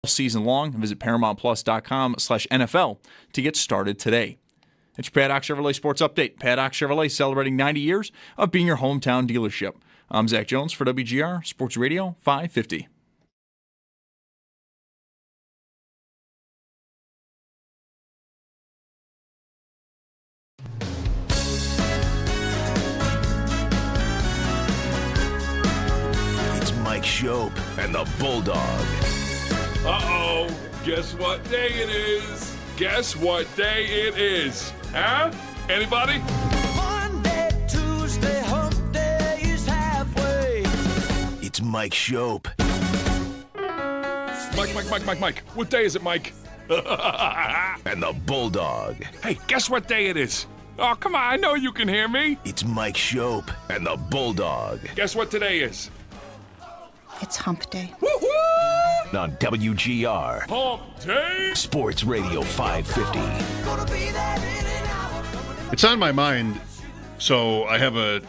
season long. Visit ParamountPlus.com/NFL to get started today. It's your Paddock Chevrolet Sports Update. Paddock Chevrolet celebrating 90 years of being your hometown dealership. I'm Zach Jones for WGR Sports Radio 550. It's Mike Schopp and the Bulldog. Uh-oh, guess what day it is? Guess what day it is? Huh? Anybody? Monday, Tuesday, hump day is halfway. It's Mike Schopp. Mike. What day is it, Mike? And the Bulldog. Hey, guess what day it is? Oh, come on, I know you can hear me. It's Mike Schopp and the Bulldog. Guess what today is? It's hump day. Woo-hoo! On WGR. Hump day! Sports Radio 550. It's on my mind, so I have a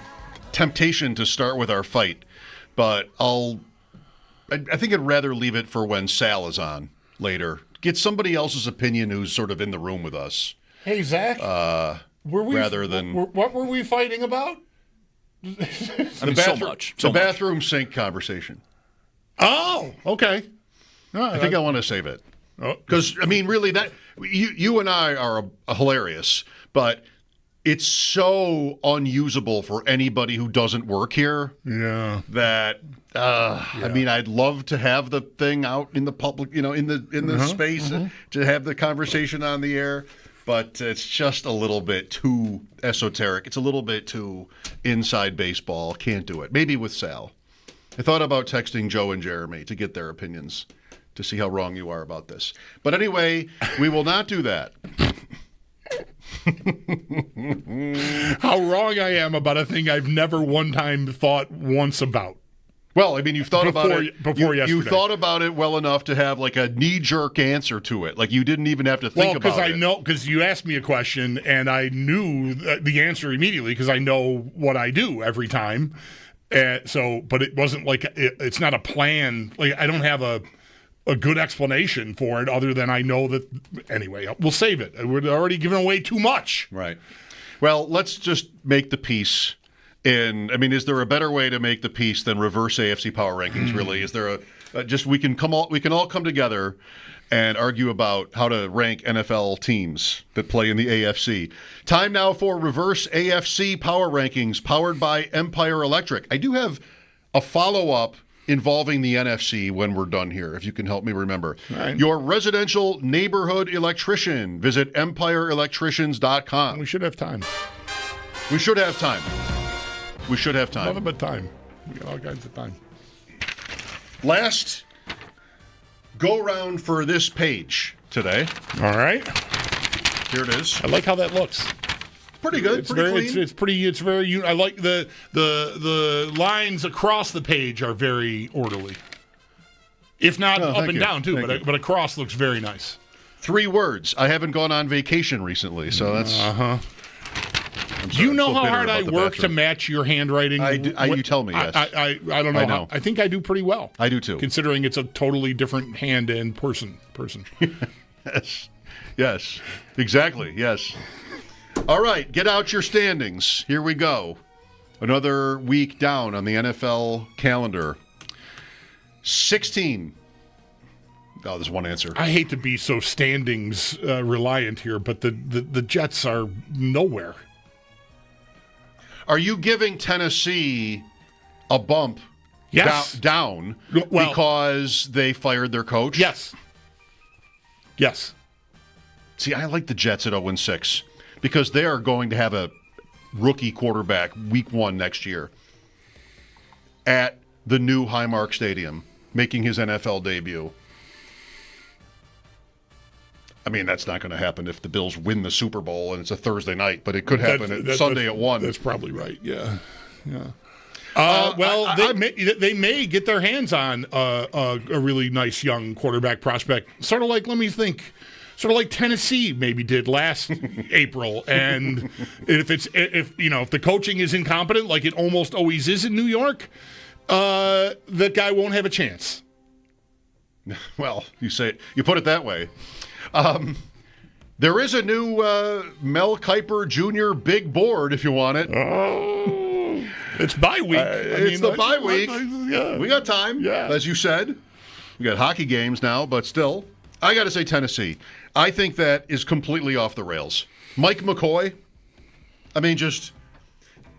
temptation to start with our fight, but I think I'd rather leave it for when Sal is on later. Get somebody else's opinion who's sort of in the room with us. Hey, Zach. Rather than what were we fighting about? The bathroom sink conversation. Oh, okay. I think I want to save it. Because, I mean, really, that you and I are hilarious, but it's so unusable for anybody who doesn't work here. Yeah. That, I mean, I'd love to have the thing out in the public, in the space to have the conversation on the air, but it's just a little bit too esoteric. It's a little bit too inside baseball. Can't do it. Maybe with Sal. I thought about texting Joe and Jeremy to get their opinions to see how wrong you are about this. But anyway, we will not do that. How wrong I am about a thing I've never one time thought once about. Well, I mean, you've thought about it before yesterday. You thought about it well enough to have like a knee-jerk answer to it. Like you didn't even have to think about it. Because you asked me a question and I knew the answer immediately because I know what I do every time. But it wasn't like it's not a plan. Like I don't have a good explanation for it other than I know that. Anyway, we'll save it. We're already giving away too much. Right. Well, let's just make the peace. Is there a better way to make the peace than reverse AFC power rankings? Really, is there we can all come together and argue about how to rank NFL teams that play in the AFC. Time now for reverse AFC power rankings powered by Empire Electric. I do have a follow-up involving the NFC when we're done here, if you can help me remember. Right. Your residential neighborhood electrician. Visit EmpireElectricians.com. We should have time. We should have time. Nothing but time. We got all kinds of time. Last go-round for this page today. All right. Here it is. I like how that looks. Pretty good. It's pretty very, clean. it's pretty. It's very. I like the lines across the page are very orderly. If not up and down too, but across looks very nice. 3 words. I haven't gone on vacation recently, so that's. Do you know how hard I work to match your handwriting? You tell me. Yes. I don't know. I think I do pretty well. I do too. Considering it's a totally different hand and person. Yes. Exactly. Yes. All right. Get out your standings. Here we go. Another week down on the NFL calendar. 16. Oh, there's one answer. I hate to be so standings reliant here, but the Jets are nowhere. Are you giving Tennessee a bump down because they fired their coach? Yes. See, I like the Jets at 0-6 because they are going to have a rookie quarterback week 1 next year at the new Highmark Stadium, making his NFL debut. I mean, that's not going to happen if the Bills win the Super Bowl and it's a Thursday night, but it could happen Sunday at 1. That's probably right, yeah. They may get their hands on a really nice young quarterback prospect. Sort of like Tennessee maybe did last April. And if the coaching is incompetent, like it almost always is in New York, that guy won't have a chance. Well, you put it that way. There is a new Mel Kiper Jr. big board if you want it. Oh, it's bye week. It's the bye week. Yeah. We got time, as you said. We got hockey games now, but still. I got to say Tennessee. I think that is completely off the rails. Mike McCoy,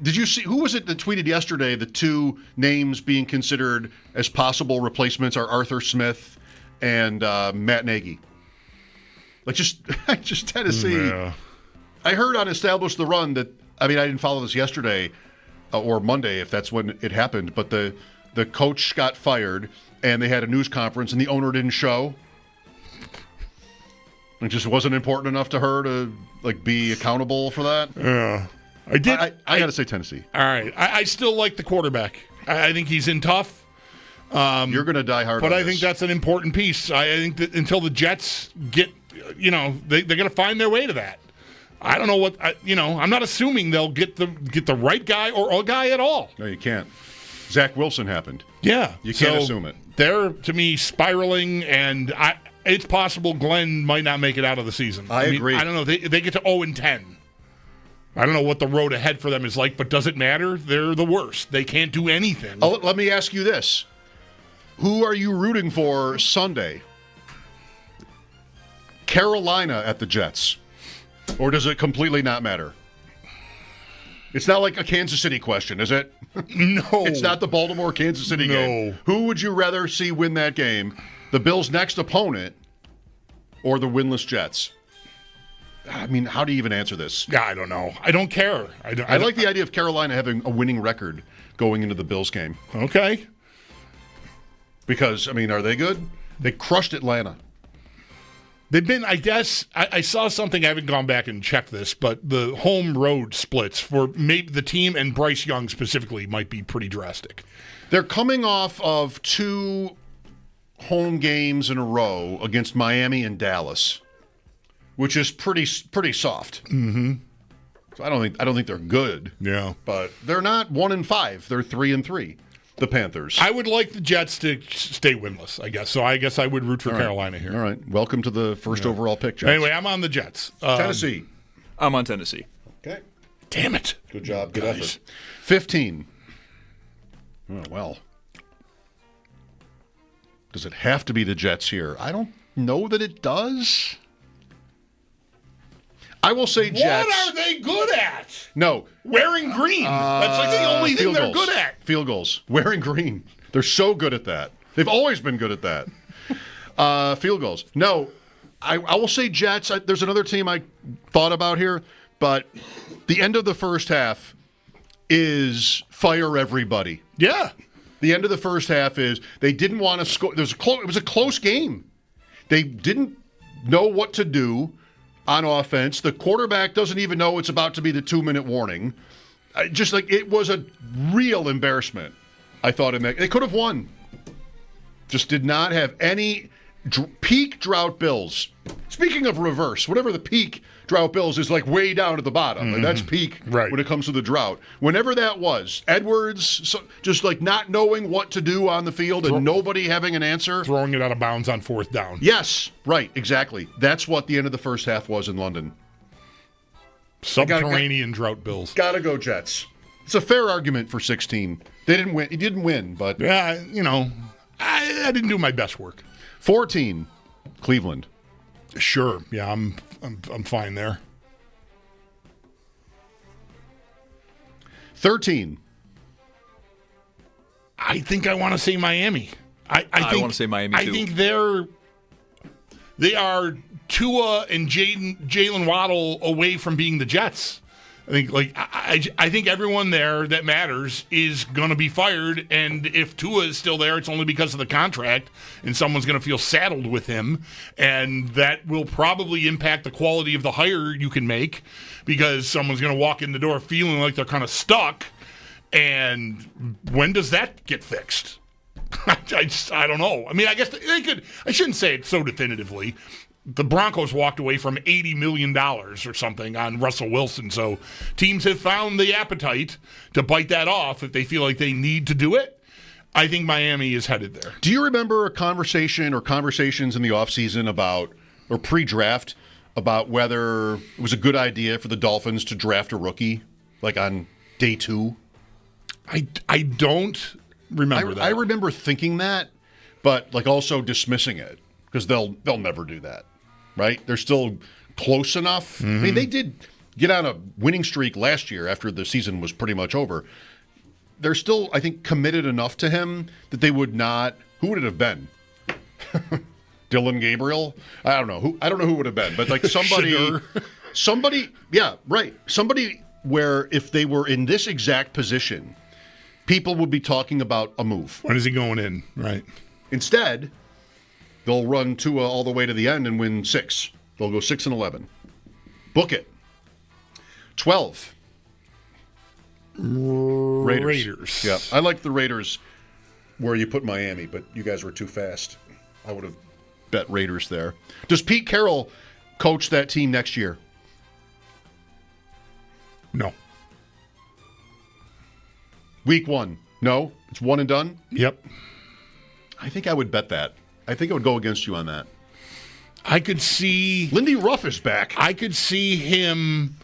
did you see, who was it that tweeted yesterday the two names being considered as possible replacements are Arthur Smith and Matt Nagy? Just Tennessee. Yeah. I heard on Establish the Run that, I didn't follow this yesterday or Monday if that's when it happened, but the coach got fired and they had a news conference and the owner didn't show. It just wasn't important enough to her to be accountable for that. Yeah. I got to say Tennessee. All right. I still like the quarterback. I think he's in tough. You're going to die hard but on I think that's an important piece. I think that until the Jets get, they're going to find their way to that. I don't know what, I'm not assuming they'll get the right guy or a guy at all. No, you can't. Zach Wilson happened. Yeah. You can't assume it. They're, to me, spiraling, and it's possible Glenn might not make it out of the season. I agree. I don't know. They get to 0-10. I don't know what the road ahead for them is like, but does it matter? They're the worst. They can't do anything. Let me ask you this. Who are you rooting for Sunday? Carolina at the Jets? Or does it completely not matter? It's not like a Kansas City question, is it? No. It's not the Baltimore-Kansas City game. Who would you rather see win that game? The Bills' next opponent or the winless Jets? How do you even answer this? I don't know. I don't care. I like the idea of Carolina having a winning record going into the Bills game. Okay. Because, are they good? They crushed Atlanta. They've been, I guess, I saw something, I haven't gone back and checked this, but the home road splits for maybe the team and Bryce Young specifically might be pretty drastic. They're coming off of 2 home games in a row against Miami and Dallas, which is pretty soft. Mm-hmm. So I don't think they're good. Yeah. But they're not 1-5. They're 3-3. The Panthers. I would like the Jets to stay winless, I guess. So I guess I would root for Carolina here. All right. Welcome to the first overall pick, Jets. Anyway, I'm on the Jets. Tennessee. I'm on Tennessee. Okay. Damn it. Good job. Good effort. 15. Oh, well. Does it have to be the Jets here? I don't know that it does. I will say Jets. What are they good at? No. Wearing green. That's the only thing they're good at. Field goals. Wearing green. They're so good at that. They've always been good at that. Field goals. No. I will say Jets. There's another team I thought about here, but the end of the first half is fire everybody. Yeah. The end of the first half is they didn't want to score. It was a close game. They didn't know what to do on offense. The quarterback doesn't even know it's about to be the 2-minute warning. It was a real embarrassment, I thought, in that. They could have won. Just did not have any peak drought Bills. Speaking of reverse, whatever the peak drought Bills is way down at the bottom. And that's peak when it comes to the drought. Whenever that was, Edwards just not knowing what to do on the field and nobody having an answer. Throwing it out of bounds on 4th down. Yes, right, exactly. That's what the end of the first half was in London. Subterranean drought Bills. Gotta go Jets. It's a fair argument for 16. They didn't win. He didn't win, but yeah, I didn't do my best work. 14, Cleveland. Sure. Yeah, I'm fine there. 13. I think I want to say Miami. I want to say Miami too. I think they are Tua and Jalen Waddle away from being the Jets. I think I think everyone there that matters is going to be fired, and if Tua is still there, it's only because of the contract, and someone's going to feel saddled with him, and that will probably impact the quality of the hire you can make, because someone's going to walk in the door feeling like they're kind of stuck, and when does that get fixed? I don't know. I guess they could. I shouldn't say it so definitively. The Broncos walked away from $80 million or something on Russell Wilson. So teams have found the appetite to bite that off if they feel like they need to do it. I think Miami is headed there. Do you remember a conversation or conversations in the offseason about, or pre-draft, about whether it was a good idea for the Dolphins to draft a rookie, like on day 2? I don't remember that. I remember thinking that, but like also dismissing it because they'll never do that, right? They're still close enough. I mean, they did get on a winning streak last year after the season was pretty much over. They're still, I think, committed enough to him that they would not. Who would it have been? Dylan Gabriel? I don't know who it would have been, but like somebody, yeah, right. Somebody where if they were in this exact position, people would be talking about a move. When is he going in? Right. Instead, they'll run Tua all the way to the end and win 6. They'll go 6-11. Book it. 12. Raiders. Yeah, I like the Raiders where you put Miami, but you guys were too fast. I would have bet Raiders there. Does Pete Carroll coach that team next year? No. Week 1. No? It's one and done? Yep. I think I would bet that. I think I would go against you on that. I could see... Lindy Ruff is back. I could see him...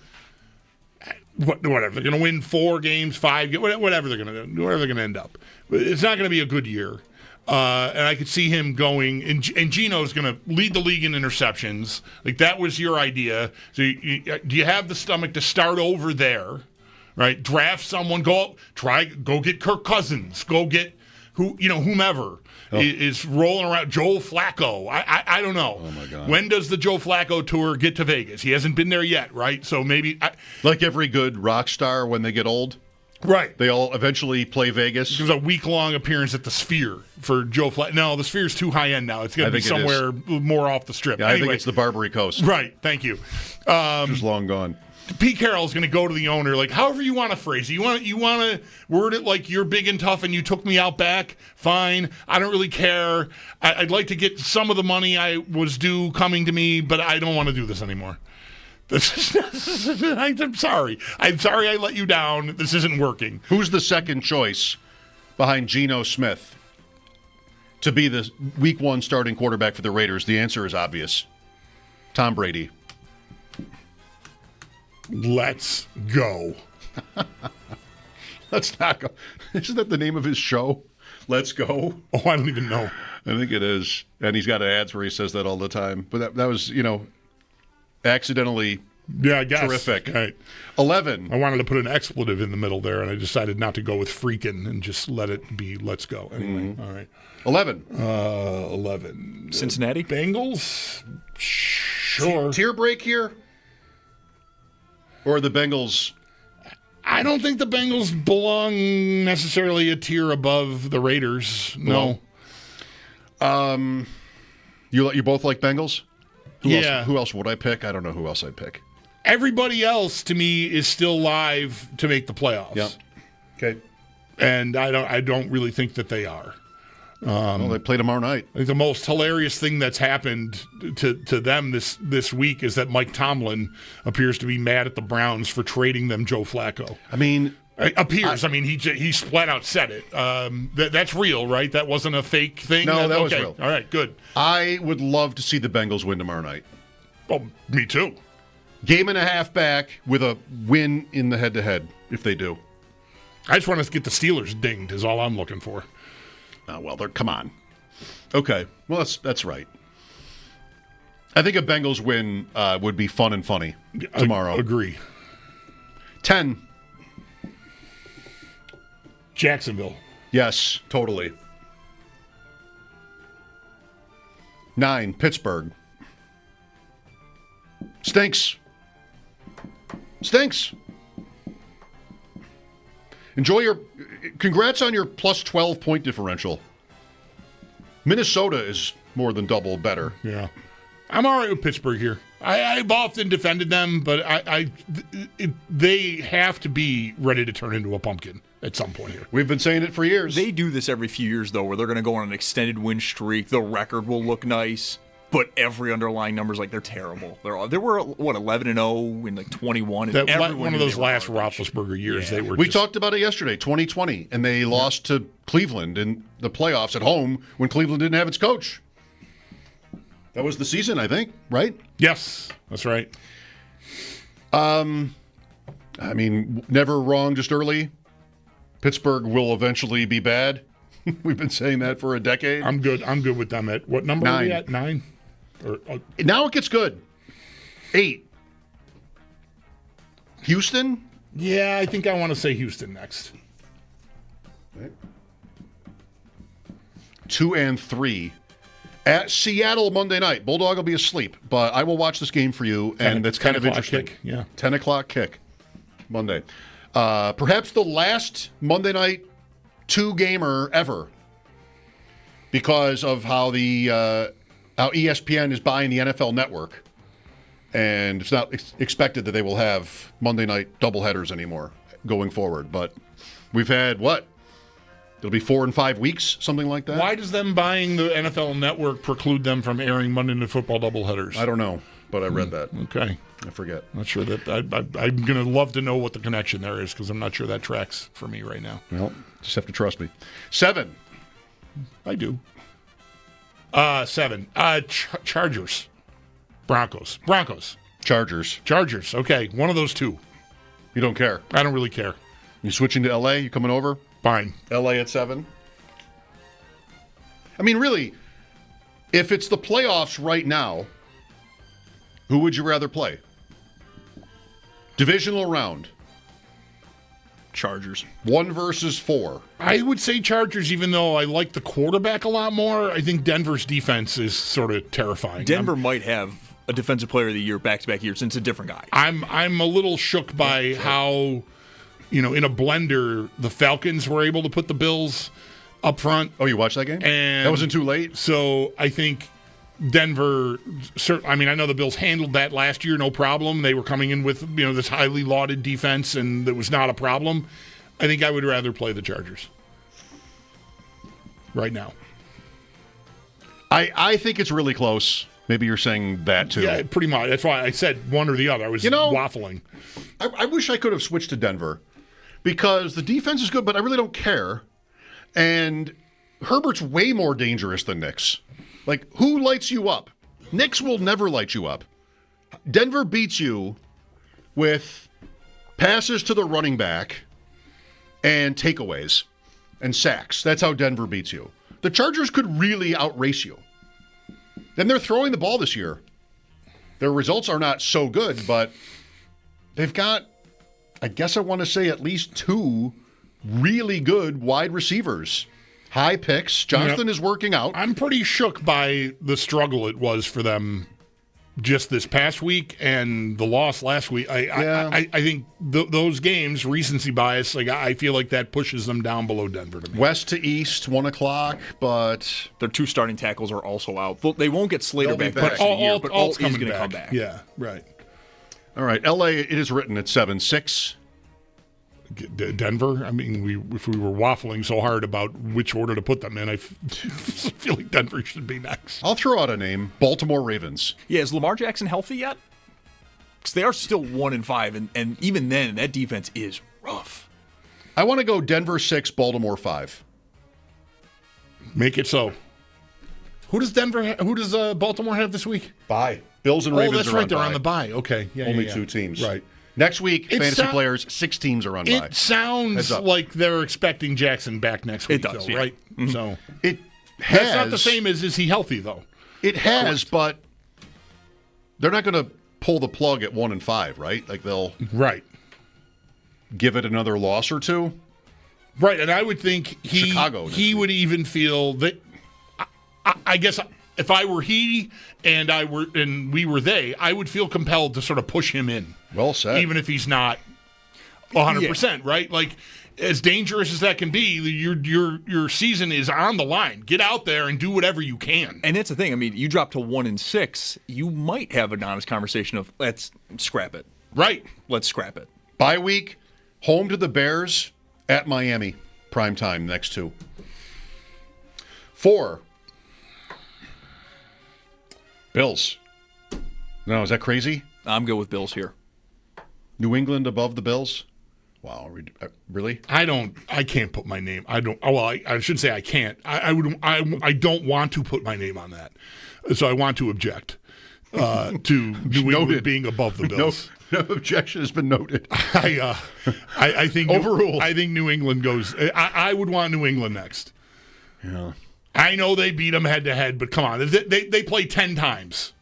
Whatever. They're going to win 4 games, 5 whatever they're going to do, whatever they're going to end up. It's not going to be a good year. And I could see him going, and Geno's going to lead the league in interceptions. Like, that was your idea. So do you have the stomach to start over there, right? Draft someone, go get Kirk Cousins, go get whomever is rolling around. Joe Flacco. I don't know. Oh, my God. When does the Joe Flacco tour get to Vegas? He hasn't been there yet, right? So maybe... like every good rock star when they get old. Right. They all eventually play Vegas. There's a week-long appearance at the Sphere for Joe Flacco. No, the Sphere's too high-end now. It's going to be somewhere more off the strip. Yeah, anyway, I think it's the Barbary Coast. Right. Thank you. Which is long gone. Pete Carroll's going to go to the owner, like, however you want to phrase it. You want to word it like you're big and tough and you took me out back? Fine. I don't really care. I'd like to get some of the money I was due coming to me, but I don't want to do this anymore. I'm sorry. I'm sorry I let you down. This isn't working. Who's the second choice behind Geno Smith to be the Week 1 starting quarterback for the Raiders? The answer is obvious. Tom Brady. Let's go. Let's not go. Isn't that the name of his show? Let's go. Oh, I don't even know. I think it is. And he's got ads where he says that all the time. But that was, accidentally I guess. Terrific. Right. 11. I wanted to put an expletive in the middle there, and I decided not to go with freaking and just let it be let's go. Anyway, all right. 11. 11. Cincinnati? Bengals? Sure. Tier break here? Or the Bengals? I don't think the Bengals belong necessarily a tier above the Raiders. No. You both like Bengals? Yeah. Who else would I pick? I don't know who else I'd pick. Everybody else, to me, is still live to make the playoffs. Yeah. Okay. And I don't really think that they are. Well, they play tomorrow night. I think the most hilarious thing that's happened to them this week is that Mike Tomlin appears to be mad at the Browns for trading them Joe Flacco. I mean... he flat out said it. That's real, right? That wasn't a fake thing? No, that was real. All right, good. I would love to see the Bengals win tomorrow night. Oh, me too. Game and a half back with a win in the head-to-head, if they do. I just want to get the Steelers dinged is all I'm looking for. Oh, well, come on. Okay, well, that's right. I think a Bengals win would be fun and funny tomorrow. I agree. 10. Jacksonville. Yes, totally. 9. Pittsburgh. Stinks. Congrats on your plus 12 point differential. Minnesota is more than double better. Yeah. I'm all right with Pittsburgh here. I've often defended them, but they have to be ready to turn into a pumpkin at some point here. We've been saying it for years. They do this every few years, though, where they're going to go on an extended win streak. The record will look nice. but every underlying number is like they're terrible. They were 11-0 in like 21. And One of those last Roethlisberger years, they were. We talked about it yesterday, 2020, and they lost to Cleveland in the playoffs at home when Cleveland didn't have its coach. That was the season, I think, right? Yes, that's right. I mean, never wrong, just early. Pittsburgh will eventually be bad. We've been saying that for a decade. I'm good with them at what number 9. are we at? 9? Now it gets good. 8. Houston? Yeah, I think I want to say Houston next. 2 and 3. At Seattle Monday night. Bulldog will be asleep, but I will watch this game for you, and that's kind of interesting. Kick, yeah. 10 o'clock kick Monday. Perhaps the last Monday night 2-gamer ever because of how how ESPN is buying the NFL Network, and it's not expected that they will have Monday night doubleheaders anymore going forward. But we've had what? It'll be 4 and 5 weeks, something like that. Why does them buying the NFL Network preclude them from airing Monday Night Football doubleheaders? I don't know, but I read that. Okay. I forget. Not sure that I'm going to love to know what the connection there is because I'm not sure that tracks for me right now. Well, just have to trust me. 7. I do. 7. Chargers. Broncos. Chargers. Okay, one of those two. You don't care. I don't really care. You switching to L.A.? You coming over? Fine. L.A. at 7? I mean, really, if it's the playoffs right now, who would you rather play? Divisional round. Chargers. 1 versus 4. I would say Chargers, even though I like the quarterback a lot more. I think Denver's defense is sort of terrifying. Denver might have a defensive player of the year back-to-back years since it's a different guy. I'm a little shook by how, in a blender, the Falcons were able to put the Bills up front. Oh, you watched that game? And that wasn't too late? So I think Denver, I know the Bills handled that last year, no problem. They were coming in with, this highly lauded defense, and it was not a problem. I think I would rather play the Chargers right now. I think it's really close. Maybe you're saying that, too. Yeah, pretty much. That's why I said one or the other. I was waffling. I wish I could have switched to Denver because the defense is good, but I really don't care. And Herbert's way more dangerous than Nick's. Like, who lights you up? Nick's will never light you up. Denver beats you with passes to the running back and takeaways and sacks. That's how Denver beats you. The Chargers could really outrace you. Then they're throwing the ball this year. Their results are not so good, but they've got, I guess I want to say, at least 2 really good wide receivers. High picks. Jonathan is working out. I'm pretty shook by the struggle it was for them just this past week and the loss last week. I think those games, recency bias, I feel like that pushes them down below Denver to me. West to east, 1 o'clock, but their 2 starting tackles are also out. They won't get Slater back, back. the year, but Alt is going to come back. Yeah, right. All right, L.A., it is written at 7-6. Denver, I mean, if we were waffling so hard about which order to put them in, I feel like Denver should be next. I'll throw out a name, Baltimore Ravens. Yeah, is Lamar Jackson healthy yet? Because they are still 1-5, and even then, that defense is rough. I want to go Denver 6, Baltimore 5. Make it so. Who does Baltimore have this week? Bye. Bills and Ravens that's are right. on They're bye. on the bye. Okay. Yeah, Only yeah. 2 teams. Right. Next week, fantasy players, 6 teams are on bye. It sounds like they're expecting Jackson back next week, does, though, yeah. right? Mm-hmm. So It has. that's not the same as is he healthy, though? It has, but they're not going to pull the plug at 1-5, right? Like they'll give it another loss or 2. Right, and I would think Chicago he would even feel that. I guess if I were he and we were they, I would feel compelled to sort of push him in. Well said. Even if he's not 100%, right? Like, as dangerous as that can be, your season is on the line. Get out there and do whatever you can. And that's the thing. I mean, you drop to 1-6, you might have an honest conversation of let's scrap it. Right. Let's scrap it. Bye week, home to the Bears, at Miami, prime time, next 2. 4. Bills. No, is that crazy? I'm good with Bills here. New England above the Bills? Wow, really? I can't put my name. I shouldn't say I can't. I don't want to put my name on that. So I want to object to New England being above the Bills. No objection has been noted. I think overruled. I think New England goes. I would want New England next. Yeah. I know they beat them head to head, but come on, they play 10 times.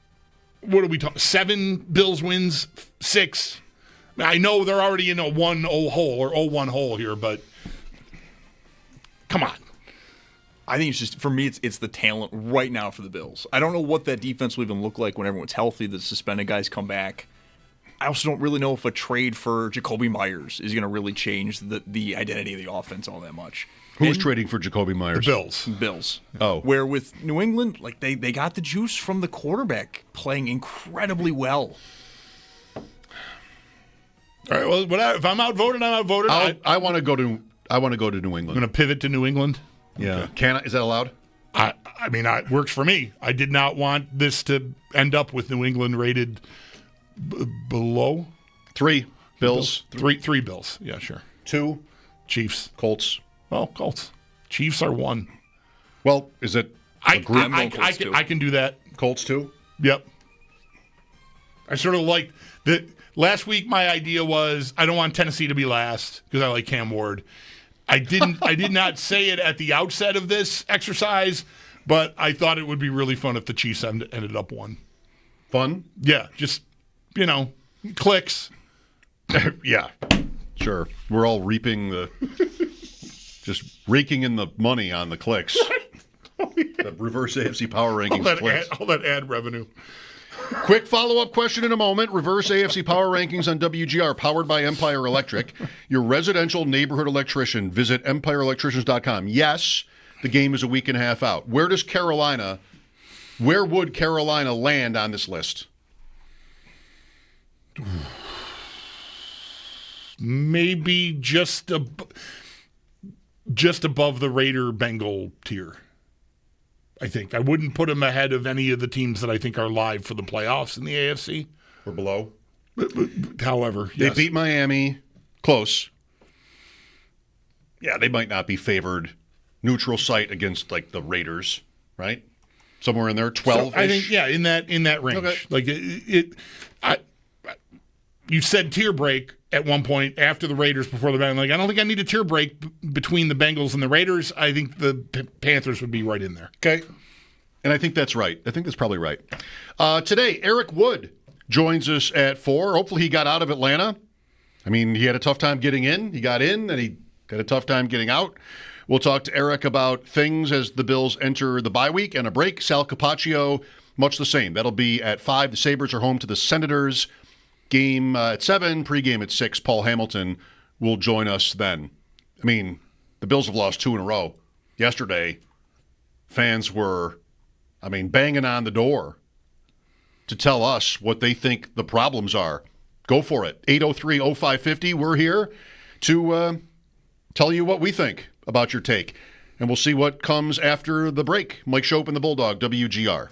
What are we talking? 7 Bills wins, 6. I know they're already in a 1-0 hole or 0-1 hole here, but come on. I think it's just, for me, it's the talent right now for the Bills. I don't know what that defense will even look like when everyone's healthy, the suspended guys come back. I also don't really know if a trade for Jacoby Myers is going to really change the identity of the offense all that much. Who's trading for Jacoby Myers? The Bills. Oh. Where with New England, like they got the juice from the quarterback playing incredibly well. All right. Well, if I'm outvoted, I'm outvoted. I want to go to New England. I'm going to pivot to New England. Yeah. Okay. Is that allowed? I mean, it works for me. I did not want this to end up with New England rated below 3 Bills. 3 Bills. Yeah, sure. 2 Chiefs. Colts. Well, Colts. Chiefs are 1. Well, is it a group? I can do that. Colts 2? Yep. I sort of like that. Last week, my idea was I don't want Tennessee to be last because I like Cam Ward. I did not say it at the outset of this exercise, but I thought it would be really fun if the Chiefs ended up 1. Fun? Yeah, just clicks. Yeah, sure. We're all reaping just raking in the money on the clicks. The reverse AFC power rankings clicks. All that ad revenue. Quick follow-up question in a moment. Reverse AFC Power Rankings on WGR, powered by Empire Electric. Your residential neighborhood electrician. Visit empireelectricians.com. Yes, the game is a week and a half out. Where would Carolina land on this list? Maybe just above the Raider Bengal tier. I think I wouldn't put them ahead of any of the teams that I think are live for the playoffs in the AFC. Or below. However, They yes. beat Miami. Close. Yeah, they might not be favored. Neutral site against like the Raiders, right? Somewhere in there, 12. So I think in that range. Okay. Like you said tier break at one point after the Raiders before the Bengals. Like I don't think I need a tier break between the Bengals and the Raiders. I think the Panthers would be right in there. Okay. And I think that's right. I think that's probably right. Today, Eric Wood joins us at 4. Hopefully he got out of Atlanta. I mean, he had a tough time getting in. He got in, and he had a tough time getting out. We'll talk to Eric about things as the Bills enter the bye week and a break. Sal Capacio, much the same. That'll be at 5. The Sabres are home to the Senators. Game at 7, pregame at 6. Paul Hamilton will join us then. I mean, the Bills have lost 2 in a row. Yesterday, fans were, banging on the door to tell us what they think the problems are. Go for it. 803-0550. We're here to tell you what we think about your take. And we'll see what comes after the break. Mike Schopp and the Bulldog, WGR.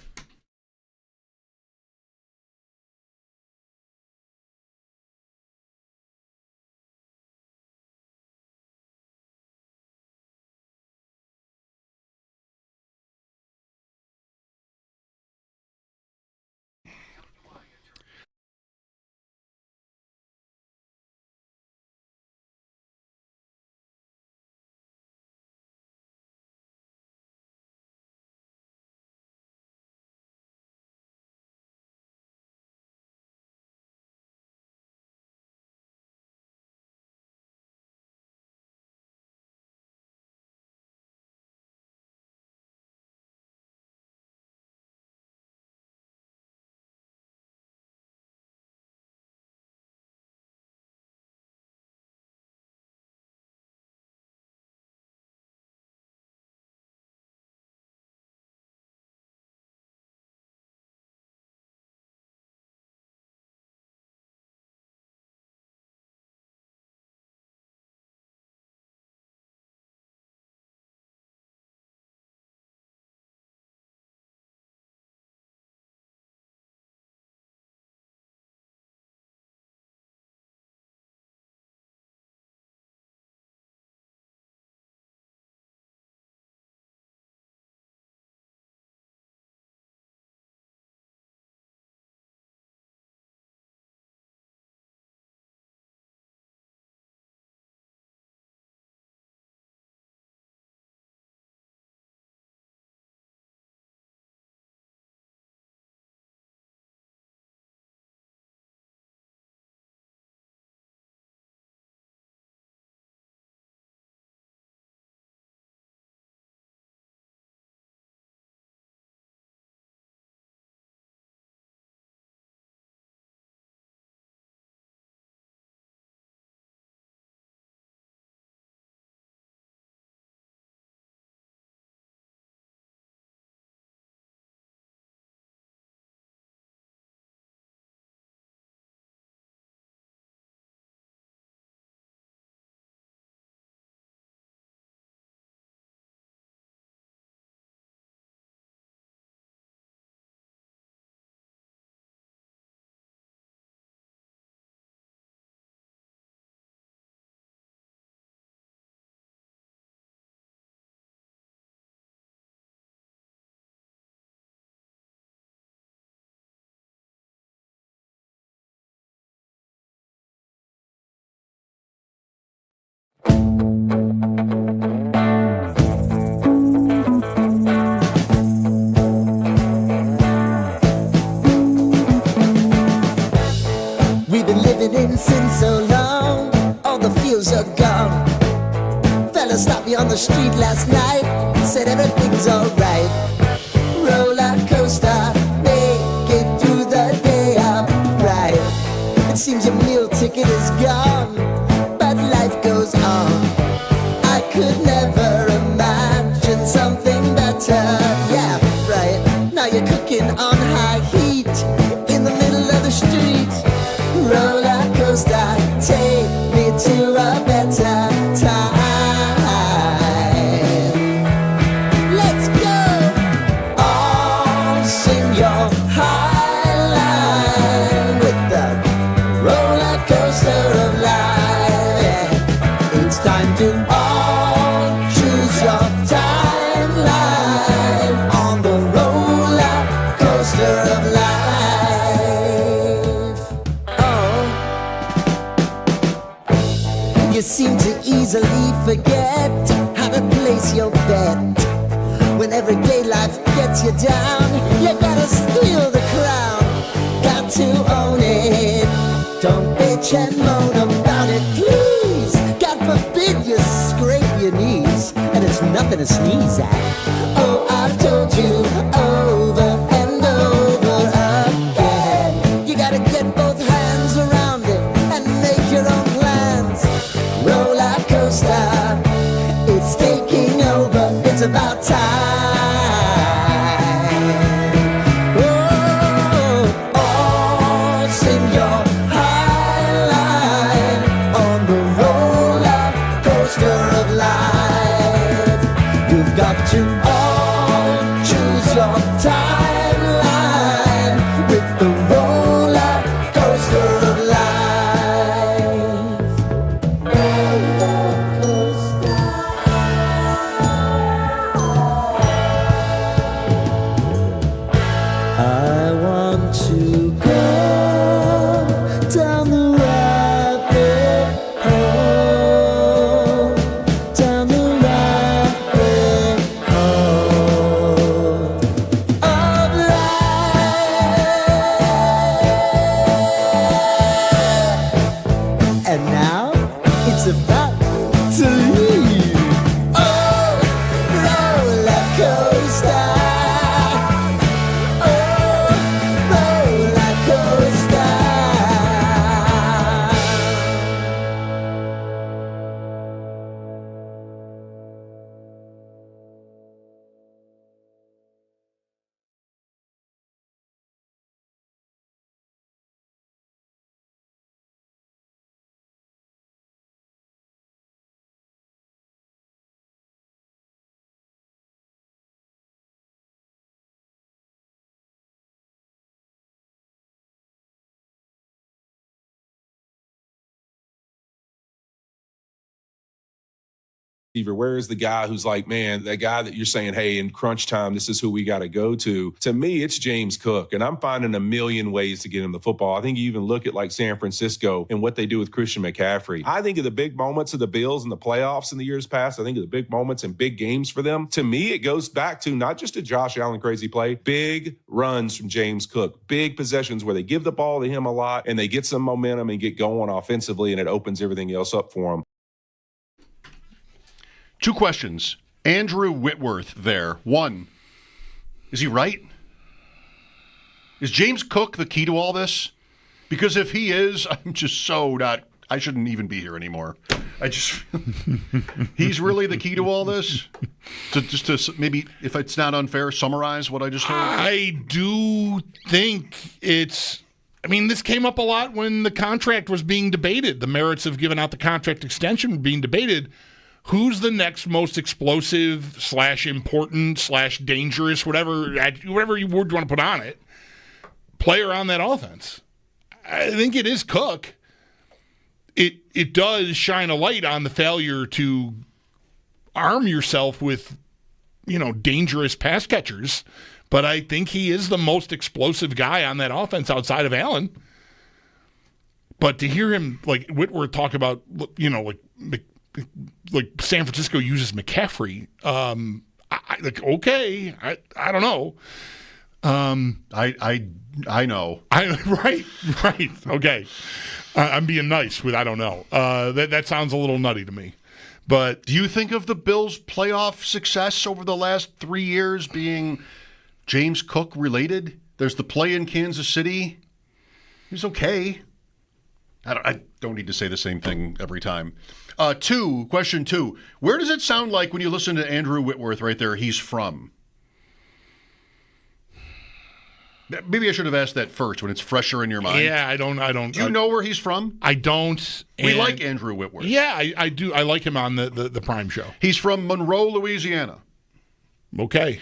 living in sin so long, all the feels are gone. Fella stopped me on the street last night, said everything's alright. Roller coaster, make it through the day upright. It seems your meal ticket is gone, but life goes on. I could never imagine something better. Yeah, right. Now you're cooking on high heat in the middle of the street. Roller coaster, take me to a better time. Let's go. All sing your high line with the roller coaster of life. Yeah. It's time to all choose your timeline on the roller coaster of life. You seem to easily forget how to place your bet. When everyday life gets you down, you gotta steal the crown. Got to own it. Don't bitch and moan about it, please. God forbid you scrape your knees, and it's nothing to sneeze at. Oh, I've told you over and over again. You gotta get both hands around it and make your own plans. Roller coaster, it's taking over, it's about time. Oh, all sing your high line on the roller coaster of life. You've got to all choose your timeline with the roller coaster of life. Roller coaster. I want to go down the rabbit hole, down the rabbit hole of life. And now it's about to leave. Oh, roller coaster. Oh, roller coaster. Where is the guy who's like, man, that guy that you're saying, hey, in crunch time, this is who we got to go to? To me, it's James Cook, and I'm finding a million ways to get him the football. I think you even look at like San Francisco and what they do with Christian McCaffrey. I think of the big moments of the Bills in the playoffs in the years past. I think of the big moments and big games for them. To me, it goes back to not just a Josh Allen crazy play, big runs from James Cook, big possessions where they give the ball to him a lot and they get some momentum and get going offensively, and it opens everything else up for him. Two questions. Andrew Whitworth there. One, is he right? Is James Cook the key to all this? Because if he is, I'm just so not, I shouldn't even be here anymore. He's really the key to all this? Just to maybe, if it's not unfair, summarize what I just heard? I do think it's, I mean, this came up a lot when the contract was being debated. The merits of giving out the contract extension were being debated. Who's the next most explosive / important / dangerous, whatever word you want to put on it, player on that offense? I think it is Cook. It does shine a light on the failure to arm yourself with, dangerous pass catchers, but I think he is the most explosive guy on that offense outside of Allen. But to hear him, like Whitworth, talk about, like San Francisco uses McCaffrey. I don't know. I know. Right. Okay. I'm being nice with I don't know. That sounds a little nutty to me. But do you think of the Bills' playoff success over the last 3 years being James Cook related? There's the play in Kansas City. He was okay. I don't need to say the same thing every time. Question two. Where does it sound like when you listen to Andrew Whitworth right there, he's from? Maybe I should have asked that first when it's fresher in your mind. Yeah, I don't. Do you know where he's from? I don't. We like Andrew Whitworth. Yeah, I do. I like him on the Prime Show. He's from Monroe, Louisiana. Okay.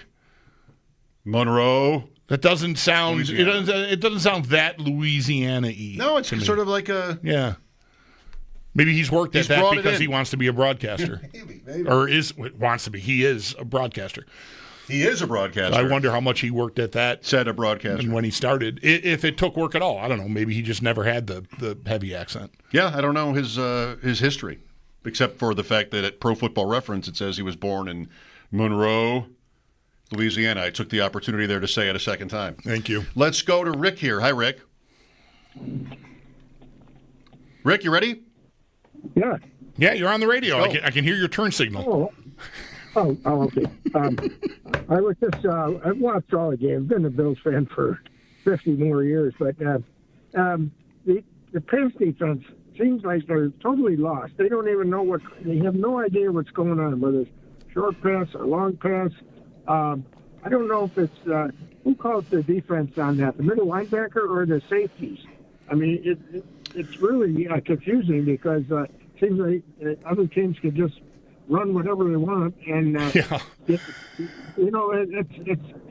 Monroe. That doesn't sound. It doesn't sound that Louisiana-y. No, it's sort of like a. Yeah. Maybe he's worked at that because he wants to be a broadcaster. Maybe. Or wants to be. He is a broadcaster. He is a broadcaster. I wonder how much he worked at that. Said a broadcaster. And when he started. If it took work at all. I don't know. Maybe he just never had the heavy accent. Yeah, I don't know his history, except for the fact that at Pro Football Reference it says he was born in Monroe, Louisiana. I took the opportunity there to say it a second time. Thank you. Let's go to Rick here. Hi, Rick. Rick, you ready? Yeah. Yeah, you're on the radio. I can hear your turn signal. Oh, okay. I was just, I've watched all the games. I've been a Bills fan for 50 more years, but the pass defense seems like they're totally lost. They don't even know they have no idea what's going on, whether it's short pass or long pass. I don't know if it's, who calls the defense on that, the middle linebacker or the safeties? I mean, it's really confusing because it seems like other teams can just run whatever they want, and it's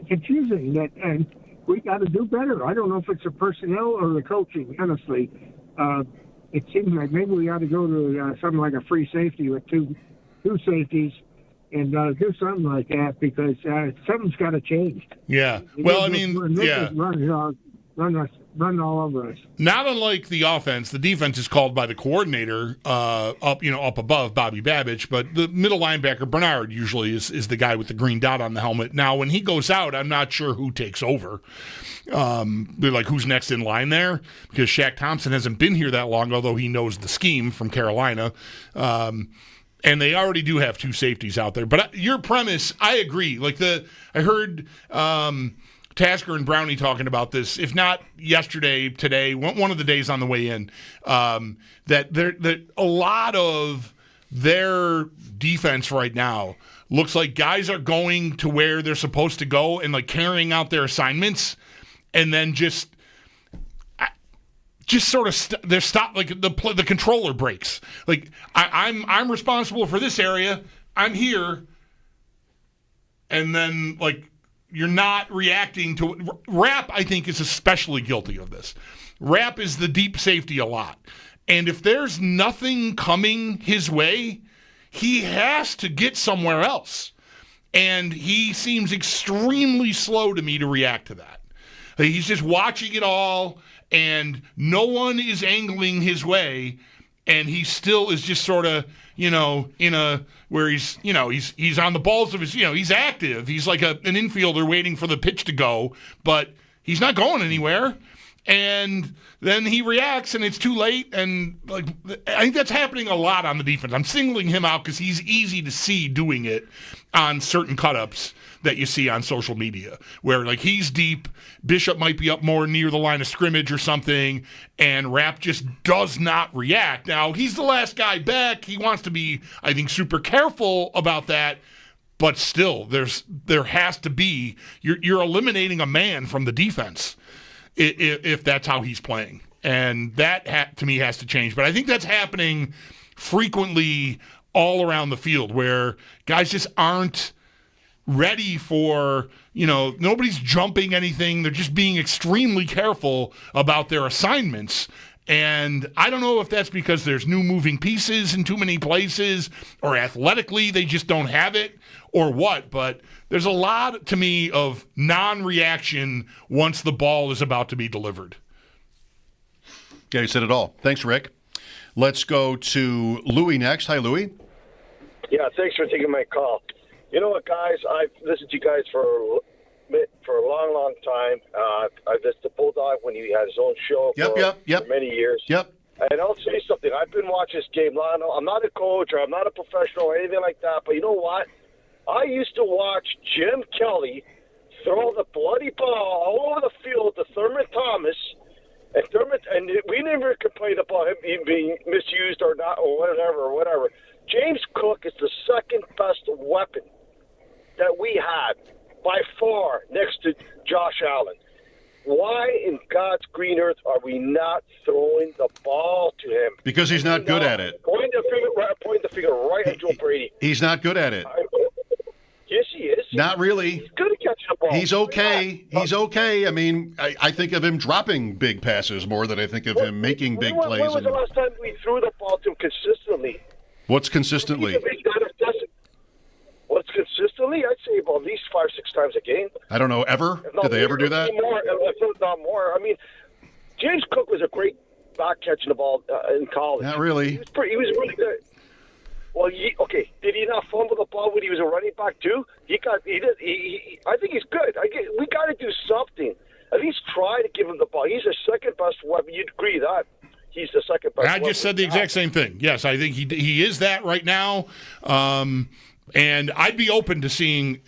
confusing. And we got to do better. I don't know if it's the personnel or the coaching. Honestly, it seems like maybe we ought to go to something like a free safety with two safeties, and do something like that because something's got to change. Yeah. Well, I mean, run all over us. Not unlike the offense, the defense is called by the coordinator up above Bobby Babich, but the middle linebacker Bernard usually is the guy with the green dot on the helmet. Now, when he goes out, I'm not sure who takes over. They're like, who's next in line there? Because Shaq Thompson hasn't been here that long, although he knows the scheme from Carolina. And they already do have two safeties out there. But your premise, I agree. Like I heard Tasker and Brownie talking about this, if not yesterday, today, one of the days on the way in, that a lot of their defense right now looks like guys are going to where they're supposed to go and like carrying out their assignments, and then just sort of they're stopped, like the controller breaks. Like I'm responsible for this area. I'm here, and then like. You're not reacting to Rapp, I think, is especially guilty of this. Rapp is the deep safety a lot. And if there's nothing coming his way, he has to get somewhere else. And he seems extremely slow to me to react to that. He's just watching it all, and no one is angling his way, and he still is just sort of, where he's on the balls of his, he's active. He's like an infielder waiting for the pitch to go, but he's not going anywhere. And then he reacts, and it's too late. And like, I think that's happening a lot on the defense. I'm singling him out because he's easy to see doing it on certain cut-ups that you see on social media, where like he's deep, Bishop might be up more near the line of scrimmage or something, and Rapp just does not react. Now, he's the last guy back. He wants to be, I think, super careful about that, but still, there has to be, you're eliminating a man from the defense if that's how he's playing. And that, to me, has to change. But I think that's happening frequently all around the field, where guys just aren't ready for, nobody's jumping anything. They're just being extremely careful about their assignments. And I don't know if that's because there's new moving pieces in too many places, or athletically they just don't have it, or what. But there's a lot, to me, of non-reaction once the ball is about to be delivered. Yeah, you said it all. Thanks, Rick. Let's go to Louie next. Hi, Louie. Yeah, thanks for taking my call. You know what, guys? I've listened to you guys for for a long, long time. I visited the Bulldog when he had his own show for many years. Yep. And I'll say something. I've been watching this game. I'm not a coach or I'm not a professional or anything like that, but you know what? I used to watch Jim Kelly throw the bloody ball all over the field to Thurman Thomas, and we never complained about him being misused or not or whatever. James Cook is the second best weapon that we had by far next to Josh Allen. Why in God's green earth are we not throwing the ball to him? Because he's not good at it. Pointing the finger right at Joe Brady. He's not good at it. Yes, he is. Not really. He's good at catching the ball. He's okay. He's okay. I mean, I think of him dropping big passes more than I think of him making big plays. When was the last time we threw the ball to him consistently? What's consistently? What's consistently? I'd say about at least 5-6 times a game. I don't know. Ever? Did they ever do that? If not more. I mean, James Cook was a great back catching the ball in college. Not really. He was really good. Well, did he not fumble the ball when he was a running back too? I think he's good. We got to do something. At least try to give him the ball. He's the second best weapon. You'd agree that he's the second best. I just said the exact same thing. Yes, I think he is that right now. And I'd be open to seeing.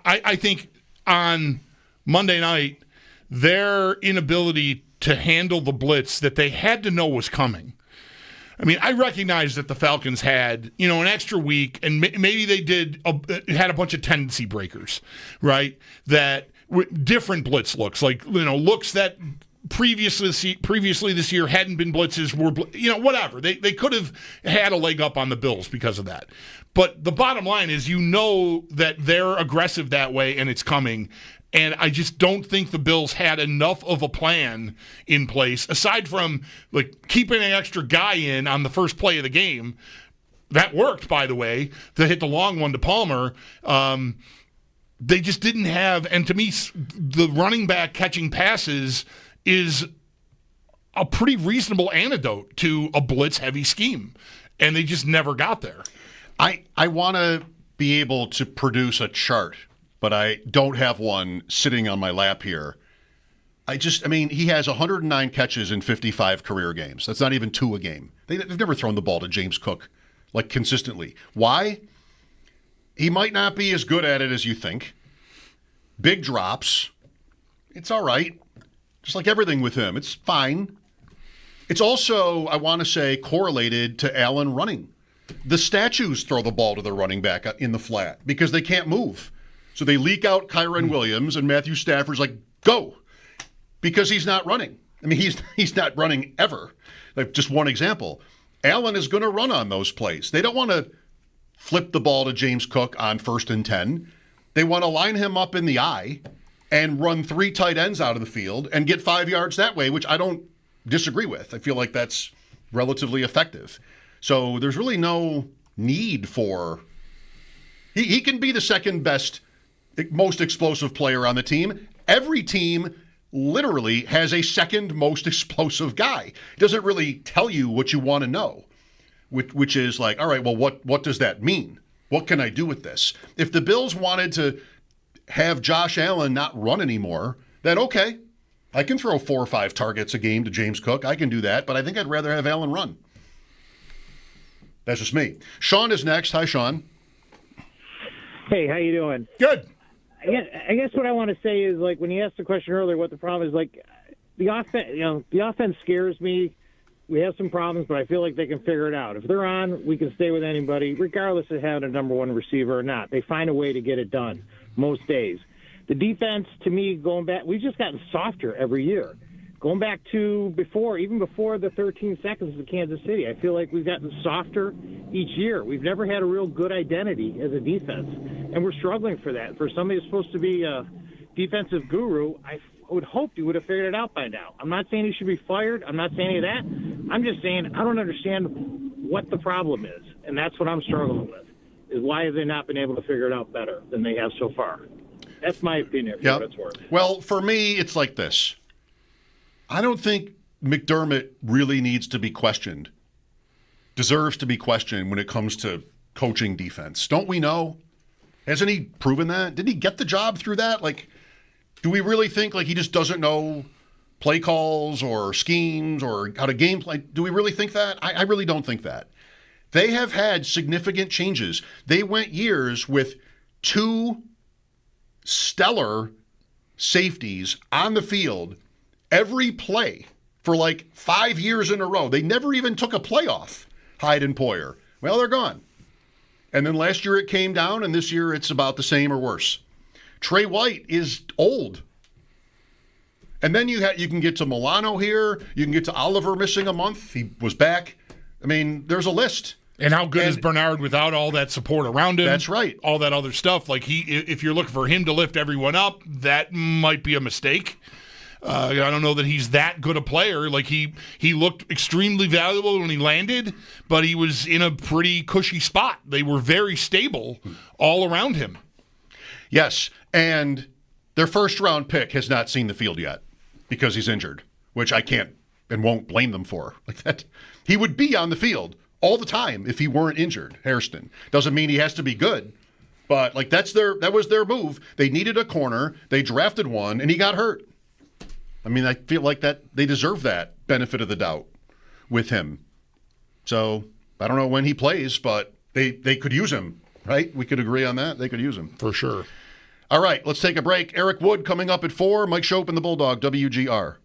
I think on Monday night, their inability to handle the blitz that they had to know was coming. I mean, I recognize that the Falcons had, an extra week, and maybe they had a bunch of tendency breakers, right? That different blitz looks, like looks that previously this year hadn't been blitzes, were whatever. They could have had a leg up on the Bills because of that. But the bottom line is, that they're aggressive that way, and it's coming. And I just don't think the Bills had enough of a plan in place, aside from keeping an extra guy in on the first play of the game. That worked, by the way, to hit the long one to Palmer. They just didn't have, and to me, the running back catching passes is a pretty reasonable antidote to a blitz-heavy scheme. And they just never got there. I want to be able to produce a chart, but I don't have one sitting on my lap here. He has 109 catches in 55 career games. That's not even 2 a game. They've never thrown the ball to James Cook, consistently. Why? He might not be as good at it as you think. Big drops. It's all right. Just like everything with him. It's fine. It's also, I want to say, correlated to Allen running. The statues throw the ball to the running back in the flat because they can't move. So they leak out Kyron Williams, and Matthew Stafford's like, go, because he's not running. I mean, he's not running ever. Just one example. Allen is going to run on those plays. They don't want to flip the ball to James Cook on 1st and 10. They want to line him up in the eye and run 3 tight ends out of the field and get 5 yards that way, which I don't disagree with. I feel like that's relatively effective. So there's really no need for... He can be the second best, most explosive player on the team. Every team literally has a second most explosive guy. It doesn't really tell you what you want to know, which is like, all right, well, what does that mean? What can I do with this? If the Bills wanted to have Josh Allen not run anymore, then okay, I can throw 4 or 5 targets a game to James Cook. I can do that, but I think I'd rather have Allen run. That's just me. Sean is next. Hi, Sean. Hey, how you doing? Good. I guess what I want to say is, when you asked the question earlier, what the problem is, the offense. The offense scares me. We have some problems, but I feel like they can figure it out. If they're on, we can stay with anybody, regardless of having a number 1 receiver or not. They find a way to get it done most days. The defense, to me, going back, we've just gotten softer every year. Going back to even before the 13 seconds of Kansas City, I feel like we've gotten softer each year. We've never had a real good identity as a defense, and we're struggling for that. For somebody who's supposed to be a defensive guru, I would hope he would have figured it out by now. I'm not saying he should be fired. I'm not saying any of that. I'm just saying I don't understand what the problem is, and that's what I'm struggling with, is why have they not been able to figure it out better than they have so far? That's my opinion, for what it's worth. Well, for me, it's like this. I don't think McDermott really needs to be questioned, deserves to be questioned when it comes to coaching defense. Don't we know? Hasn't he proven that? Didn't he get the job through that? Do we really think like he just doesn't know play calls or schemes or how to game play? Do we really think that? I really don't think that. They have had significant changes. They went years with 2 stellar safeties on the field every play for like 5 years in a row. They never even took a playoff, Hyde and Poyer. Well, they're gone. And then last year it came down, and this year it's about the same or worse. Trey White is old. And then you can get to Milano here. You can get to Oliver missing a month. He was back. I mean, there's a list. And how good is Bernard without all that support around him? That's right. All that other stuff. Like if you're looking for him to lift everyone up, that might be a mistake. I don't know that he's that good a player. Like he looked extremely valuable when he landed, but he was in a pretty cushy spot. They were very stable all around him. Yes, and their first-round pick has not seen the field yet because he's injured, which I can't and won't blame them for. Like that, he would be on the field all the time if he weren't injured. Hairston doesn't mean he has to be good, but like that was their move. They needed a corner, they drafted one, and he got hurt. I mean, I feel like that they deserve that benefit of the doubt with him. So I don't know when he plays, but they could use him, right? We could agree on that. They could use him for sure. All right, let's take a break. Eric Wood coming up at 4. Mike Schopp and the Bulldog, WGR.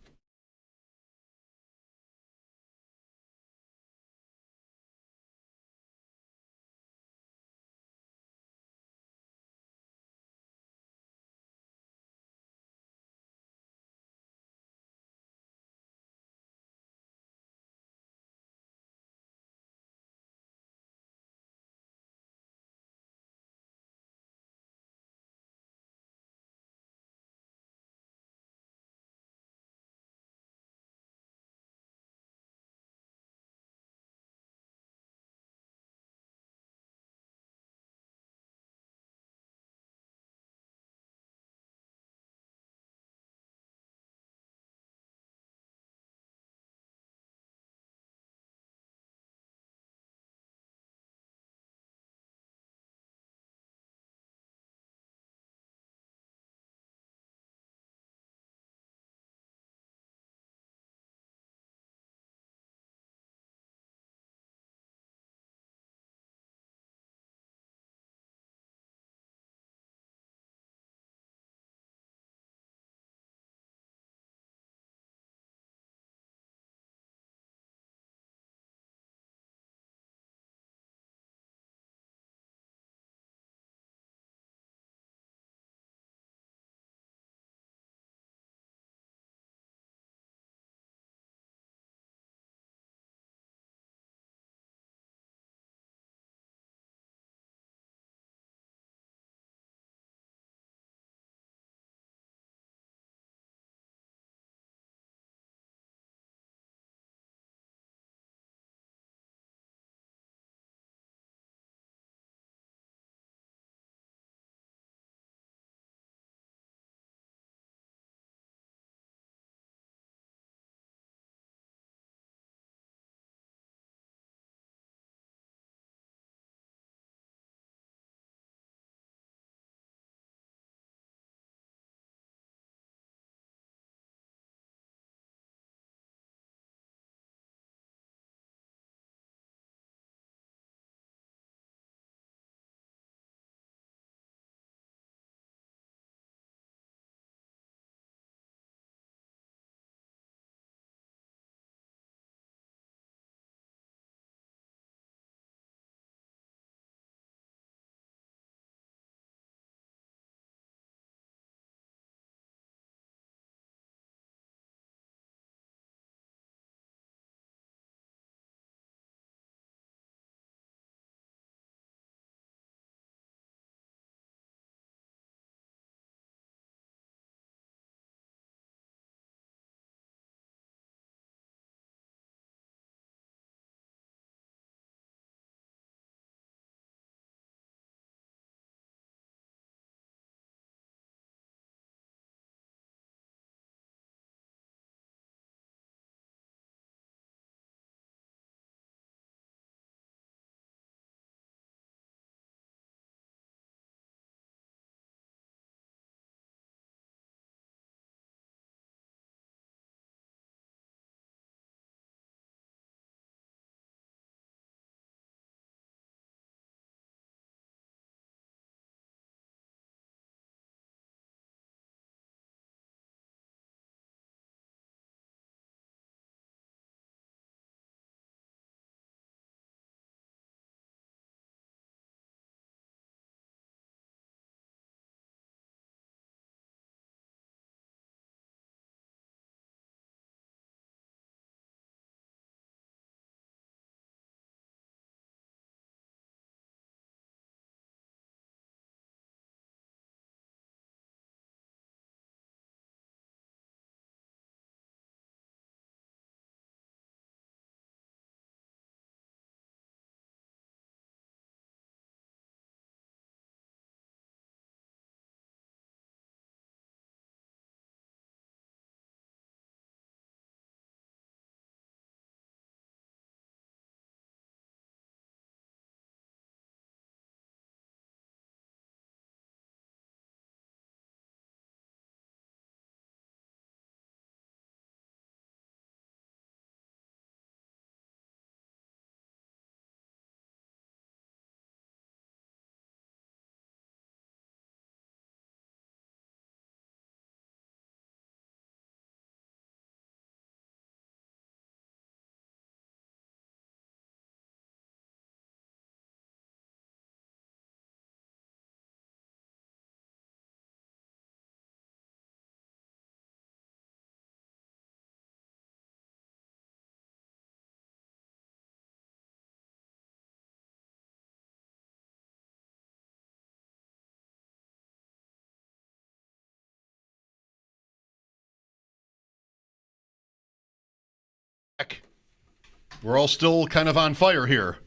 We're all still kind of on fire here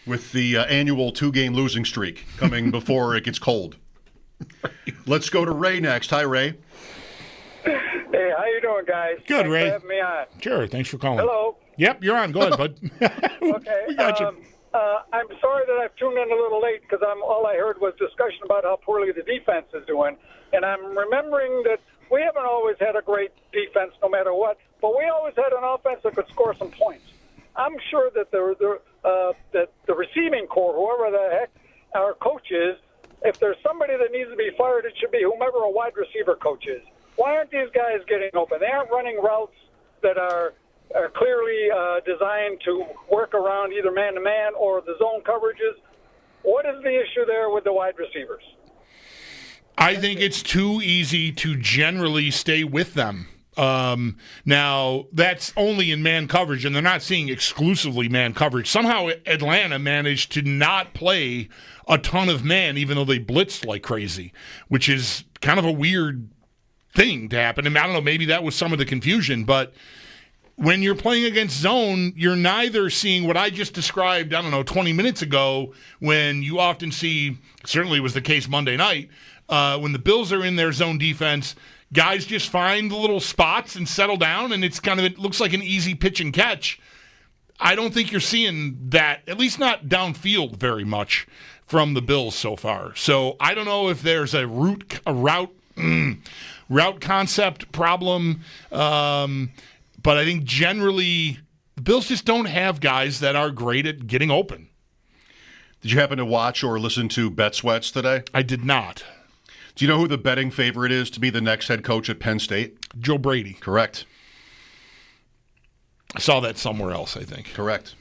with the annual 2-game losing streak coming before it gets cold. Let's go to Ray next. Hi, Ray. Hey, how you doing, guys? Good, Thanks Ray. for having me on. Sure, thanks for calling. Hello. Yep, you're on. Go ahead, bud. Okay. We got you. I'm sorry that I've tuned in a little late because all I heard was discussion about how poorly the defense is doing, and I'm remembering that we haven't always had a great defense no matter what, but we always had an offense that could score some points. I'm sure that that the receiving core, whoever the heck our coach is, if there's somebody that needs to be fired, it should be whomever a wide receiver coach is. Why aren't these guys getting open? They aren't running routes that are clearly designed to work around either man-to-man or the zone coverages. What is the issue there with the wide receivers? I think it's too easy to generally stay with them. Now, that's only in man coverage, and they're not seeing exclusively man coverage. Somehow Atlanta managed to not play a ton of man, even though they blitzed like crazy, which is kind of a weird thing to happen. I mean, I don't know, maybe that was some of the confusion, but when you're playing against zone, you're neither seeing what I just described, 20 minutes ago, when you often see, certainly was the case Monday night, when the Bills are in their zone defense, guys just find the little spots and settle down, and it looks like an easy pitch and catch. I don't think you're seeing that, at least not downfield very much from the Bills so far. So I don't know if there's a route concept problem, but I think generally the Bills just don't have guys that are great at getting open. Did you happen to watch or listen to Bet Sweats today? I did not. Do you know who the betting favorite is to be the next head coach at Penn State? Joe Brady. Correct. I saw that somewhere else, I think. Correct.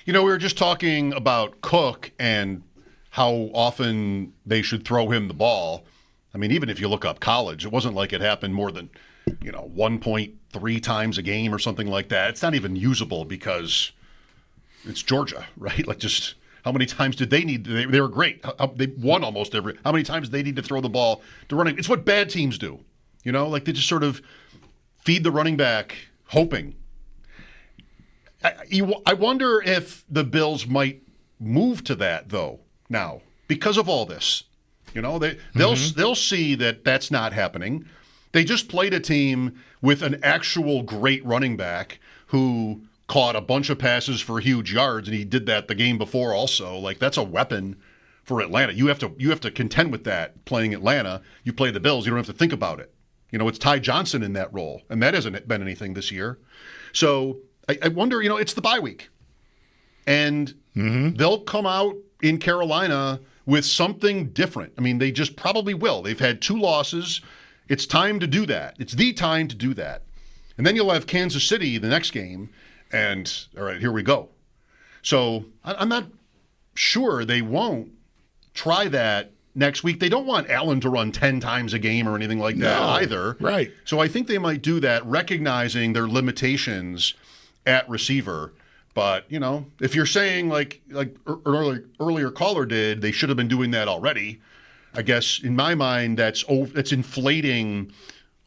We were just talking about Cook and how often they should throw him the ball. I mean, even if you look up college, it wasn't like it happened more than 1.3 times a game or something like that. It's not even usable because it's Georgia, right? Like, just how many times did they need? They were great. They won almost every. How many times did they need to throw the ball to running? It's what bad teams do. Like they just sort of feed the running back, hoping. I wonder if the Bills might move to that though now because of all this. They'll see that that's not happening. They just played a team with an actual great running back who caught a bunch of passes for huge yards, and he did that the game before also. Like, that's a weapon for Atlanta. You have to contend with that playing Atlanta. You play the Bills, you don't have to think about it. It's Ty Johnson in that role, and that hasn't been anything this year. So I wonder, it's the bye week. And they'll come out in Carolina with something different. I mean, they just probably will. They've had 2 losses. It's time to do that. It's the time to do that. And then you'll have Kansas City the next game, and all right, here we go. So I'm not sure they won't try that next week. They don't want Allen to run 10 times a game or anything like that either. Right. So I think they might do that, recognizing their limitations at receiver. But, if you're saying like earlier caller did, they should have been doing that already. I guess in my mind, that's inflating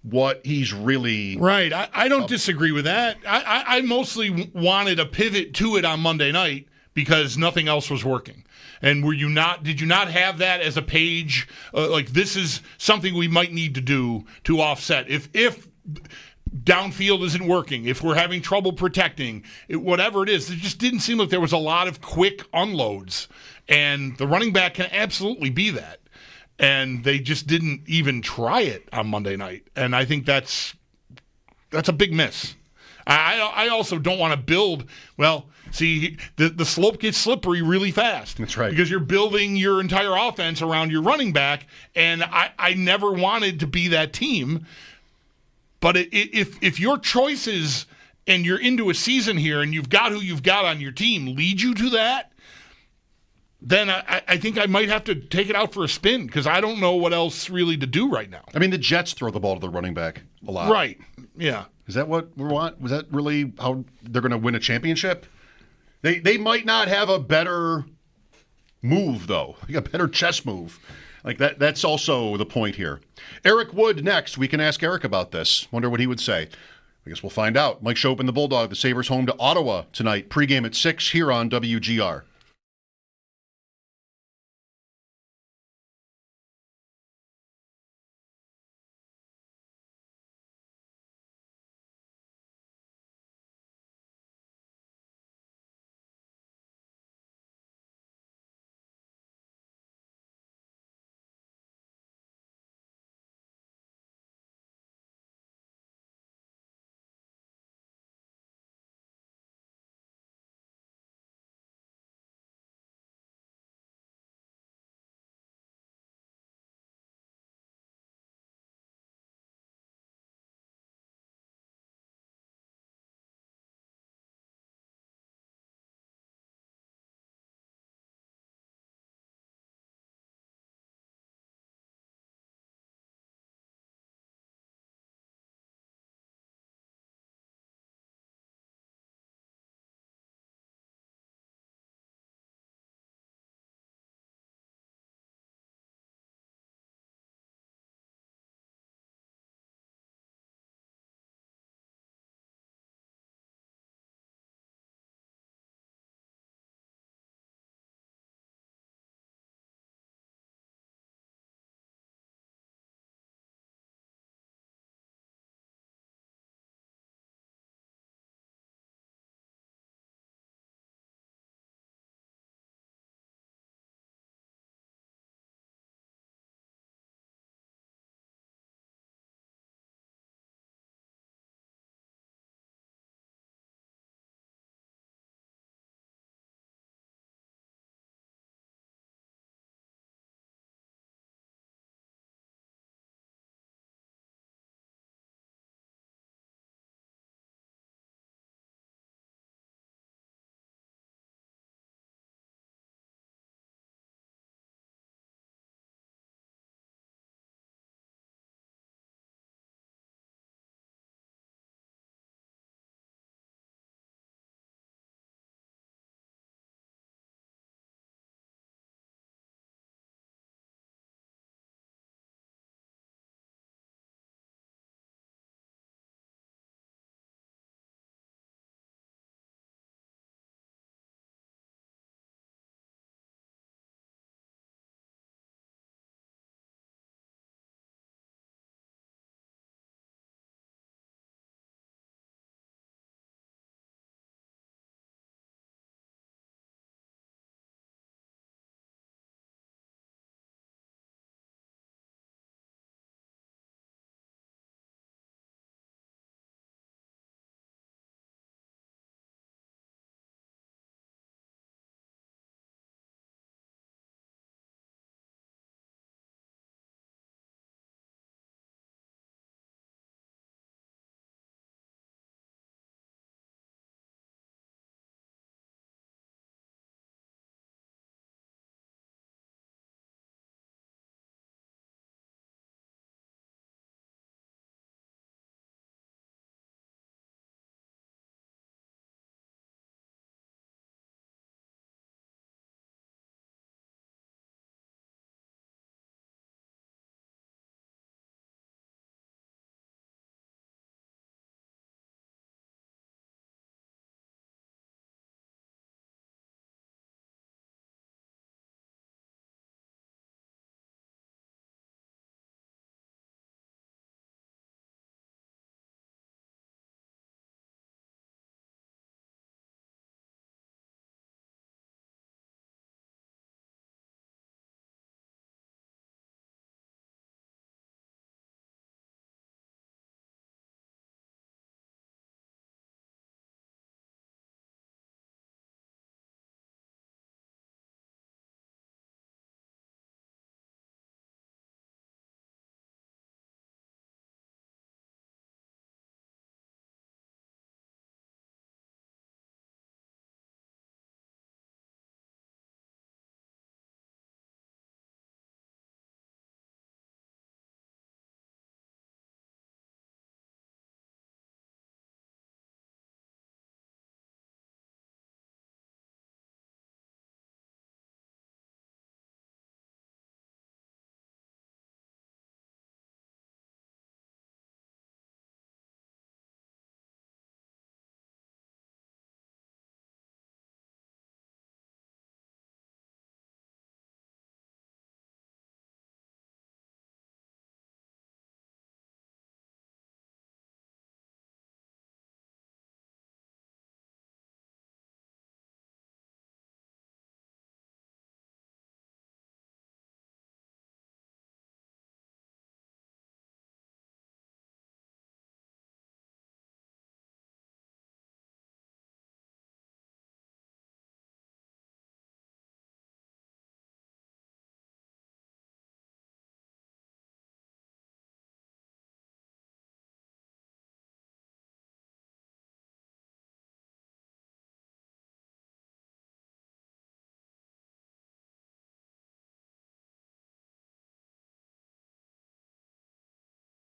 what he's really right. I don't disagree with that. I mostly wanted a pivot to it on Monday night because nothing else was working. And did you not have that as a page? Like, this is something we might need to do to offset. If downfield isn't working, if we're having trouble protecting, whatever it is, it just didn't seem like there was a lot of quick unloads. And the running back can absolutely be that. And they just didn't even try it on Monday night. And I think that's a big miss. I also don't want to build, the slope gets slippery really fast. That's right. Because you're building your entire offense around your running back, and I never wanted to be that team. But if your choices and you're into a season here and you've got who you've got on your team lead you to that, then I think I might have to take it out for a spin because I don't know what else really to do right now. I mean, the Jets throw the ball to the running back a lot. Right, yeah. Is that what we want? Was that really how they're going to win a championship? They might not have a better move, though, a better chess move. Like that's also the point here. Eric Wood next. We can ask Eric about this. Wonder what he would say. I guess we'll find out. Mike Schopp and the Bulldog, the Sabres home to Ottawa tonight. Pregame at 6 here on WGR.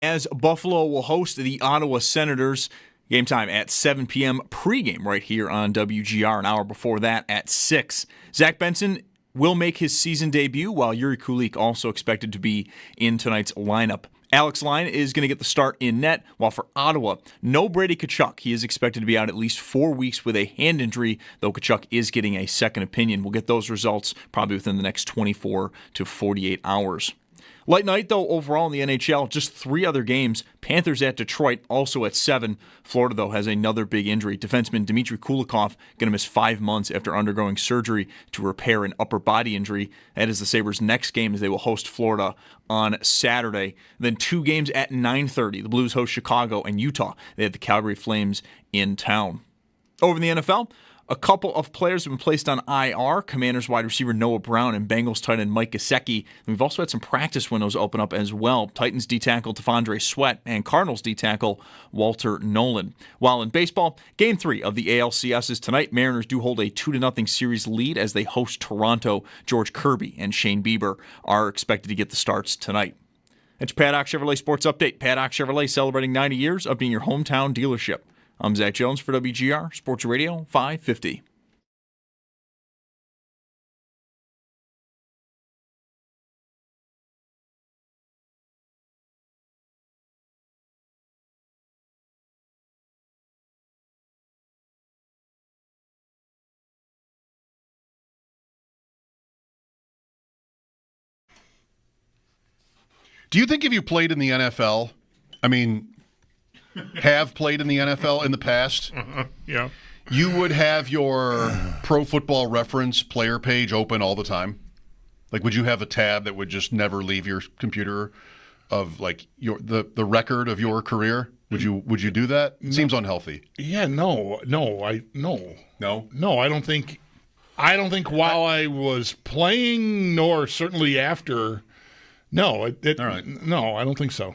as Buffalo will host the Ottawa Senators. Game time at 7 p.m. pregame right here on WGR, an hour before that at 6. Zach Benson will make his season debut, while Yuri Kulik also expected to be in tonight's lineup. Alex Lyon is going to get the start in net, while for Ottawa, no Brady Tkachuk. He is expected to be out at least 4 weeks with a hand injury, though Tkachuk is getting a second opinion. We'll get those results probably within the next 24 to 48 hours. Light night, though, overall in the NHL, just 3 other games. Panthers at Detroit, also at 7. Florida, though, has another big injury. Defenseman Dmitry Kulikov going to miss 5 months after undergoing surgery to repair an upper body injury. That is the Sabres' next game, as they will host Florida on Saturday. Then 2 games at 9:30. The Blues host Chicago and Utah. They have the Calgary Flames in town. Over in the NFL, a couple of players have been placed on IR. Commanders wide receiver Noah Brown and Bengals tight end Mike Gesicki. We've also had some practice windows open up as well. Titans D-tackle T'Vondre Sweat and Cardinals D-tackle Walter Nolan. While in baseball, Game 3 of the ALCS is tonight. Mariners do hold a 2-0 series lead as they host Toronto. George Kirby and Shane Bieber are expected to get the starts tonight. It's Paddock Chevrolet Sports Update. Paddock Chevrolet celebrating 90 years of being your hometown dealership. I'm Zach Jones for WGR Sports Radio 550. Do you think if you played in the NFL, have played in the NFL in the past, yeah, you would have your Pro Football Reference player page open all the time? Like, would you have a tab that would just never leave your computer of like the record of your career? Would you do that? It seems unhealthy. Yeah, no. I don't think while I was playing, nor certainly after. No, all right. No, I don't think so.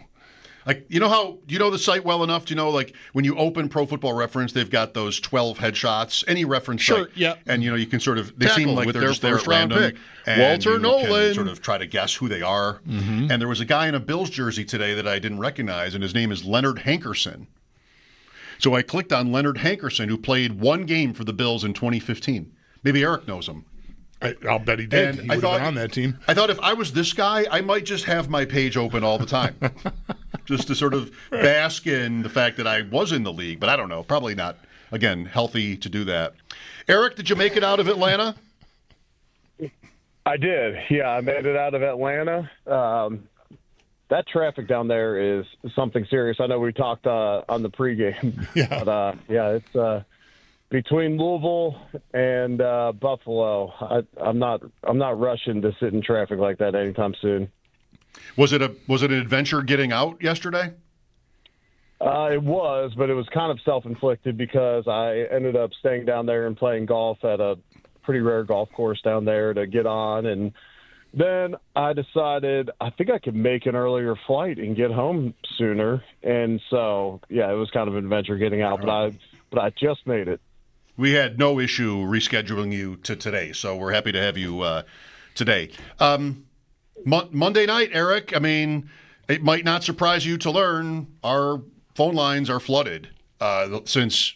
Like, you know the site well enough to know, like, when you open Pro Football Reference, they've got those 12 headshots, any reference site. Yeah. And, you can sort of, they seem like they're just there at random. And Walter Nolan. Can sort of try to guess who they are. Mm-hmm. And there was a guy in a Bills jersey today that I didn't recognize, and his name is Leonard Hankerson. So I clicked on Leonard Hankerson, who played 1 game for the Bills in 2015. Maybe Eric knows him. I'll bet he did. He would have been on that team. I thought if I was this guy, I might just have my page open all the time. Just to sort of bask in the fact that I was in the league. But I don't know. Probably not, again, healthy to do that. Eric, did you make it out of Atlanta? I did. Yeah, I made it out of Atlanta. That traffic down there is something serious. I know we talked on the pregame. Yeah. But, it's between Louisville and Buffalo. I'm not rushing to sit in traffic like that anytime soon. Was it an adventure getting out yesterday? It was, but it was kind of self-inflicted because I ended up staying down there and playing golf at a pretty rare golf course down there to get on, and then I decided I think I could make an earlier flight and get home sooner, and so yeah, it was kind of an adventure getting out, but I just made it. We had no issue rescheduling you to today, so we're happy to have you today. Monday night, Eric, it might not surprise you to learn our phone lines are flooded since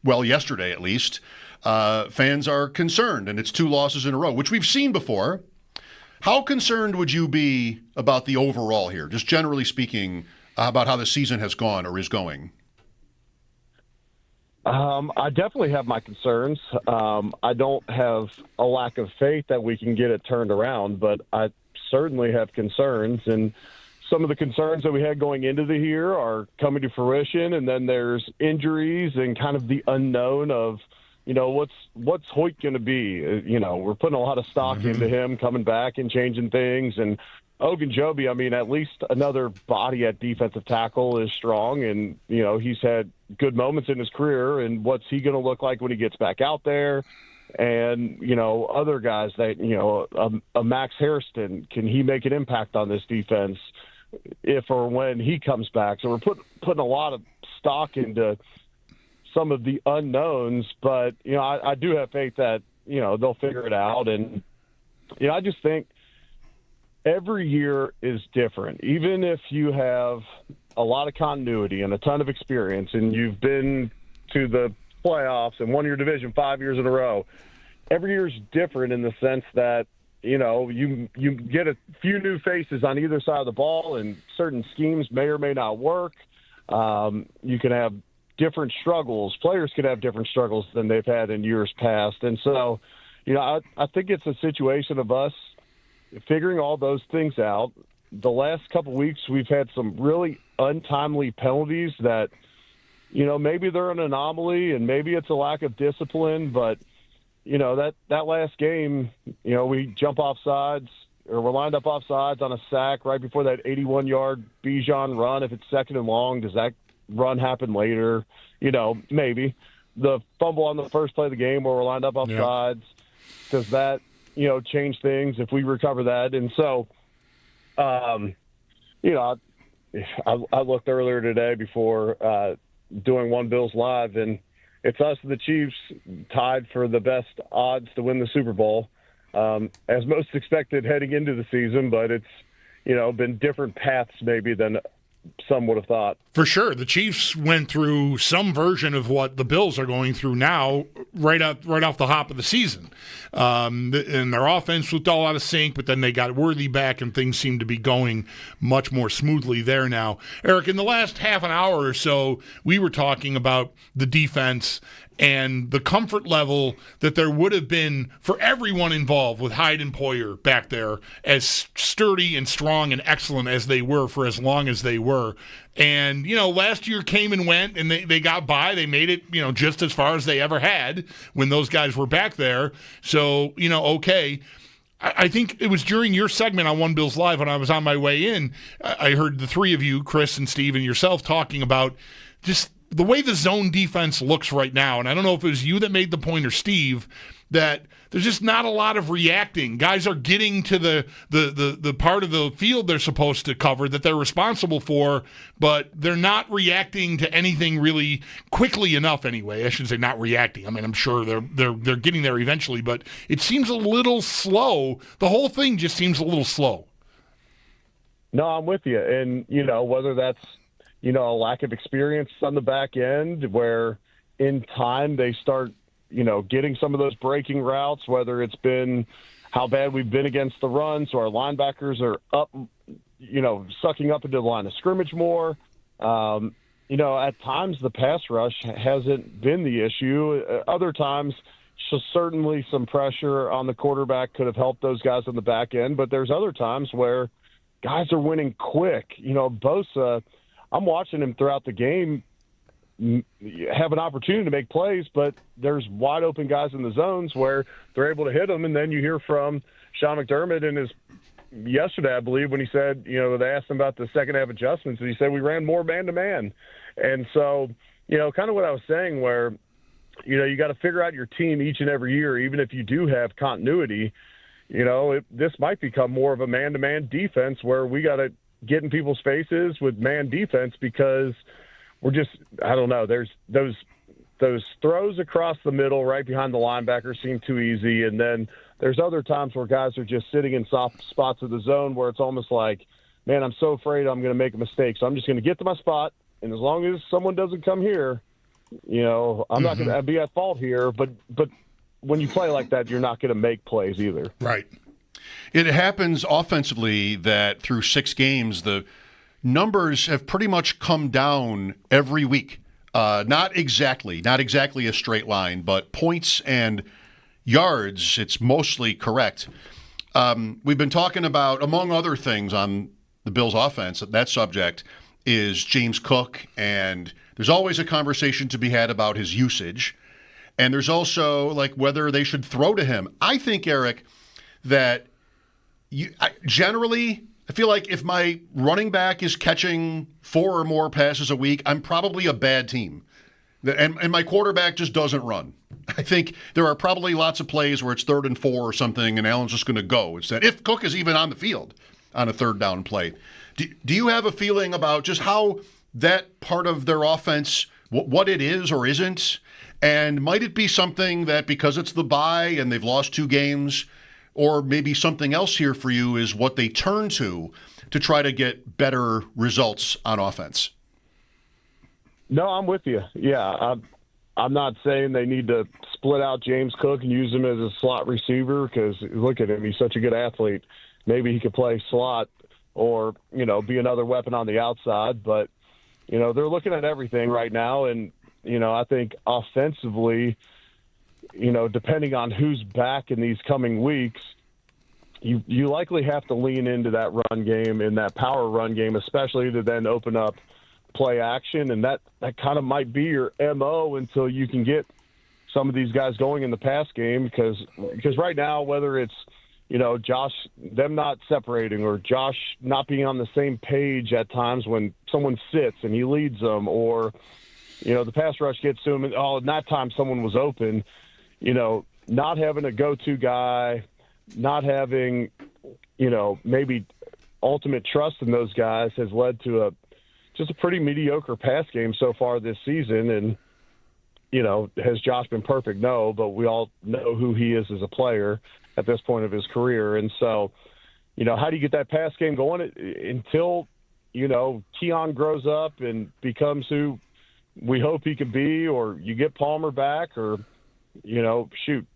yesterday at least. Fans are concerned, and it's 2 losses in a row, which we've seen before. How concerned would you be about the overall here, just generally speaking, about how the season has gone or is going? I definitely have my concerns. I don't have a lack of faith that we can get it turned around, but I certainly have concerns. And some of the concerns that we had going into the year are coming to fruition. And then there's injuries and kind of the unknown of, what's Hoyt going to be? We're putting a lot of stock into him coming back and changing things. And Ogunjobi, at least another body at defensive tackle is strong, and he's had good moments in his career. And what's he going to look like when he gets back out there? And other guys that a Max Hairston, can he make an impact on this defense if or when he comes back? So we're putting a lot of stock into some of the unknowns, but I do have faith that they'll figure it out. And I just think every year is different. Even if you have a lot of continuity and a ton of experience and you've been to the playoffs and won your division 5 years in a row, every year is different in the sense that, you get a few new faces on either side of the ball, and certain schemes may or may not work. You can have different struggles. Players can have different struggles than they've had in years past. And so, I think it's a situation of us figuring all those things out. The last couple of weeks, we've had some really untimely penalties that, maybe they're an anomaly and maybe it's a lack of discipline, but that last game, we jump off sides, or we're lined up off sides on a sack right before that 81-yard Bijan run. If it's second and long, does that run happen later? Maybe. The fumble on the first play of the game where we're lined up off sides, does that, change things if we recover that? And so, I looked earlier today before doing One Bills Live, and it's us and the Chiefs tied for the best odds to win the Super Bowl, as most expected heading into the season, but it's, been different paths maybe than some would have thought. For sure. The Chiefs went through some version of what the Bills are going through now, right off the hop of the season. And their offense looked all out of sync, but then they got Worthy back and things seem to be going much more smoothly there now. Eric, in the last half an hour or so, we were talking about the defense and the comfort level that there would have been for everyone involved with Hyde and Poyer back there, as sturdy and strong and excellent as they were for as long as they were. And, last year came and went, and they got by. They made it, just as far as they ever had when those guys were back there. So, okay. I think it was during your segment on One Bills Live when I was on my way in, I heard the three of you, Chris and Steve and yourself, talking about just the way the zone defense looks right now. And I don't know if it was you that made the point or Steve, that there's just not a lot of reacting. Guys are getting to the part of the field they're supposed to cover, that they're responsible for, but they're not reacting to anything really quickly enough anyway. I shouldn't say not reacting. I mean, I'm sure they're getting there eventually, but it seems a little slow. The whole thing just seems a little slow. No, I'm with you. And, whether that's, a lack of experience on the back end where in time they start, getting some of those breaking routes, whether it's been how bad we've been against the run, so our linebackers are up, sucking up into the line of scrimmage more. At times the pass rush hasn't been the issue. Other times, so certainly some pressure on the quarterback could have helped those guys on the back end, but there's other times where guys are winning quick. Bosa, I'm watching him throughout the game have an opportunity to make plays, but there's wide open guys in the zones where they're able to hit them. And then you hear from Sean McDermott in his yesterday, I believe, when he said, they asked him about the second half adjustments, and he said we ran more man-to-man. And so, kind of what I was saying where, you got to figure out your team each and every year, even if you do have continuity. This might become more of a man-to-man defense where we got to get in people's faces with man defense because we're just, I don't know, there's those throws across the middle right behind the linebacker seem too easy. And then there's other times where guys are just sitting in soft spots of the zone where it's almost like, man, I'm so afraid I'm going to make a mistake. So I'm just going to get to my spot. And as long as someone doesn't come here, I'm not going to be at fault here. But when you play like that, you're not going to make plays either. Right. It happens offensively that through 6 games, the numbers have pretty much come down every week. Not exactly a straight line, but points and yards, it's mostly correct. We've been talking about, among other things on the Bills' offense, that subject is James Cook, and there's always a conversation to be had about his usage. And there's also, whether they should throw to him. I think, Eric, that generally, I feel like if my running back is catching 4 or more passes a week, I'm probably a bad team. And my quarterback just doesn't run. I think there are probably lots of plays where it's 3rd and 4 or something, and Allen's just going to go. It's that if Cook is even on the field on a 3rd down play. Do you have a feeling about just how that part of their offense, what it is or isn't? And might it be something that because it's the bye and they've lost 2 games, or maybe something else here for you is what they turn to try to get better results on offense? No, I'm with you. Yeah, I'm not saying they need to split out James Cook and use him as a slot receiver because look at him. He's such a good athlete. Maybe he could play slot or, be another weapon on the outside. But, they're looking at everything right now. And, I think offensively, depending on who's back in these coming weeks, you likely have to lean into that run game and that power run game, especially to then open up play action. And that kind of might be your MO until you can get some of these guys going in the pass game. Because right now, whether it's, Josh, them not separating or Josh not being on the same page at times when someone sits and he leads them or, the pass rush gets to him and, in that time someone was open, not having a go-to guy, not having, maybe ultimate trust in those guys has led to just a pretty mediocre pass game so far this season. And, has Josh been perfect? No, but we all know who he is as a player at this point of his career. And so, how do you get that pass game going until, Keon grows up and becomes who we hope he could be, or you get Palmer back, or,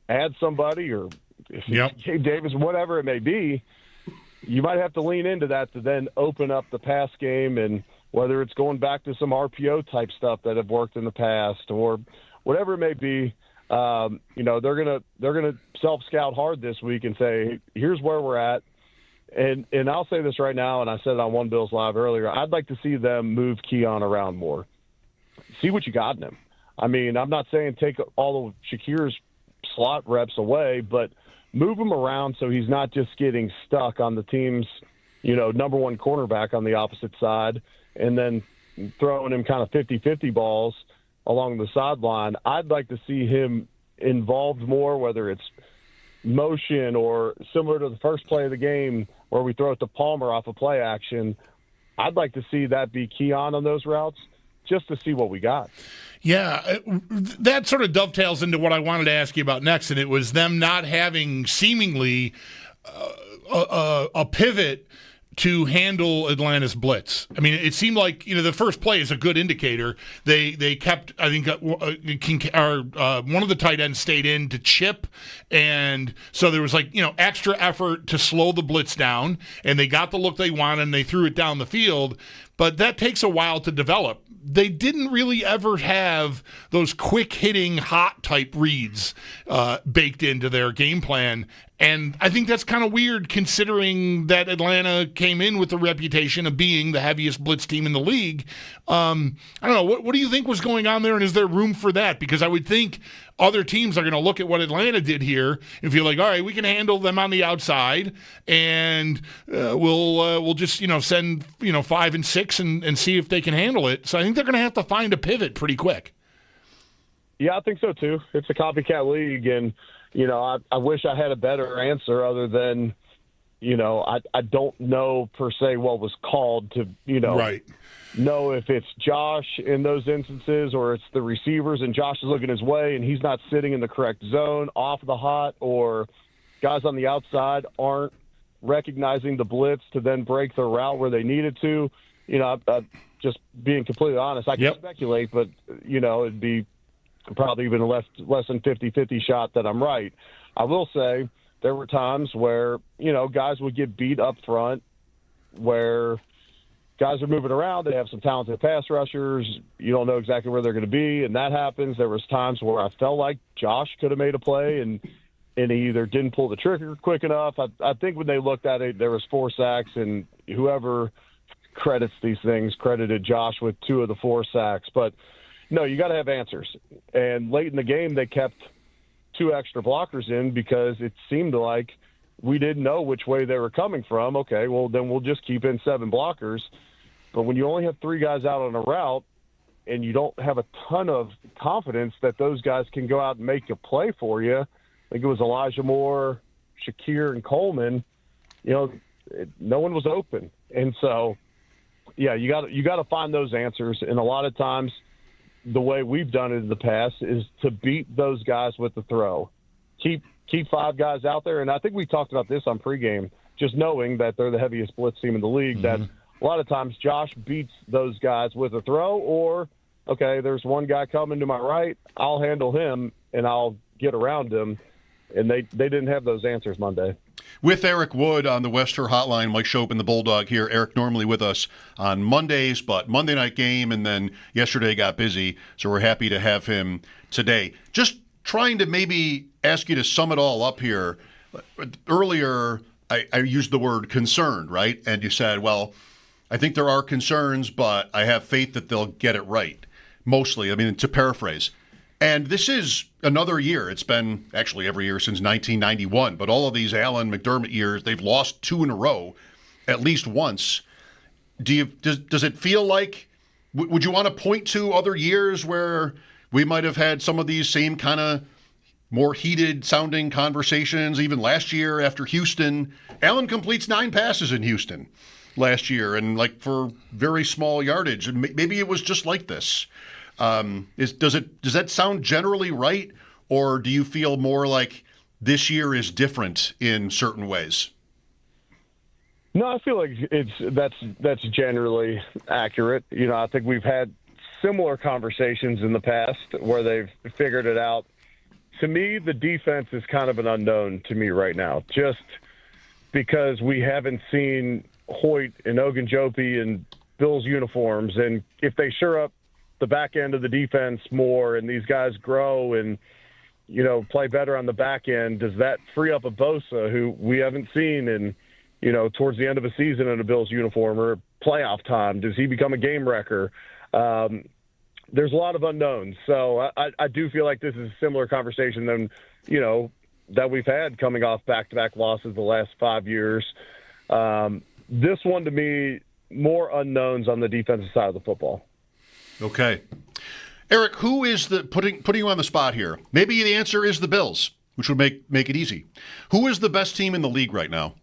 add somebody, or Gabe Davis, whatever it may be, you might have to lean into that to then open up the pass game. And whether it's going back to some RPO type stuff that have worked in the past or whatever it may be, they're gonna self-scout hard this week and say, here's where we're at. And I'll say this right now, and I said it on One Bills Live earlier, I'd like to see them move Keon around more. See what you got in him. I mean, I'm not saying take all of Shakir's slot reps away, but move him around so he's not just getting stuck on the team's, number one cornerback on the opposite side and then throwing him kind of 50-50 balls along the sideline. I'd like to see him involved more, whether it's motion or similar to the first play of the game where we throw it to Palmer off a play action. I'd like to see that be Keon on those routes just to see what we got. Yeah, that sort of dovetails into what I wanted to ask you about next, and it was them not having seemingly a pivot to handle Atlanta's blitz. I mean, it seemed like, the first play is a good indicator. They kept, I think, one of the tight ends stayed in to chip, and so there was extra effort to slow the blitz down, and they got the look they wanted, and they threw it down the field. But that takes a while to develop. They didn't really ever have those quick-hitting, hot-type reads baked into their game plan. And I think that's kind of weird considering that Atlanta came in with the reputation of being the heaviest blitz team in the league. I don't know. What do you think was going on there, and is there room for that? Because I would think other teams are going to look at what Atlanta did here and feel like, all right, we can handle them on the outside, and we'll just send 5 and 6 and see if they can handle it. So I think they're going to have to find a pivot pretty quick. Yeah, I think so too. It's a copycat league, and I wish I had a better answer other than, I don't know per se what was called to, right. know if it's Josh in those instances or it's the receivers and Josh is looking his way and he's not sitting in the correct zone off the hot, or guys on the outside aren't recognizing the blitz to then break the route where they needed to. Just being completely honest, I can speculate, but, it'd be probably even a less than 50-50 shot that I'm right. I will say there were times where, guys would get beat up front, where guys are moving around. They have some talented pass rushers. You don't know exactly where they're going to be, and that happens. There was times where I felt like Josh could have made a play, and he either didn't pull the trigger quick enough. I think when they looked at it, there was 4 sacks, and whoever credits these things credited Josh with 2 of the 4 sacks. But no, you got to have answers. And late in the game, they kept 2 extra blockers in because it seemed like we didn't know which way they were coming from. Okay, well, then we'll just keep in 7 blockers. But when you only have 3 guys out on a route and you don't have a ton of confidence that those guys can go out and make a play for you, I think it was Elijah Moore, Shakir, and Coleman, no one was open. And so, yeah, you got to find those answers. And a lot of times, the way we've done it in the past is to beat those guys with the throw. keep 5 guys out there. And I think we talked about this on pregame, just knowing that they're the heaviest blitz team in the league, that a lot of times Josh beats those guys with a throw, or, okay, there's one guy coming to my right, I'll handle him and I'll get around him. And they didn't have those answers Monday. With Eric Wood on the Wester Hotline, Mike Schopp and the Bulldog here. Eric normally with us on Mondays, but Monday night game and then yesterday got busy, so we're happy to have him today. Just trying to maybe ask you to sum it all up here. Earlier, I used the word concerned, right? And you said, well, I think there are concerns, but I have faith that they'll get it right. Mostly, I mean, to paraphrase. And this is another year. It's been actually every year since 1991, but all of these Allen McDermott years, they've lost 2 in a row at least once. Does it feel like, would you want to point to other years where we might have had some of these same kind of more heated sounding conversations? Even last year after Houston, Allen completes 9 passes in Houston last year, and like for very small yardage. And maybe it was just like this. Does that sound generally right, or do you feel more like this year is different in certain ways? No, I feel like that's generally accurate. You know, I think we've had similar conversations in the past where they've figured it out. To me, the defense is kind of an unknown to me right now, just because we haven't seen Hoyt and Ogunjobi in Bills uniforms, and if they shore up the back end of the defense more and these guys grow and, you know, play better on the back end, does that free up a Bosa, who we haven't seen in, you know, towards the end of a season in a Bills uniform or playoff time? Does he become a game wrecker? There's a lot of unknowns. So I do feel like this is a similar conversation than, you know, that we've had coming off back-to-back losses the last 5 years. This one, to me, more unknowns on the defensive side of the football. Okay. Eric, who is putting you on the spot here? Maybe the answer is the Bills, which would make it easy. Who is the best team in the league right now?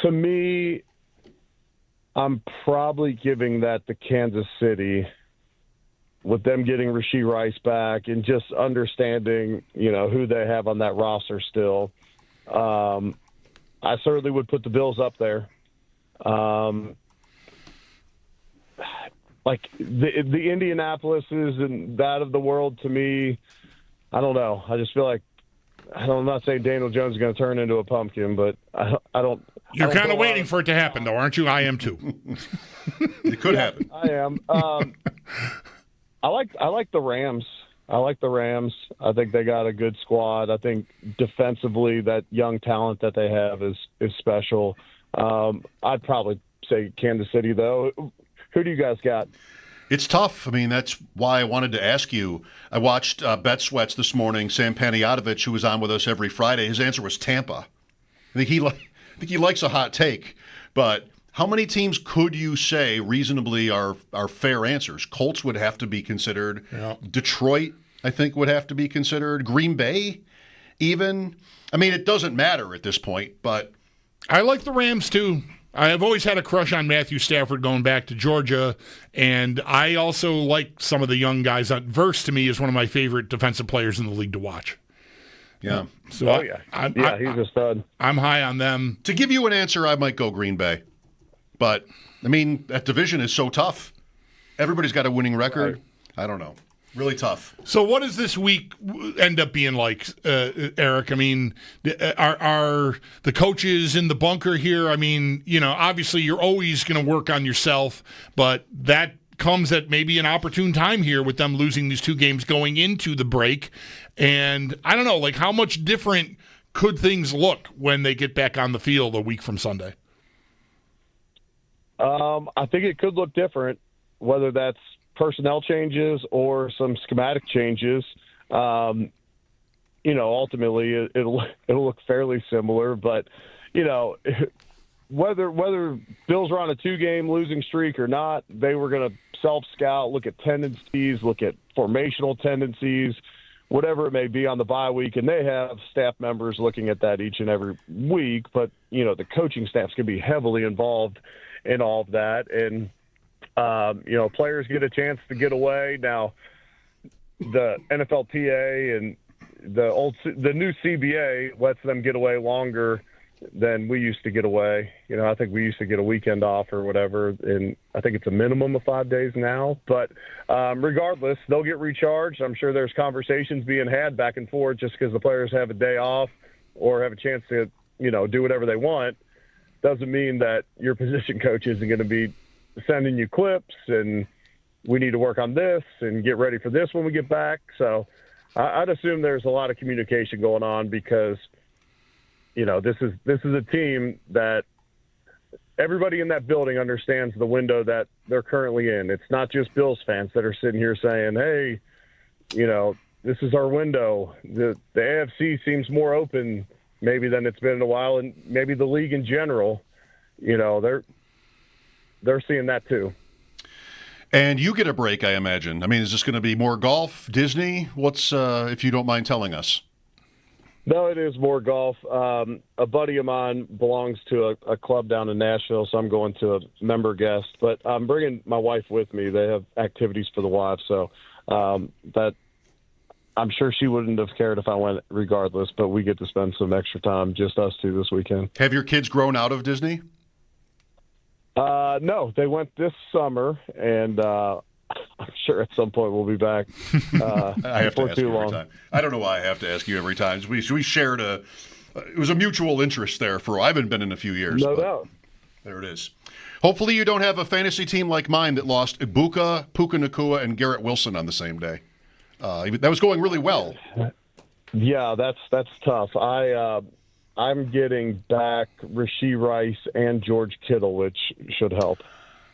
To me, I'm probably giving that to Kansas City, with them getting Rashee Rice back and just understanding, you know, who they have on that roster still. I certainly would put the Bills up there. Like the Indianapolises and that of the world, to me, I don't know. I just feel like, I'm not saying Daniel Jones is going to turn into a pumpkin, but I don't. You're kind of waiting for it to happen, though, aren't you? I am too. It could happen. I am. I like the Rams. I like the Rams. I think they got a good squad. I think defensively that young talent that they have is special. I'd probably say Kansas City, though. Who do you guys got? It's tough. I mean, that's why I wanted to ask you. I watched Bet Sweats this morning. Sam Panayotovich, who was on with us every Friday, his answer was Tampa. I think he likes a hot take, but how many teams could you say reasonably are fair answers? Colts would have to be considered. Yeah. Detroit, I think, would have to be considered. Green Bay, even. I mean, it doesn't matter at this point, but I like the Rams, too. I have always had a crush on Matthew Stafford going back to Georgia, and I also like some of the young guys. Verse, to me, is one of my favorite defensive players in the league to watch. Yeah. So he's a stud. I'm high on them. To give you an answer, I might go Green Bay. But, I mean, that division is so tough. Everybody's got a winning record. Right. I don't know. Really tough. So what does this week end up being like, Eric? I mean, are the coaches in the bunker here? I mean, you know, obviously you're always going to work on yourself, but that comes at maybe an opportune time here with them losing these 2 games going into the break. And I don't know, like, how much different could things look when they get back on the field a week from Sunday? I think it could look different, whether that's personnel changes or some schematic changes. You know, ultimately it'll look fairly similar, but you know, whether Bills are on a 2-game losing streak or not, they were going to self-scout, look at tendencies, look at formational tendencies, whatever it may be on the bye week, and they have staff members looking at that each and every week. But you know, the coaching staff's going to be heavily involved in all of that, and Players get a chance to get away. Now, the NFLPA and the new CBA lets them get away longer than we used to get away. I think we used to get a weekend off or whatever, and I think it's a minimum of 5 days now. But regardless, they'll get recharged. I'm sure there's conversations being had back and forth just because the players have a day off or have a chance to, do whatever they want. Doesn't mean that your position coach isn't going to be sending you clips and we need to work on this and get ready for this when we get back. So I'd assume there's a lot of communication going on because, this is a team that everybody in that building understands the window that they're currently in. It's not just Bills fans that are sitting here saying, hey, this is our window. The AFC seems more open maybe than it's been in a while, and maybe the league in general, they're seeing that too. And you get a break, I imagine. I mean, is this going to be more golf, Disney? What's, if you don't mind telling us? No, it is more golf. A buddy of mine belongs to a club down in Nashville, so I'm going to a member guest. But I'm bringing my wife with me. They have activities for the wives, so that I'm sure she wouldn't have cared if I went regardless, but we get to spend some extra time, just us two, this weekend. Have your kids grown out of Disney? No, they went this summer, and I'm sure at some point we'll be back. I have to ask you every time. I don't know why I have to ask you every time. We shared it was a mutual interest there I haven't been in a few years. No doubt. There it is. Hopefully you don't have a fantasy team like mine that lost Ibuka, Puka Nacua, and Garrett Wilson on the same day. That was going really well. Yeah, that's tough. I'm getting back Rashee Rice and George Kittle, which should help.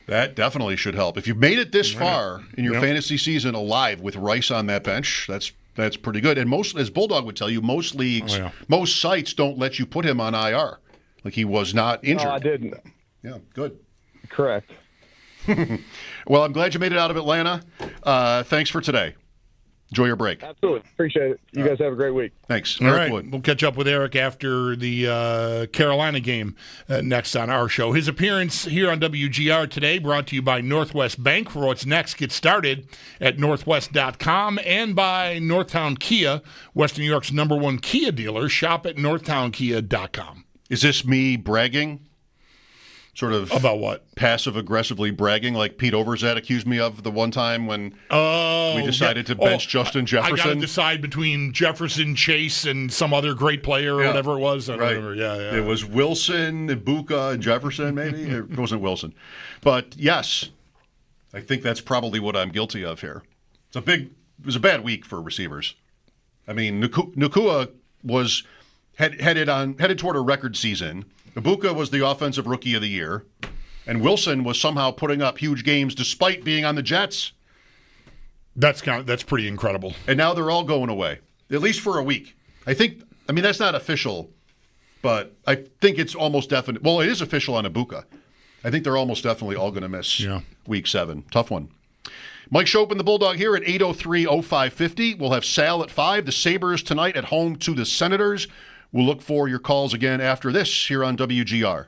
That definitely should help. If you've made it this far in your fantasy season alive with Rice on that bench, that's pretty good. And most, as Bulldog would tell you, most leagues, most sites don't let you put him on IR. Like he was not injured. No, I didn't. Yeah, good. Correct. Well, I'm glad you made it out of Atlanta. Thanks for today. Enjoy your break. Absolutely. Appreciate it. You guys have a great week. Thanks. All right. We'll catch up with Eric after the Carolina game next on our show. His appearance here on WGR today brought to you by Northwest Bank. For what's next, get started at northwest.com and by Northtown Kia, Western New York's #1 Kia dealer. Shop at northtownkia.com. Is this me bragging? Sort of about what? Passive-aggressively bragging like Pete Overzet accused me of the one time when we decided to bench Justin Jefferson. I got to decide between Jefferson, Chase, and some other great player or whatever it was. I don't remember. Yeah. It was Wilson, Ibuka, and Jefferson, maybe? It wasn't Wilson. But, yes, I think that's probably what I'm guilty of here. It was a bad week for receivers. I mean, Nacua was headed toward a record season. Ibuka was the offensive rookie of the year, and Wilson was somehow putting up huge games despite being on the Jets. That's pretty incredible. And now they're all going away, at least for a week. I mean, that's not official, but I think it's almost definite. Well, it is official on Ibuka. I think they're almost definitely all going to miss Week 7. Tough one. Mike Schopp and the Bulldog here at 803-0550. We'll have Sal at 5. The Sabres tonight at home to the Senators. We'll look for your calls again after this here on WGR.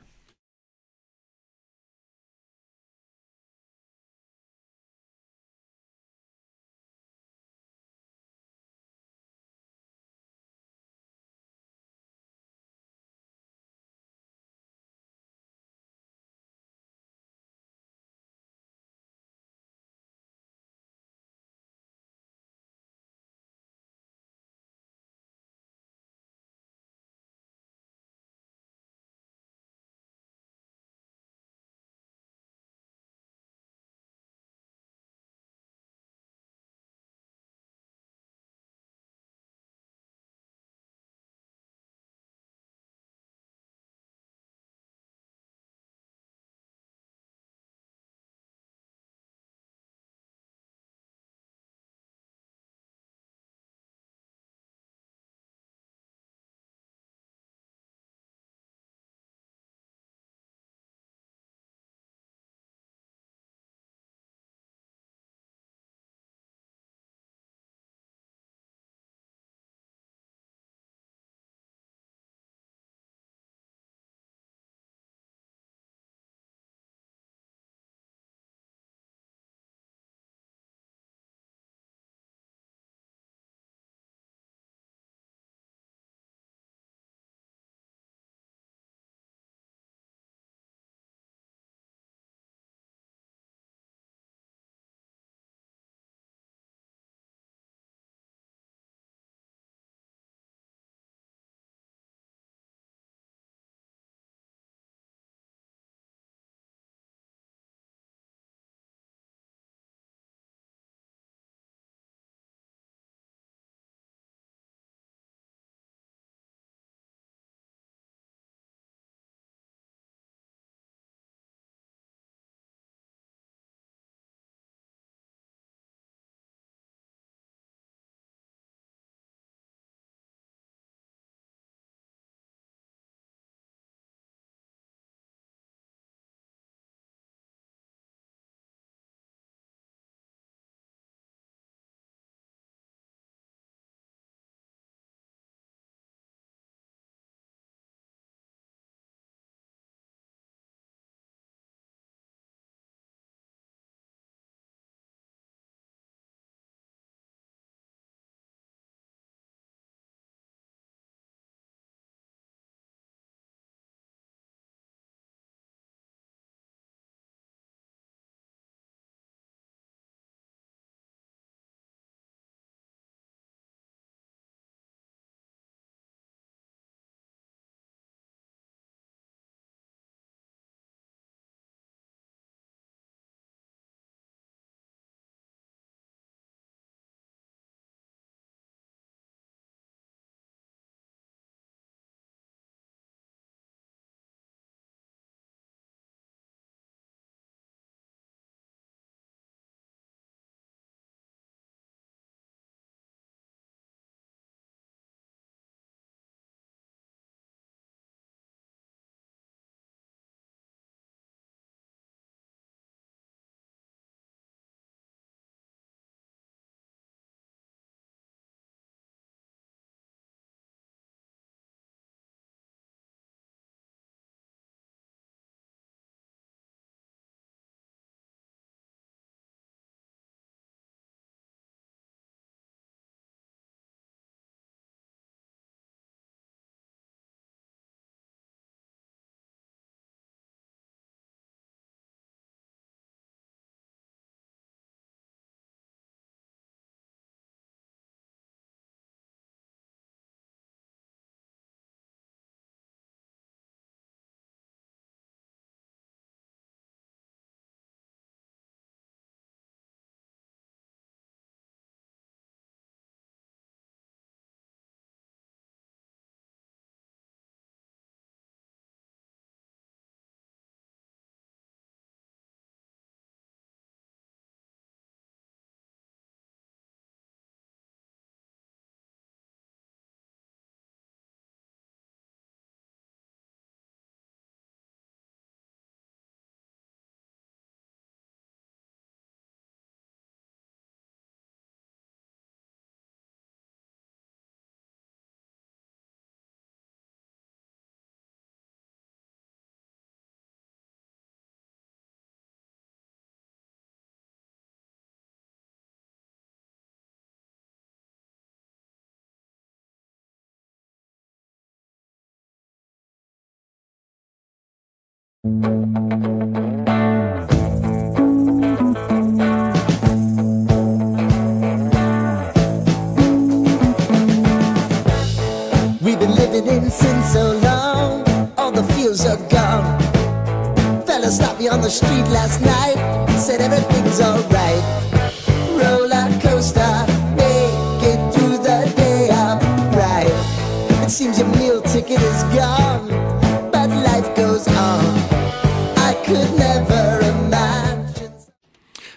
We've been living in sin so long, all the feels are gone. Fella stopped me on the street last night, said everything's alright. Roller coaster, make it through the day, alright. It seems your meal ticket is gone, but life goes on. I could never imagine.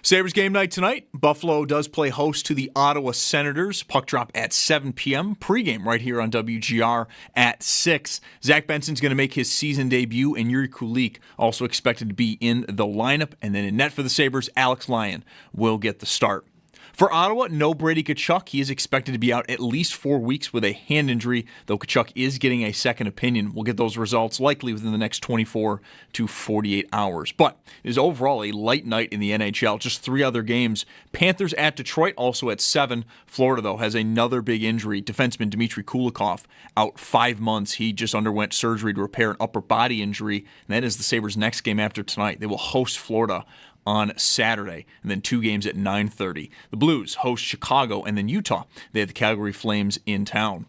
Sabres game night tonight. Buffalo does play host to the Ottawa Senators. Puck drop at 7 p.m. Pregame right here on WGR at 6. Zach Benson's going to make his season debut, and Yuri Kulik also expected to be in the lineup. And then in net for the Sabres, Alex Lyon will get the start. For Ottawa, no Brady Tkachuk. He is expected to be out at least 4 weeks with a hand injury, though Tkachuk is getting a second opinion. We'll get those results likely within the next 24 to 48 hours. But it is overall a light night in the NHL. Just 3 other games. Panthers at Detroit, also at 7. Florida, though, has another big injury. Defenseman Dmitry Kulikov out 5 months. He just underwent surgery to repair an upper body injury, and that is the Sabres' next game after tonight. They will host Florida on Saturday, and then 2 games at 9:30. The Blues host Chicago, and then Utah. They have the Calgary Flames in town.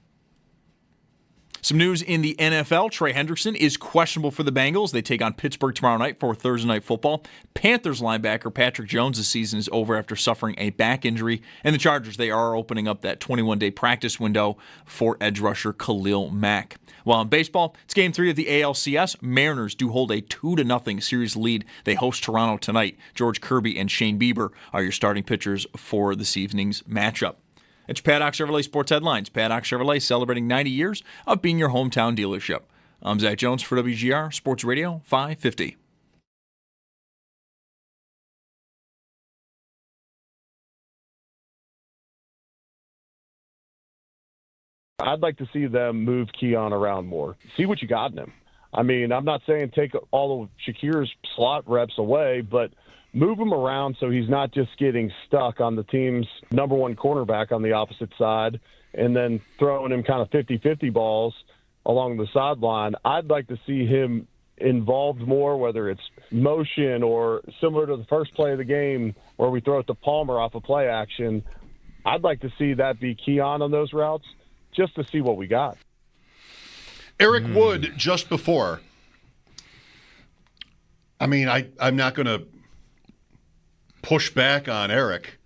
Some news in the NFL. Trey Hendrickson is questionable for the Bengals. They take on Pittsburgh tomorrow night for Thursday Night Football. Panthers linebacker Patrick Jones' season is over after suffering a back injury. And the Chargers, they are opening up that 21-day practice window for edge rusher Khalil Mack. While in baseball, it's Game 3 of the ALCS. Mariners do hold a 2-0 series lead. They host Toronto tonight. George Kirby and Shane Bieber are your starting pitchers for this evening's matchup. It's Paddock Chevrolet Sports Headlines. Paddock Chevrolet celebrating 90 years of being your hometown dealership. I'm Zach Jones for WGR Sports Radio 550. I'd like to see them move Keon around more. See what you got in him. I mean, I'm not saying take all of Shakir's slot reps away, but move him around so he's not just getting stuck on the team's number one cornerback on the opposite side and then throwing him kind of 50-50 balls along the sideline. I'd like to see him involved more, whether it's motion or similar to the first play of the game where we throw it to Palmer off a play action. I'd like to see that be Keon on those routes just to see what we got. Eric Wood just before. I mean, I'm not going to push back on Eric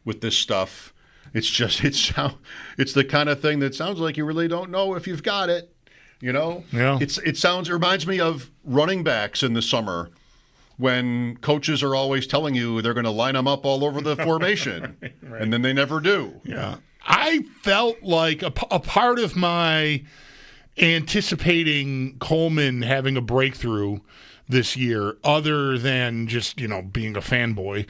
with this stuff. It's the kind of thing that sounds like you really don't know if you've got it. You know? Yeah. It reminds me of running backs in the summer when coaches are always telling you they're going to line them up all over the formation, right. And then they never do. Yeah. I felt like a part of my anticipating Coleman having a breakthrough this year, other than just, being a fanboy,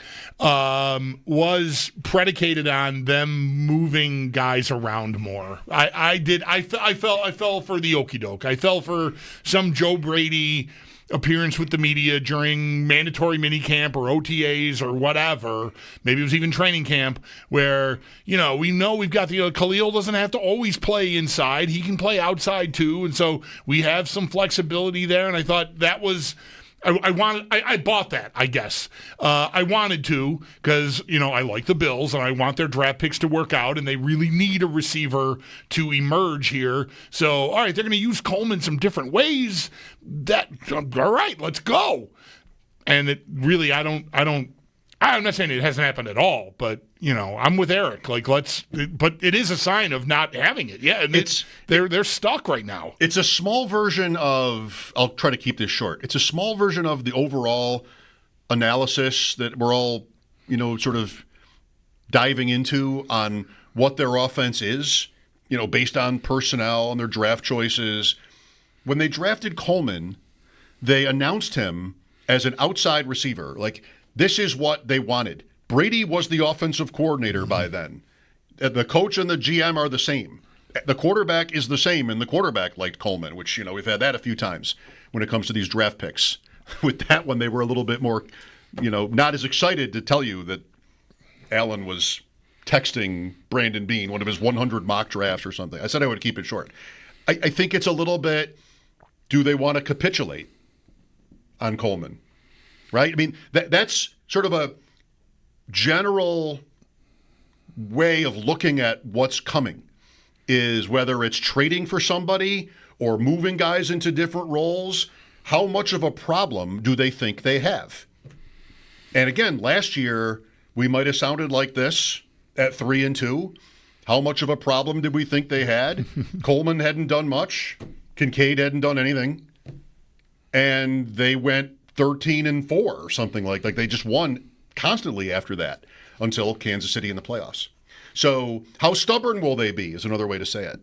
was predicated on them moving guys around more. I fell for the okie doke. I fell for some Joe Brady appearance with the media during mandatory minicamp or OTAs or whatever. Maybe it was even training camp where, we know we've got the Khalil doesn't have to always play inside. He can play outside too. And so we have some flexibility there. And I thought that was, I bought that, I guess. I wanted to because, I like the Bills and I want their draft picks to work out and they really need a receiver to emerge here. So, all right, they're going to use Coleman some different ways. All right, let's go. And it really, I'm not saying it hasn't happened at all, but, I'm with Eric. But it is a sign of not having it. Yeah, and they're stuck right now. It's a small version of, I'll try to keep this short. It's a small version of the overall analysis that we're all, sort of diving into on what their offense is, based on personnel and their draft choices. When they drafted Coleman, they announced him as an outside receiver. Like, this is what they wanted. Brady was the offensive coordinator by then. The coach and the GM are the same. The quarterback is the same, and the quarterback liked Coleman, which, we've had that a few times when it comes to these draft picks. With that one, they were a little bit more, not as excited to tell you that Allen was texting Brandon Beane, one of his 100 mock drafts or something. I said I would keep it short. I think it's a little bit, do they want to capitulate? on Coleman, right? I mean, that's sort of a general way of looking at what's coming, is whether it's trading for somebody or moving guys into different roles, how much of a problem do they think they have? And again, last year, we might have sounded like this at 3-2. How much of a problem did we think they had? Coleman hadn't done much. Kincaid hadn't done anything. And they went 13-4 or something like they just won constantly after that until Kansas City in the playoffs. So how stubborn will they be is another way to say it.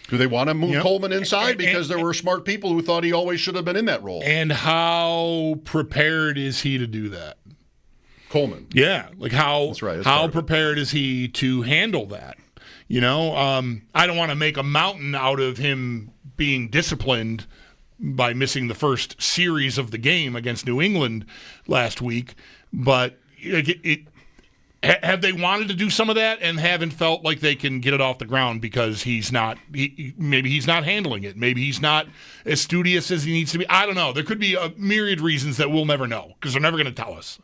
Do they want to move Coleman inside because there were smart people who thought he always should have been in that role? And how prepared is he to do that? Coleman. Yeah, like how That's right. how prepared is he to handle that? I don't want to make a mountain out of him being disciplined by missing the first series of the game against New England last week, but have they wanted to do some of that and haven't felt like they can get it off the ground because maybe he's not handling it. Maybe he's not as studious as he needs to be. I don't know. There could be a myriad reasons that we'll never know because they're never going to tell us.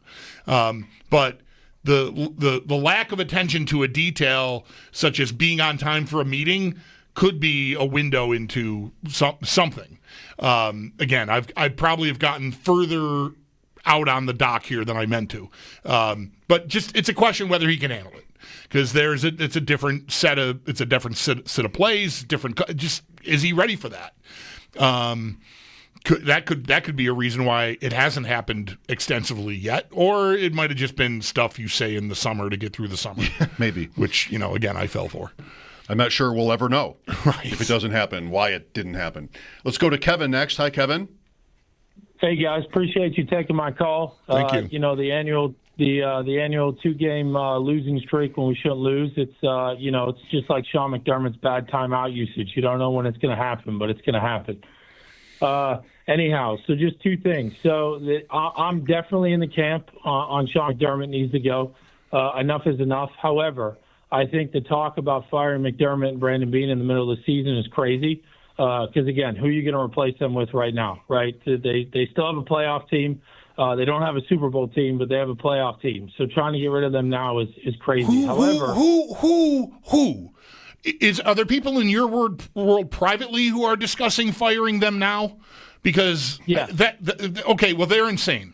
But the lack of attention to a detail such as being on time for a meeting could be a window into something. Again, I probably have gotten further out on the dock here than I meant to. But just it's a question whether he can handle it because it's a different set of plays, just is he ready for that? That could be a reason why it hasn't happened extensively yet, or it might have just been stuff you say in the summer to get through the summer. Maybe. Which, again, I fell for. I'm not sure we'll ever know right. if it doesn't happen, why it didn't happen. Let's go to Kevin next. Hi, Kevin. Hey guys, appreciate you taking my call. Thank you. The annual 2-game losing streak when we shouldn't lose. It's it's just like Sean McDermott's bad timeout usage. You don't know when it's going to happen, but it's going to happen. Anyhow, so just two things. So I'm definitely in the camp on Sean McDermott needs to go. Enough is enough. However, I think the talk about firing McDermott and Brandon Beane in the middle of the season is crazy. Because, again, who are you going to replace them with right now, right? They still have a playoff team. They don't have a Super Bowl team, but they have a playoff team. So trying to get rid of them now is crazy. However, who? Are there people in your world privately who are discussing firing them now? Because, okay, well, they're insane.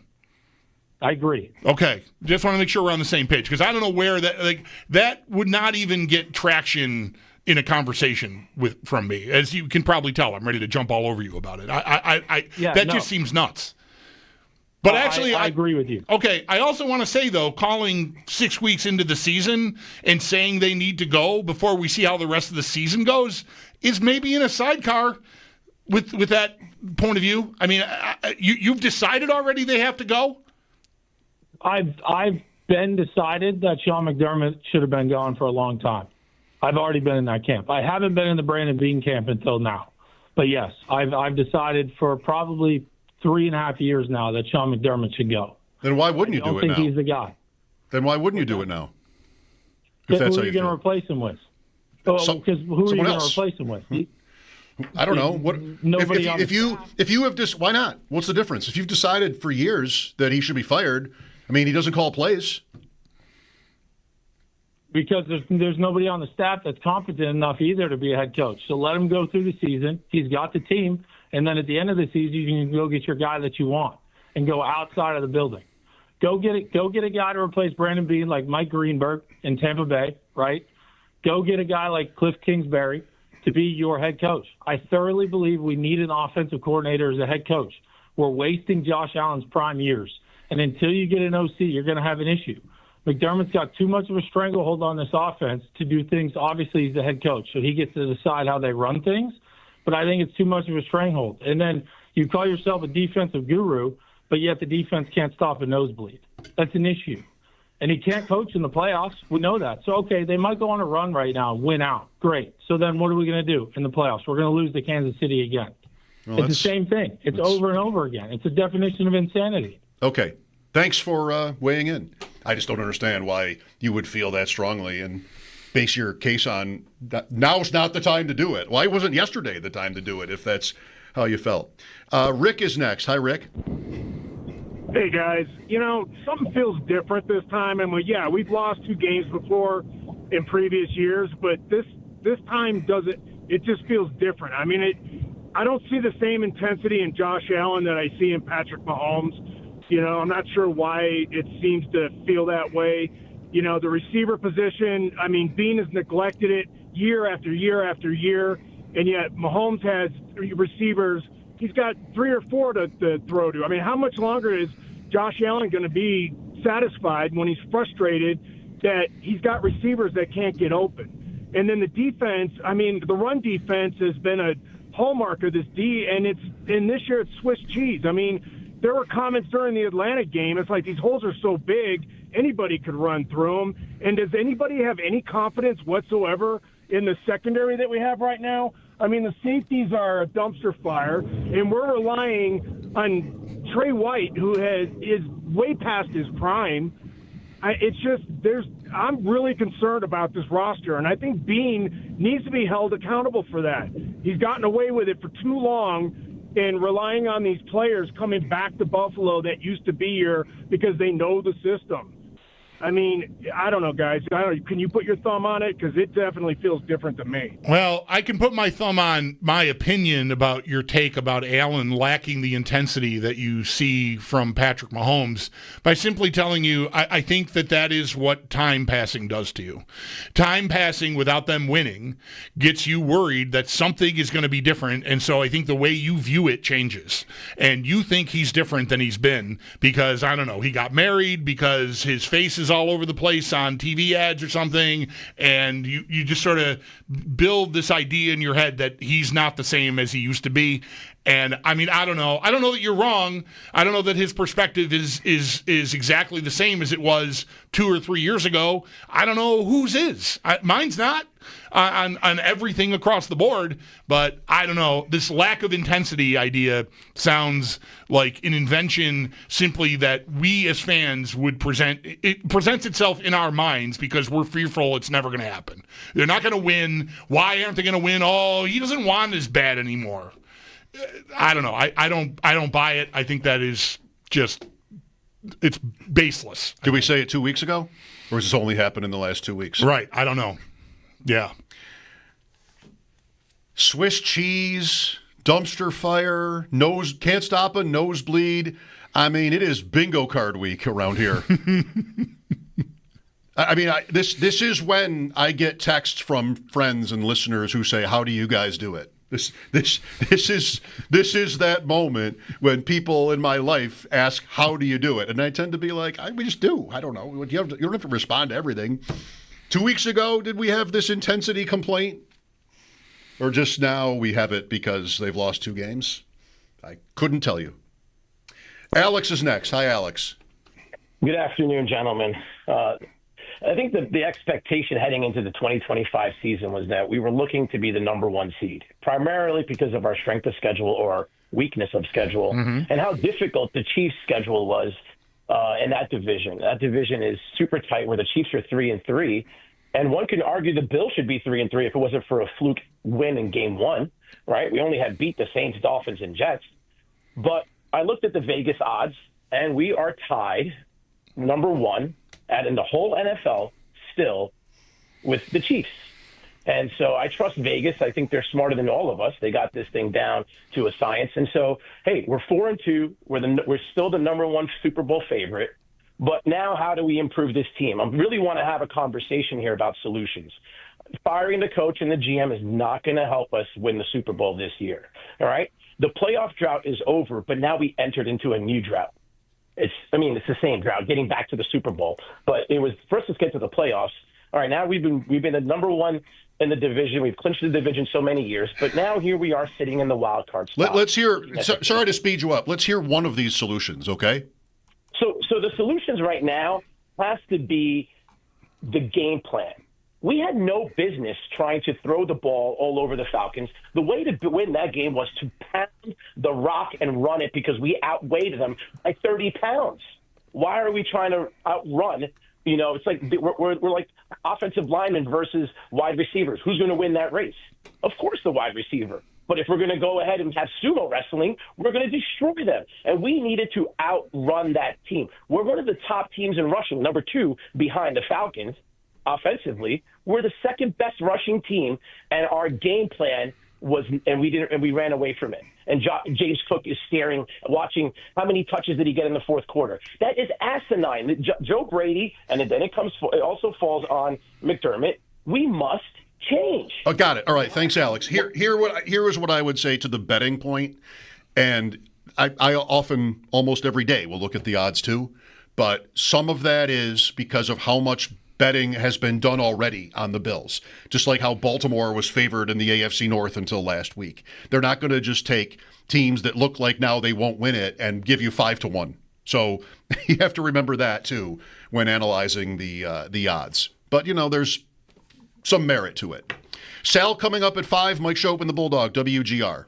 I agree. Okay, just want to make sure we're on the same page because I don't know where that would not even get traction in a conversation from me. As you can probably tell, I'm ready to jump all over you about it. Just seems nuts. But actually, I agree with you. Okay, I also want to say, though, calling 6 weeks into the season and saying they need to go before we see how the rest of the season goes is maybe in a sidecar with that point of view. I mean, you've decided already they have to go? I've been decided that Sean McDermott should have been gone for a long time. I've already been in that camp. I haven't been in the Brandon Beane camp until now. But, yes, I've decided for probably 3.5 years now that Sean McDermott should go. Then why wouldn't you do it now? I don't think he's the guy. Then why wouldn't you do it now? Who are you going to replace him with? Because who are you going to replace him with? I don't know. Nobody if you have why not? What's the difference? If you've decided for years that he should be fired, I mean, he doesn't call plays. Because there's nobody on the staff that's competent enough either to be a head coach. So let him go through the season. He's got the team. And then at the end of the season, you can go get your guy that you want and go outside of the building. Go get a guy to replace Brandon Beane like Mike Greenberg in Tampa Bay, right? Go get a guy like Cliff Kingsbury to be your head coach. I thoroughly believe we need an offensive coordinator as a head coach. We're wasting Josh Allen's prime years. And until you get an OC, you're going to have an issue. McDermott's got too much of a stranglehold on this offense to do things. Obviously, he's the head coach, so he gets to decide how they run things. But I think it's too much of a stranglehold. And then you call yourself a defensive guru, but yet the defense can't stop a nosebleed. That's an issue. And he can't coach in the playoffs. We know that. So, okay, they might go on a run right now and win out. Great. So then what are we going to do in the playoffs? We're going to lose to Kansas City again. Well, it's the same thing. It's over and over again. It's a definition of insanity. Okay. Thanks for weighing in. I just don't understand why you would feel that strongly and base your case on now's not the time to do it. Why wasn't yesterday the time to do it if that's how you felt? Rick is next. Hi, Rick. Hey, guys. Something feels different this time. And, yeah, we've lost 2 games before in previous years, but this time doesn't – it just feels different. I mean, I don't see the same intensity in Josh Allen that I see in Patrick Mahomes. I'm not sure why it seems to feel that way. The receiver position, I mean, Bean has neglected it year after year after year, and yet Mahomes has 3 receivers. He's got 3 or 4 to throw to. I mean, how much longer is Josh Allen going to be satisfied when he's frustrated that he's got receivers that can't get open? And then the defense, I mean, the run defense has been a hallmark of this and this year it's Swiss cheese. I mean, there were comments during the Atlanta game. It's like these holes are so big, anybody could run through them. And does anybody have any confidence whatsoever in the secondary that we have right now? I mean, the safeties are a dumpster fire, and we're relying on Trey White, who is way past his prime. I'm really concerned about this roster, and I think Bean needs to be held accountable for that. He's gotten away with it for too long and relying on these players coming back to Buffalo that used to be here because they know the system. I mean, I don't know, guys. Can you put your thumb on it? Because it definitely feels different to me. Well, I can put my thumb on my opinion about your take about Allen lacking the intensity that you see from Patrick Mahomes by simply telling you I think that is what time passing does to you. Time passing without them winning gets you worried that something is going to be different, and so I think the way you view it changes. And you think he's different than he's been because, I don't know, he got married, because his face is all over the place on TV ads or something, and you just sort of build this idea in your head that he's not the same as he used to be. And I mean, I don't know that you're wrong. I don't know that his perspective is exactly the same as it was 2 or 3 years ago. I don't know whose is. Mine's not on everything across the board, but I don't know. This lack of intensity idea sounds like an invention simply that we as fans would present. It presents itself in our minds because we're fearful it's never going to happen. They're not going to win. Why aren't they going to win? Oh, he doesn't want as bad anymore. I don't know. I don't buy it. I think that is just, it's baseless. Did we say it 2 weeks ago? Or has this only happened in the last 2 weeks? Right. I don't know. Yeah. Swiss cheese, dumpster fire, can't stop a nosebleed. I mean, it is bingo card week around here. I mean, this is when I get texts from friends and listeners who say, "How do you guys do it?" This is that moment when people in my life ask, "How do you do it?" And I tend to be like, "We just do. I don't know. You don't have to respond to everything." 2 weeks ago, did we have this intensity complaint, or just now we have it because they've lost 2 games? I couldn't tell you. Alex is next. Hi, Alex. Good afternoon, gentlemen. I think that the expectation heading into the 2025 season was that we were looking to be the number 1 seed, primarily because of our strength of schedule or weakness of schedule, and how difficult the Chiefs' schedule was in that division. That division is super tight, where the Chiefs are 3-3, and one can argue the Bills should be 3-3 if it wasn't for a fluke win in Game 1. Right? We only had beat the Saints, Dolphins, and Jets. But I looked at the Vegas odds, and we are tied number 1 in the whole NFL still with the Chiefs. And so I trust Vegas. I think they're smarter than all of us. They got this thing down to a science. And so, hey, we're 4-2. We're still the number 1 Super Bowl favorite. But now how do we improve this team? I really want to have a conversation here about solutions. Firing the coach and the GM is not going to help us win the Super Bowl this year. All right? The playoff drought is over, but now we entered into a new drought. It's the same drought, getting back to the Super Bowl. But it was, first let's get to the playoffs. All right, now we've been the number 1 in the division. We've clinched the division so many years. But now here we are sitting in the wild card spot. Let's hear, sorry to speed you up. Let's hear one of these solutions, okay? So the solutions right now has to be the game plan. We had no business trying to throw the ball all over the Falcons. The way to win that game was to pound the rock and run it because we outweighed them by 30 pounds. Why are we trying to outrun? It's like we're like offensive linemen versus wide receivers. Who's going to win that race? Of course the wide receiver. But if we're going to go ahead and have sumo wrestling, we're going to destroy them. And we needed to outrun that team. We're one of the top teams in rushing, number 2 behind the Falcons offensively. We're the second best rushing team, and our game plan was, and we ran away from it. And James Cook is staring, watching how many touches did he get in the fourth quarter. That is asinine. Joe Brady, and then it also falls on McDermott. We must change. Oh, got it. All right. Thanks, Alex. Here is what I would say to the betting point. And I often, almost every day, will look at the odds too. But some of that is because of how much betting has been done already on the Bills. Just like how Baltimore was favored in the AFC North until last week. They're not going to just take teams that look like now they won't win it and give you 5-1. So you have to remember that too when analyzing the odds. But, there's some merit to it. Sal coming up at 5, Mike Schopp and the Bulldog, WGR.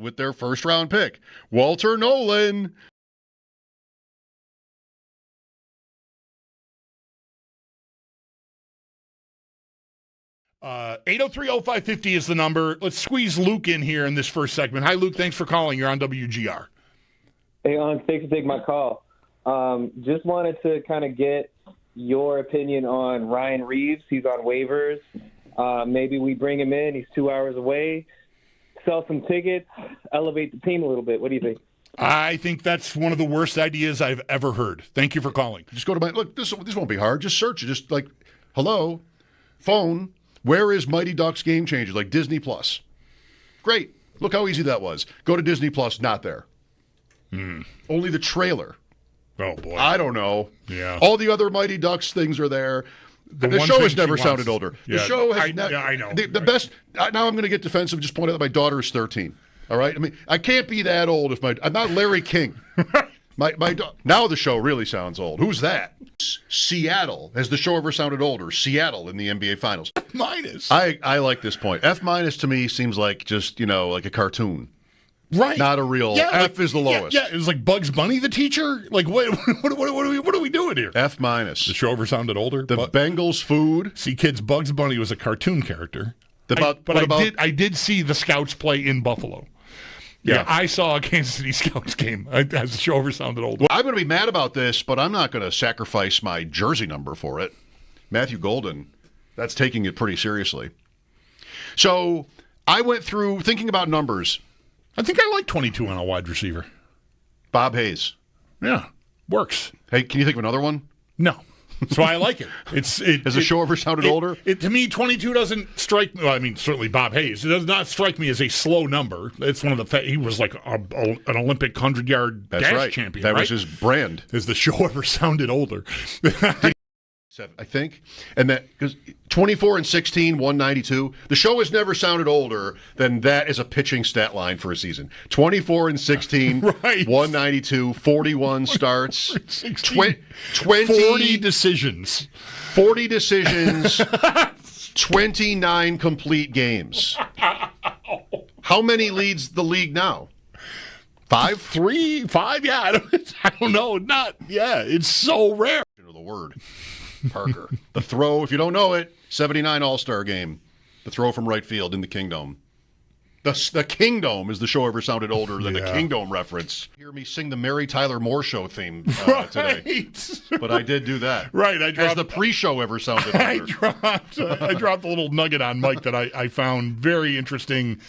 With their first round pick, Walter Nolan. Uh, 803-0550 is the number. Let's squeeze Luke in here in this first segment. Hi, Luke. Thanks for calling. You're on WGR. Hey, thanks for taking my call. Just wanted to kind of get your opinion on Ryan Reeves. He's on waivers. Maybe we bring him in. He's 2 hours away. Sell some tickets, elevate the team a little bit. What do you think? I think that's one of the worst ideas I've ever heard. Thank you for calling. Just go to look, this won't be hard. Just search it. Just like, hello, phone, where is Mighty Ducks Game Changers? Like Disney Plus. Great. Look how easy that was. Go to Disney Plus, not there. Only the trailer. Oh, boy. I don't know. Yeah. All the other Mighty Ducks things are there. The show has never sounded older. Yeah, the show has I know. The best. Now I'm going to get defensive. Just point out that my daughter is 13. All right. I mean, I can't be that old if I'm not Larry King. Now the show really sounds old. Who's that? Seattle. Has the show ever sounded older? Seattle in the NBA Finals. F-. I like this point. F- to me seems like just like a cartoon. Right. Not a real. Yeah, F is the lowest. Yeah, it's like Bugs Bunny, the teacher. Like, what are we doing here? F-. The show ever sounded older. The Bengals food. See, kids, Bugs Bunny was a cartoon character. I did see the Scouts play in Buffalo. Yeah, I saw a Kansas City Scouts game. Has the show ever sounded older? Well, I'm going to be mad about this, but I'm not going to sacrifice my jersey number for it. Matthew Golden, that's taking it pretty seriously. So I went through thinking about numbers. I think I like 22 on a wide receiver. Bob Hayes. Yeah, works. Hey, can you think of another one? No. That's why I like it. Has the show ever sounded older? To me, 22 doesn't strike me. Well, I mean, certainly Bob Hayes. It does not strike me as a slow number. It's one of the. He was like an Olympic 100-yard dash champion. That was his brand. Has the show ever sounded older? I think. And that because 24 and 16, 192. The show has never sounded older than that as a pitching stat line for a season. 24 and 16, right. 192, 41 starts, 20 40 decisions. 40 decisions, 29 complete games. How many leads the league now? 5? 3? 5? Yeah, I don't know. It's so rare. The word. Parker. The throw, if you don't know it, 79 All-Star game. The throw from right field in the Kingdome. The Kingdome is the show ever sounded older than the Kingdome reference. Hear me sing the Mary Tyler Moore Show theme today. But I did do that. Right. As the pre-show ever sounded older. I dropped a little nugget on Mike that I found very interesting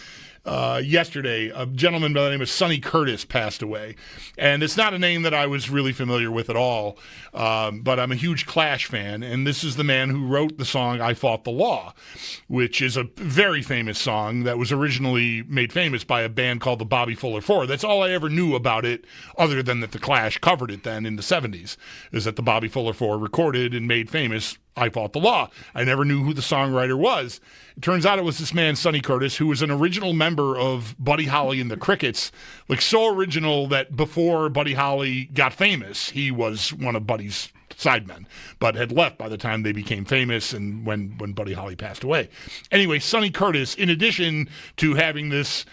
yesterday, a gentleman by the name of Sonny Curtis passed away. And it's not a name that I was really familiar with at all, but I'm a huge Clash fan, and this is the man who wrote the song I Fought the Law, which is a very famous song that was originally made famous by a band called the Bobby Fuller Four. That's all I ever knew about it, other than that the Clash covered it then in the 70s, is that the Bobby Fuller Four recorded and made famous I Fought the Law. I never knew who the songwriter was. It turns out it was this man, Sonny Curtis, who was an original member of Buddy Holly and the Crickets, like so original that before Buddy Holly got famous, he was one of Buddy's sidemen, but had left by the time they became famous and when Buddy Holly passed away. Anyway, Sonny Curtis, in addition to having this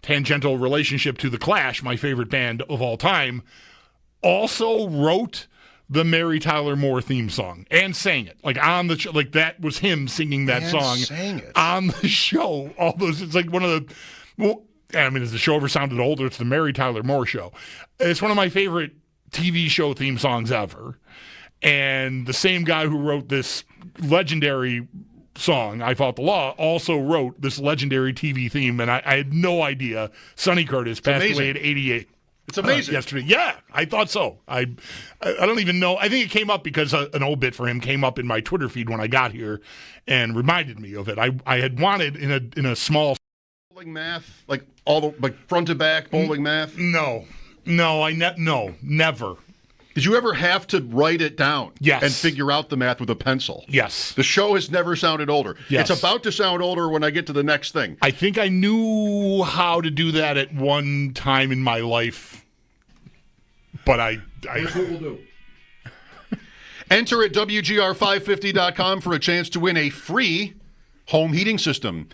tangential relationship to the Clash, my favorite band of all time, also wrote the Mary Tyler Moore theme song and sang it, like on the show. Like that was him singing that song on the show. All those, it's like one of the. Well, I mean, has the show ever sounded older? It's the Mary Tyler Moore show. It's one of my favorite TV show theme songs ever. And the same guy who wrote this legendary song, I Fought the Law, also wrote this legendary TV theme. And I had no idea. Sonny Curtis passed away at 88. It's amazing. Yesterday. Yeah, I thought so. I don't even know. I think it came up because an old bit for him came up in my Twitter feed when I got here and reminded me of it. I had wanted in a small bowling math, like front to back bowling math. No, never. Did you ever have to write it down? Yes. And figure out the math with a pencil? Yes. The show has never sounded older. Yes. It's about to sound older when I get to the next thing. I think I knew how to do that at one time in my life, but Here's what we'll do. Enter at WGR550.com for a chance to win a free home heating system,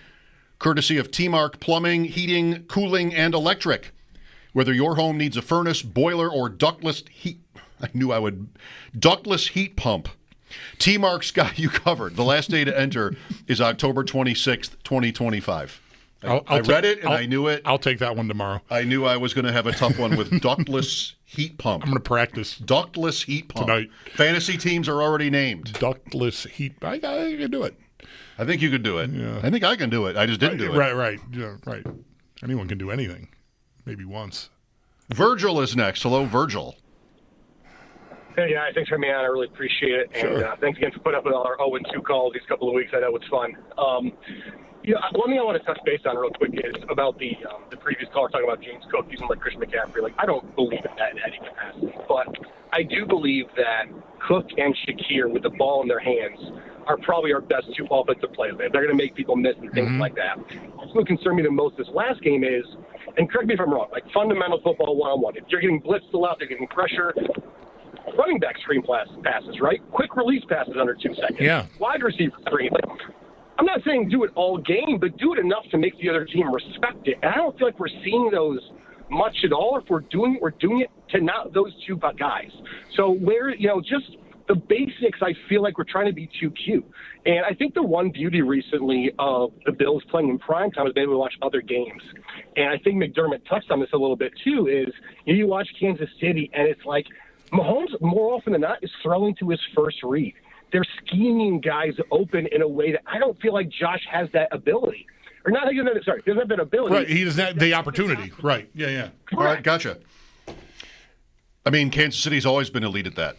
courtesy of T-Mark Plumbing, Heating, Cooling, and Electric. Whether your home needs a furnace, boiler, or ductless heat pump, T-Mark's got you covered. The last day to enter is October 26th, 2025. I read it and I knew it. I'll take that one tomorrow. I knew I was going to have a tough one with ductless heat pump. I'm going to practice. Ductless heat pump. Tonight. Fantasy teams are already named. Ductless heat. I can do it. I think you could do it. Yeah. I think I can do it. I just didn't do it. Right. Yeah, right. Anyone can do anything. Maybe once. Virgil is next. Hello, Virgil. Hey, guys. Thanks for having me on. I really appreciate it. And thanks again for putting up with all our 0-2 calls these couple of weeks. I know it's fun. One thing I want to touch base on real quick is about the previous caller talking about James Cook using like Christian McCaffrey. Like, I don't believe in that in any capacity, but I do believe that Cook and Shakir with the ball in their hands are probably our best two offensive players. They're going to make people miss and things like that. What concerned me the most this last game is, and correct me if I'm wrong, like fundamental football one-on-one. If you're getting blitzed a lot, they're getting pressure. Running back screen passes, right? Quick release passes under 2 seconds. Yeah. Wide receiver screen. Like, I'm not saying do it all game, but do it enough to make the other team respect it. And I don't feel like we're seeing those much at all. If we're doing it to not those two guys. So just the basics, I feel like we're trying to be too cute. And I think the one beauty recently of the Bills playing in primetime is being able to watch other games. And I think McDermott touched on this a little bit too, is you watch Kansas City and it's like Mahomes more often than not is throwing to his first read. They're scheming guys open in a way that I don't feel like Josh has that ability. Or not, he doesn't have that ability. Right, he doesn't have the opportunity. Right, yeah. All right, gotcha. I mean, Kansas City's always been elite at that.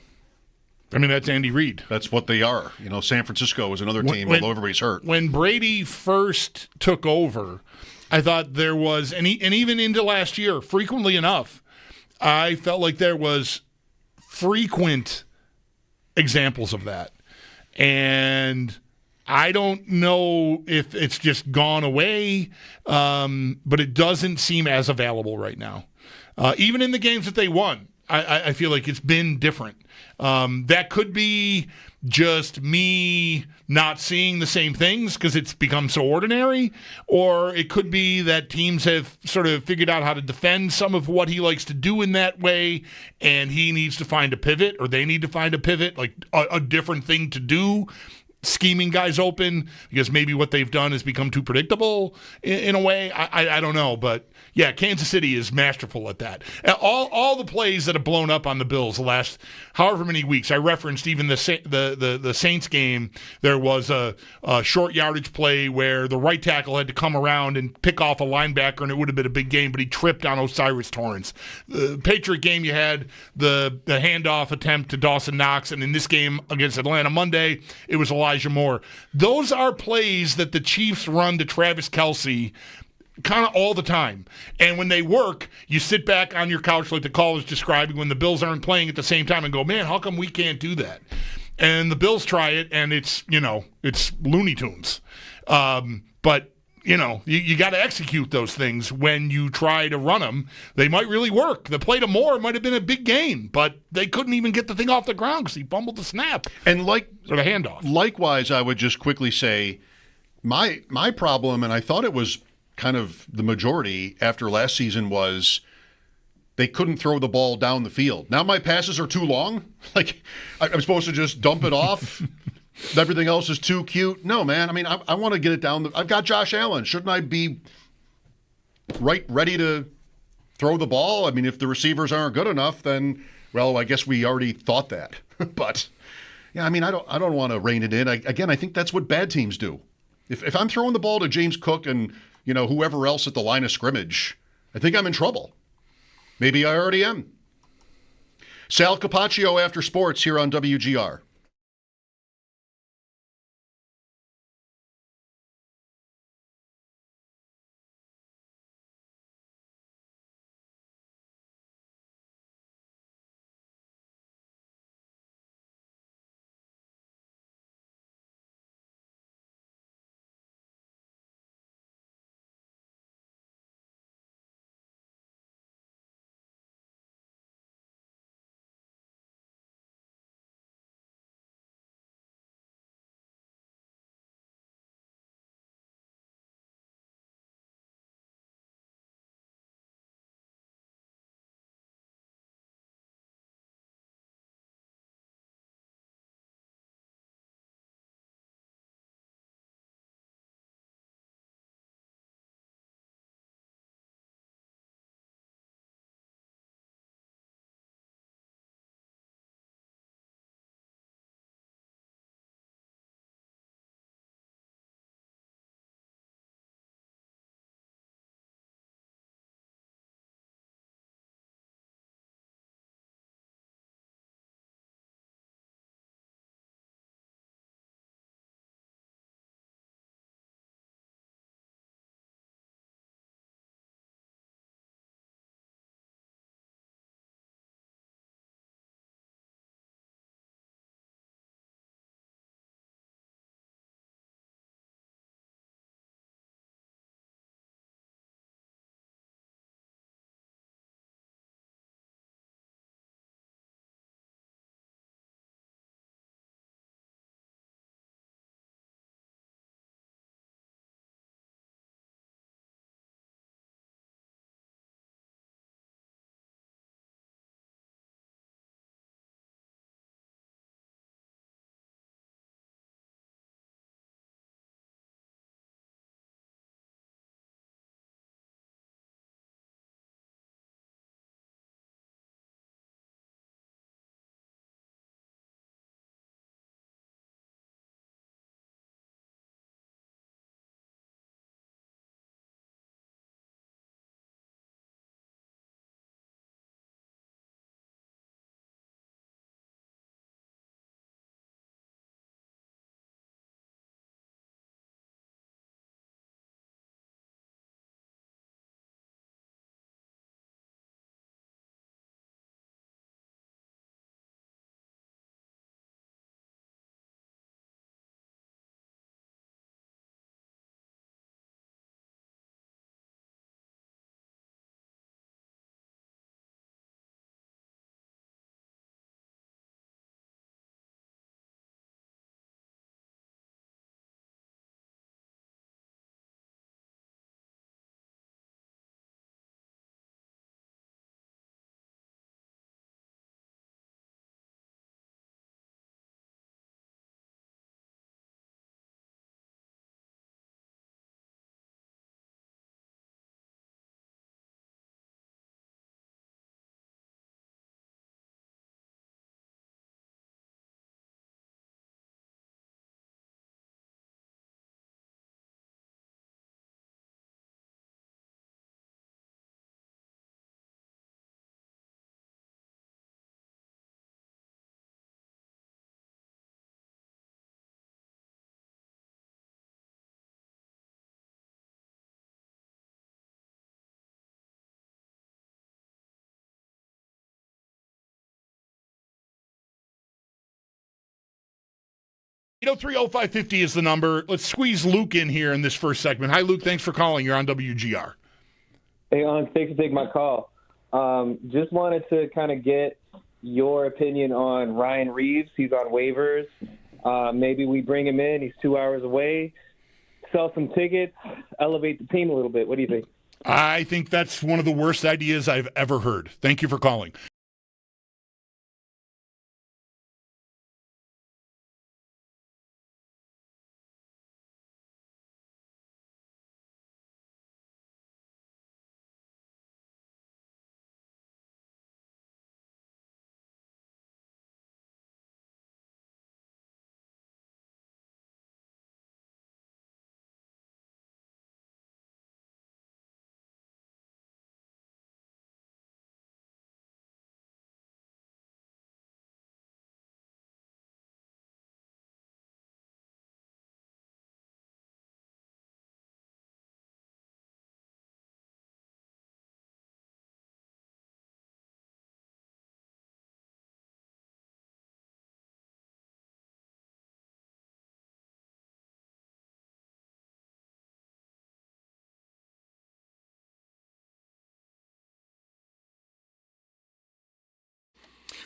I mean, that's Andy Reid. That's what they are. San Francisco is another team, although everybody's hurt. When Brady first took over, I thought there was, and even into last year, frequently enough, I felt like there was frequent examples of that. And I don't know if it's just gone away, but it doesn't seem as available right now. Even in the games that they won, I feel like it's been different. That could be just me not seeing the same things because it's become so ordinary, or it could be that teams have sort of figured out how to defend some of what he likes to do in that way, and he needs to find a pivot, or they need to find a pivot, like a different thing to do. scheming guys open because maybe what they've done has become too predictable in a way. I don't know, but yeah, Kansas City is masterful at that. All the plays that have blown up on the Bills the last however many weeks. I referenced even the Saints game. There was a short yardage play where the right tackle had to come around and pick off a linebacker, and it would have been a big game, but he tripped on Osiris Torrance. The Patriot game, you had the handoff attempt to Dawson Knox, and in this game against Atlanta Monday, it was Elijah Moore. Those are plays that the Chiefs run to Travis Kelce kind of all the time. And when they work, you sit back on your couch like the call was describing when the Bills aren't playing at the same time and go, man, how come we can't do that? And the Bills try it, and it's Looney Tunes. But you got to execute those things when you try to run them. They might really work. The play to Moore might have been a big gain, but they couldn't even get the thing off the ground because he fumbled the snap. And or the handoff. Likewise, I would just quickly say my problem, and I thought it was kind of the majority after last season, was they couldn't throw the ball down the field. Now my passes are too long. Like I'm supposed to just dump it off. Everything else is too cute. No, man. I mean, I want to get it down. I've got Josh Allen. Shouldn't I be ready to throw the ball? I mean, if the receivers aren't good enough, then, well, I guess we already thought that. But, yeah, I mean, I don't want to rein it in. I think that's what bad teams do. If I'm throwing the ball to James Cook and, whoever else at the line of scrimmage, I think I'm in trouble. Maybe I already am. Sal Capacio after sports here on WGR. 803-0550 is the number. Let's squeeze Luke in here in this first segment. Hi, Luke. Thanks for calling. You're on WGR. Hey, thanks for taking my call. Just wanted to kind of get your opinion on Ryan Reeves. He's on waivers. Maybe we bring him in. He's 2 hours away. Sell some tickets. Elevate the team a little bit. What do you think? I think that's one of the worst ideas I've ever heard. Thank you for calling.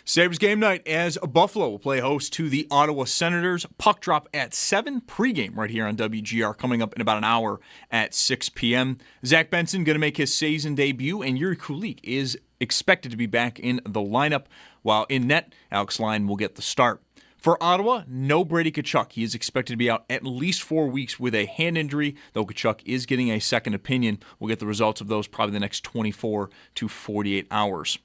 Sabres game night as Buffalo will play host to the Ottawa Senators. Puck drop at 7 pregame right here on WGR, coming up in about an hour at 6 p.m. Zach Benson going to make his season debut, and Yuri Kulik is expected to be back in the lineup, while in net, Alex Lyon will get the start. For Ottawa, no Brady Tkachuk. He is expected to be out at least 4 weeks with a hand injury, though Tkachuk is getting a second opinion. We'll get the results of those probably the next 24 to 48 hours.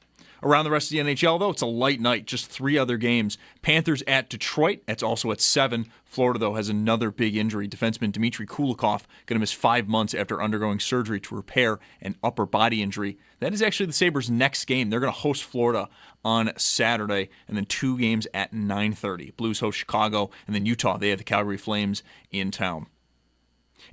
Around the rest of the NHL, though, it's a light night. Just 3 other games. Panthers at Detroit. That's also at 7. Florida, though, has another big injury. Defenseman Dmitry Kulikov going to miss 5 months after undergoing surgery to repair an upper body injury. That is actually the Sabres' next game. They're going to host Florida on Saturday, and then 2 games at 9:30. Blues host Chicago, and then Utah. They have the Calgary Flames in town.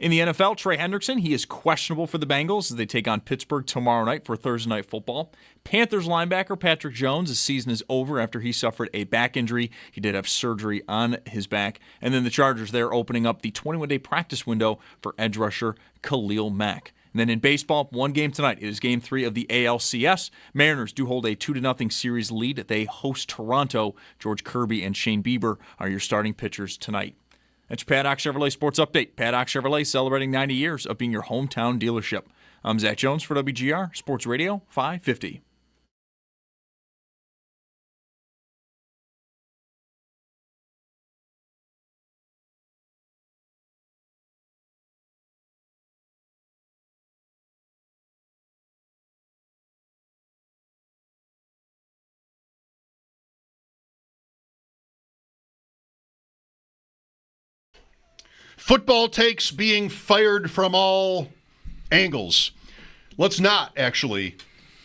In the NFL, Trey Hendrickson, he is questionable for the Bengals as they take on Pittsburgh tomorrow night for Thursday Night Football. Panthers linebacker Patrick Jones, his season is over after he suffered a back injury. He did have surgery on his back. And then the Chargers, they're opening up the 21-day practice window for edge rusher Khalil Mack. And then in baseball, 1 game tonight. It is Game 3 of the ALCS. Mariners do hold a 2-0 series lead. They host Toronto. George Kirby and Shane Bieber are your starting pitchers tonight. That's your Paddock Chevrolet Sports Update. Paddock Chevrolet celebrating 90 years of being your hometown dealership. I'm Zach Jones for WGR Sports Radio 550. Football takes being fired from all angles. Let's not actually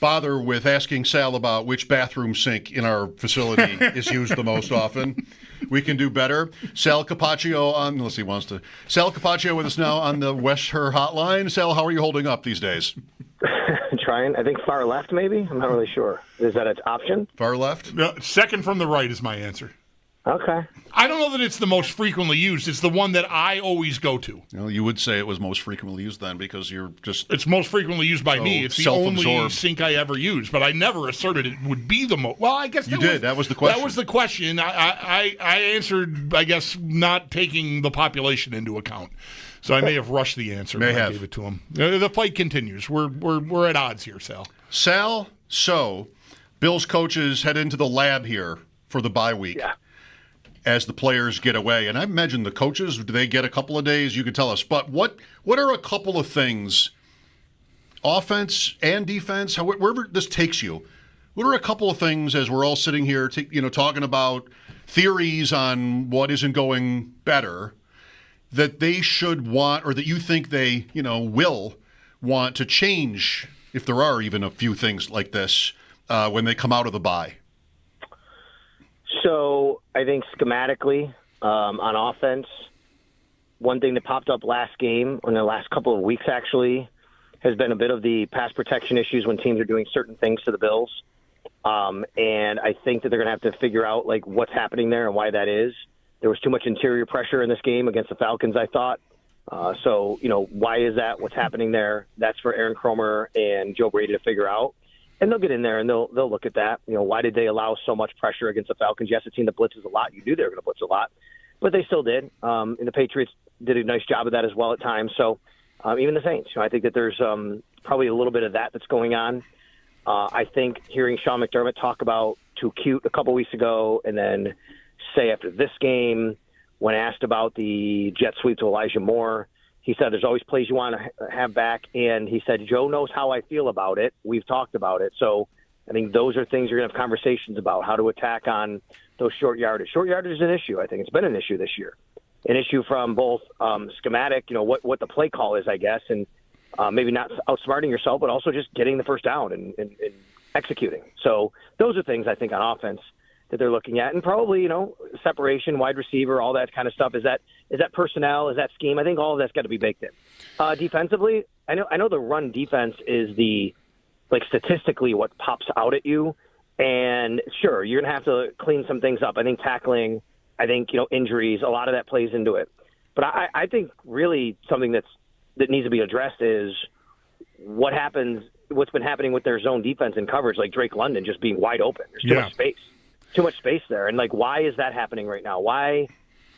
bother with asking Sal about which bathroom sink in our facility is used the most often. We can do better. Sal Capacio unless he wants to. Sal Capacio with us now on the West Her hotline. Sal, how are you holding up these days? Trying. I think far left, maybe. I'm not really sure. Is that an option? Far left? No, second from the right is my answer. Okay. I don't know that it's the most frequently used. It's the one that I always go to. Well, you would say it was most frequently used then because you're just... It's most frequently used by me. It's the only sink I ever use, but I never asserted it would be the most... Well, I guess you did. That was the question. That was the question. I answered, I guess, not taking the population into account. So I may have rushed the answer when I gave it to him. The fight continues. We're at odds here, Sal. Sal, so Bill's coaches head into the lab here for the bye week. Yeah. As the players get away. And I imagine the coaches, do they get a couple of days? You can tell us. But what are a couple of things, offense and defense, wherever this takes you, what are a couple of things as we're all sitting here talking about theories on what isn't going better that they should want or that you think they, will want to change, if there are even a few things like this, when they come out of the bye? So I think schematically on offense, one thing that popped up last game, or in the last couple of weeks actually, has been a bit of the pass protection issues when teams are doing certain things to the Bills. And I think that they're going to have to figure out what's happening there and why that is. There was too much interior pressure in this game against the Falcons, I thought. So, why is that? What's happening there? That's for Aaron Cromer and Joe Brady to figure out. And they'll get in there and they'll look at that. Why did they allow so much pressure against the Falcons? Yes, a team that blitzes a lot. You knew they were going to blitz a lot, but they still did. And the Patriots did a nice job of that as well at times. So even the Saints, I think that there's probably a little bit of that's going on. I think hearing Sean McDermott talk about too cute a couple weeks ago and then say after this game, when asked about the jet sweep to Elijah Moore, he said there's always plays you want to have back, and he said Joe knows how I feel about it. We've talked about it. So I think those are things you're going to have conversations about, how to attack on those short yardage. Short yardage is an issue. I think it's been an issue this year. An issue from both schematic, what the play call is, I guess, and maybe not outsmarting yourself, but also just getting the first down and executing. So those are things I think on offense that they're looking at, and probably, separation, wide receiver, all that kind of stuff. Is that personnel? Is that scheme? I think all of that's got to be baked in. Defensively, I know the run defense is statistically what pops out at you, and sure, you're going to have to clean some things up. I think tackling, injuries, a lot of that plays into it. But I think really something that needs to be addressed is what's been happening with their zone defense and coverage, like Drake London just being wide open. There's too much space there. And why is that happening right now? Why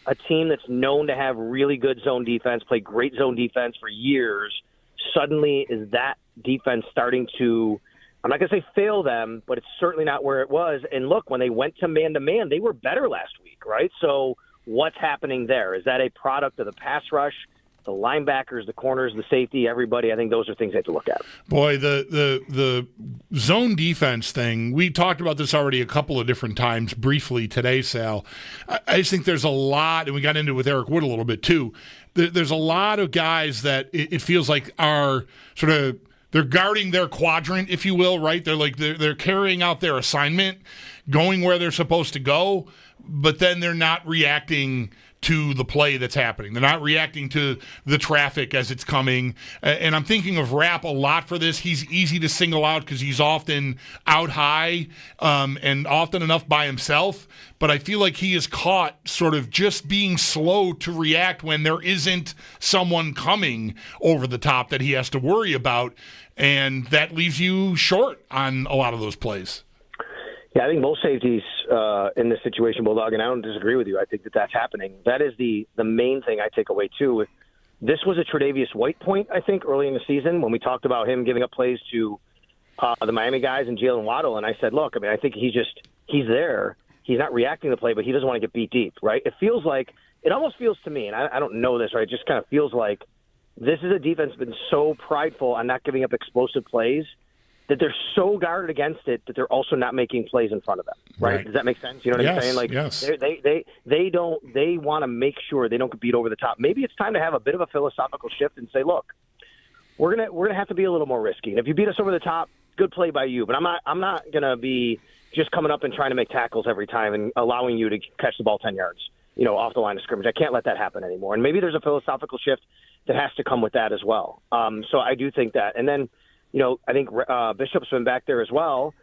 a team that's known to have really good zone defense, play great zone defense for years, suddenly is that defense starting to, I'm not going to say fail them, but it's certainly not where it was. And look, when they went to man-to-man, they were better last week, right? So what's happening there? Is that a product of the pass rush, the linebackers, the corners, the safety, everybody? I think those are things they have to look at. Boy, the zone defense thing, we talked about this already a couple of different times briefly today, Sal. I just think there's a lot, and we got into it with Eric Wood a little bit too, there's a lot of guys that it feels like are sort of, they're guarding their quadrant, if you will, right? They're carrying out their assignment, going where they're supposed to go, but then they're not reacting to the play that's happening. They're not reacting to the traffic as it's coming. And I'm thinking of Rapp a lot for this. He's easy to single out because he's often out high and often enough by himself. But I feel like he is caught sort of just being slow to react when there isn't someone coming over the top that he has to worry about. And that leaves you short on a lot of those plays. Yeah, I think most safeties in this situation, Bulldog, and I don't disagree with you. I think that's happening. That is the main thing I take away, too. This was a Tre'Davious White point, I think, early in the season when we talked about him giving up plays to the Miami guys and Jalen Waddle. And I said, look, I think he's there. He's not reacting to the play, but he doesn't want to get beat deep, right? It almost feels to me, and I don't know this, right? It just kind of feels like this is a defense that's been so prideful on not giving up explosive plays that they're so guarded against it that they're also not making plays in front of them, right? Does that make sense? You know what I'm saying? Yes. They want to make sure they don't get beat over the top. Maybe it's time to have a bit of a philosophical shift and say, look, we're gonna have to be a little more risky. And if you beat us over the top, good play by you. But I'm not gonna be just coming up and trying to make tackles every time and allowing you to catch the ball 10 yards, off the line of scrimmage. I can't let that happen anymore. And maybe there's a philosophical shift that has to come with that as well. So I do think that. And then, I think Bishop's been back there as well.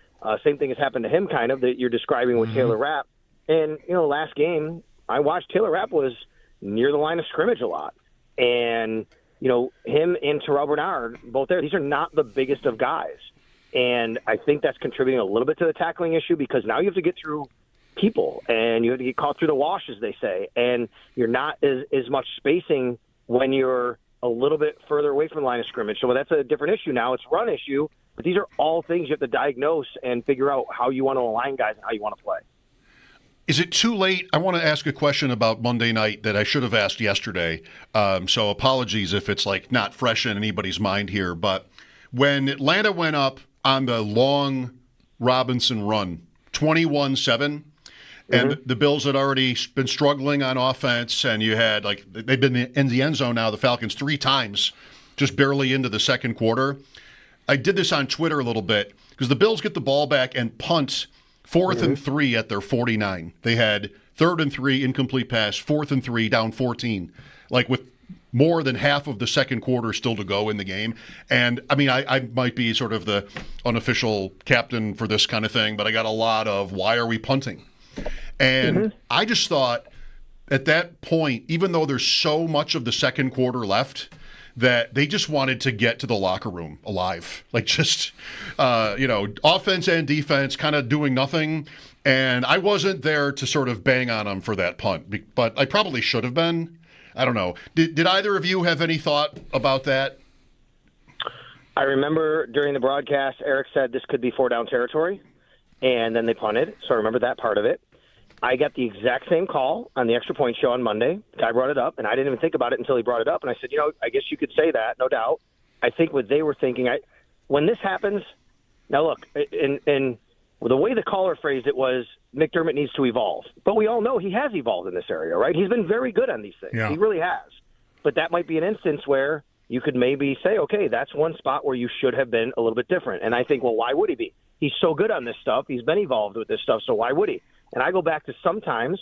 Same thing has happened to him, kind of, that you're describing with Taylor Rapp. And, last game, I watched Taylor Rapp was near the line of scrimmage a lot. And, him and Terrell Bernard, both there, these are not the biggest of guys. And I think that's contributing a little bit to the tackling issue because now you have to get through people and you have to get caught through the wash, as they say. And you're not as much spacing when you're a little bit further away from the line of scrimmage. So that's a different issue now. It's a run issue, but these are all things you have to diagnose and figure out how you want to align guys and how you want to play. Is it too late? I want to ask a question about Monday night that I should have asked yesterday. So apologies if it's not fresh in anybody's mind here. But when Atlanta went up on the long Robinson run, 21-7, and the Bills had already been struggling on offense, and you had, they've been in the end zone now, the Falcons, 3 times, just barely into the second quarter. I did this on Twitter a little bit, because the Bills get the ball back and punt 4th and 3 at their 49. They had 3rd and 3, incomplete pass, 4th and 3, down 14, with more than half of the second quarter still to go in the game. And, I might be sort of the unofficial captain for this kind of thing, but I got a lot of, why are we punting? And I just thought, at that point, even though there's so much of the second quarter left, that they just wanted to get to the locker room alive. Like just, offense and defense kind of doing nothing. And I wasn't there to sort of bang on them for that punt, but I probably should have been. I don't know. Did either of you have any thought about that? I remember during the broadcast, Eric said this could be 4-down territory, and then they punted. So I remember that part of it. I got the exact same call on the Extra Point show on Monday. The guy brought it up, and I didn't even think about it until he brought it up. And I said, I guess you could say that, no doubt. I think what they were thinking, when this happens, now look, and the way the caller phrased it was McDermott needs to evolve. But we all know he has evolved in this area, right? He's been very good on these things. Yeah. He really has. But that might be an instance where you could maybe say, okay, that's one spot where you should have been a little bit different. And I think, well, why would he be? He's so good on this stuff. He's been evolved with this stuff, so why would he? And I go back to sometimes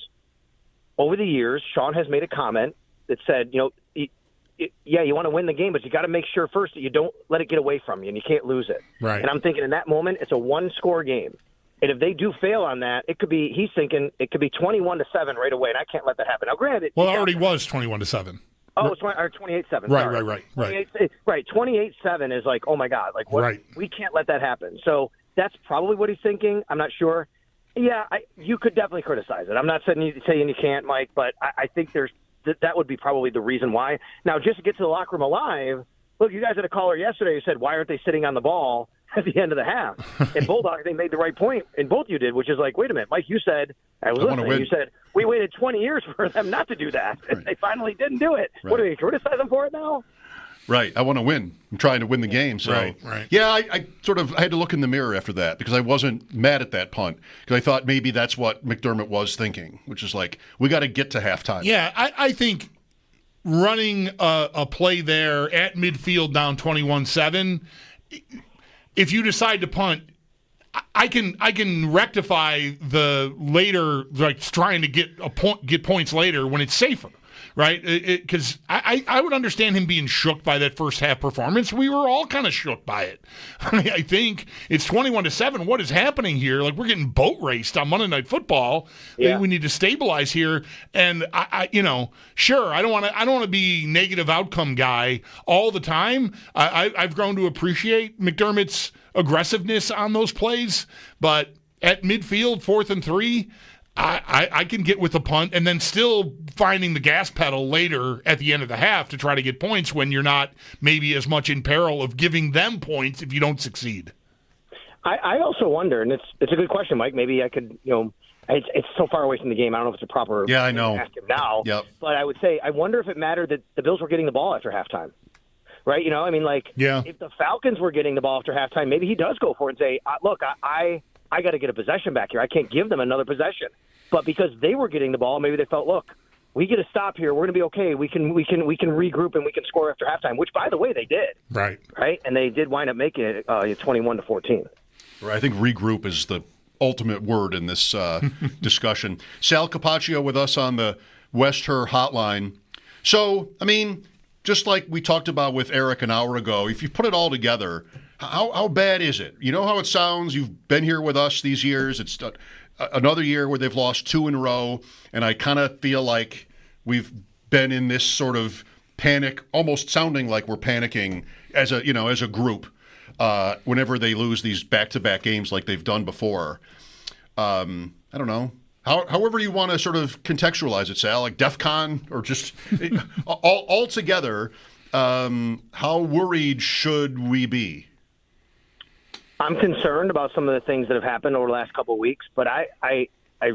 over the years, Sean has made a comment that said, you want to win the game, but you got to make sure first that you don't let it get away from you and you can't lose it. Right. And I'm thinking in that moment, it's a one-score game. And if they do fail on that, he's thinking it could be 21-7 right away, and I can't let that happen. Now, granted, well, it already was 21-7. Oh, it's 28-7. Right. 28-7 is like, oh my God, like what? Right. We can't let that happen. So that's probably what he's thinking. I'm not sure. Yeah, you could definitely criticize it. I'm not saying you can't, Mike, but I think that would be probably the reason why. Now, just to get to the locker room alive, look, you guys had a caller yesterday who said, why aren't they sitting on the ball at the end of the half? And Bulldog, I think, made the right point, and both you did, which is like, wait a minute, Mike, you said, I was listening, you said, we waited 20 years for them not to do that. Right. They finally didn't do it. Right. What, do we criticize them for it now? Right. I want to win. I'm trying to win the game. So, right. Yeah, I had to look in the mirror after that because I wasn't mad at that punt because I thought maybe that's what McDermott was thinking, which is like, we got to get to halftime. Yeah, I think running a play there at midfield down 21-7, if you decide to punt, I can rectify the later, like trying to get points later when it's safer. Right? Because I would understand him being shook by that first half performance. We were all kind of shook by it. I think it's 21-7. What is happening here? Like, we're getting boat raced on Monday Night Football. Yeah. We need to stabilize here. And sure, I don't want to be negative outcome guy all the time. I've grown to appreciate McDermott's aggressiveness on those plays, but at midfield, 4th and 3. I can get with a punt and then still finding the gas pedal later at the end of the half to try to get points when you're not maybe as much in peril of giving them points if you don't succeed. I also wonder, and it's a good question, Mike. Maybe I could, it's so far away from the game. I don't know if it's a proper. Yeah, I know. Ask him now. Yep. But I would say I wonder if it mattered that the Bills were getting the ball after halftime. Right? If the Falcons were getting the ball after halftime, maybe he does go for it and say, look, I got to get a possession back here. I can't give them another possession. But because they were getting the ball, maybe they felt, look, we get a stop here. We're going to be okay. We can regroup and we can score after halftime, which, by the way, they did. Right. And they did wind up making it 21-14. Right. I think regroup is the ultimate word in this discussion. Sal Capacio with us on the West Her hotline. So, just like we talked about with Eric an hour ago, if you put it all together, how bad is it? You know how it sounds? You've been here with us these years. It's another year where they've lost 2 in a row, and I kind of feel like we've been in this sort of panic, almost sounding like we're panicking as a group whenever they lose these back-to-back games like they've done before. I don't know. However you want to sort of contextualize it, Sal, like DEFCON or just all together, how worried should we be? I'm concerned about some of the things that have happened over the last couple of weeks, but I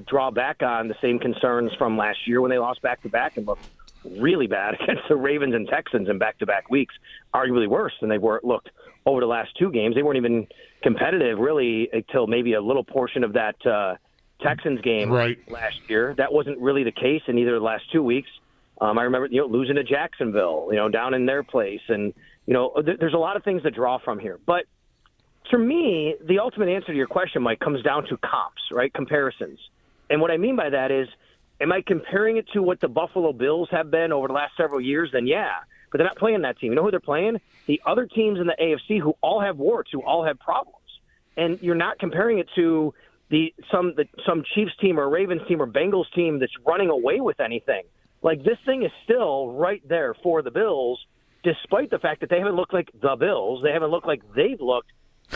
draw back on the same concerns from last year when they lost back-to-back and looked really bad against the Ravens and Texans in back-to-back weeks, arguably worse than they looked over the last 2 games. They weren't even competitive really until maybe a little portion of that Texans game last year. That wasn't really the case in either of the last 2 weeks. I remember losing to Jacksonville, down in their place. And, there's a lot of things to draw from here. But for me, the ultimate answer to your question, Mike, comes down to comps, right? Comparisons. And what I mean by that is, am I comparing it to what the Buffalo Bills have been over the last several years? Then yeah. But they're not playing that team. You know who they're playing? The other teams in the AFC who all have warts, who all have problems. And you're not comparing it to some Chiefs team or Ravens team or Bengals team that's running away with anything. Like, this thing is still right there for the Bills, despite the fact that they haven't looked like the Bills. They haven't looked like they've looked.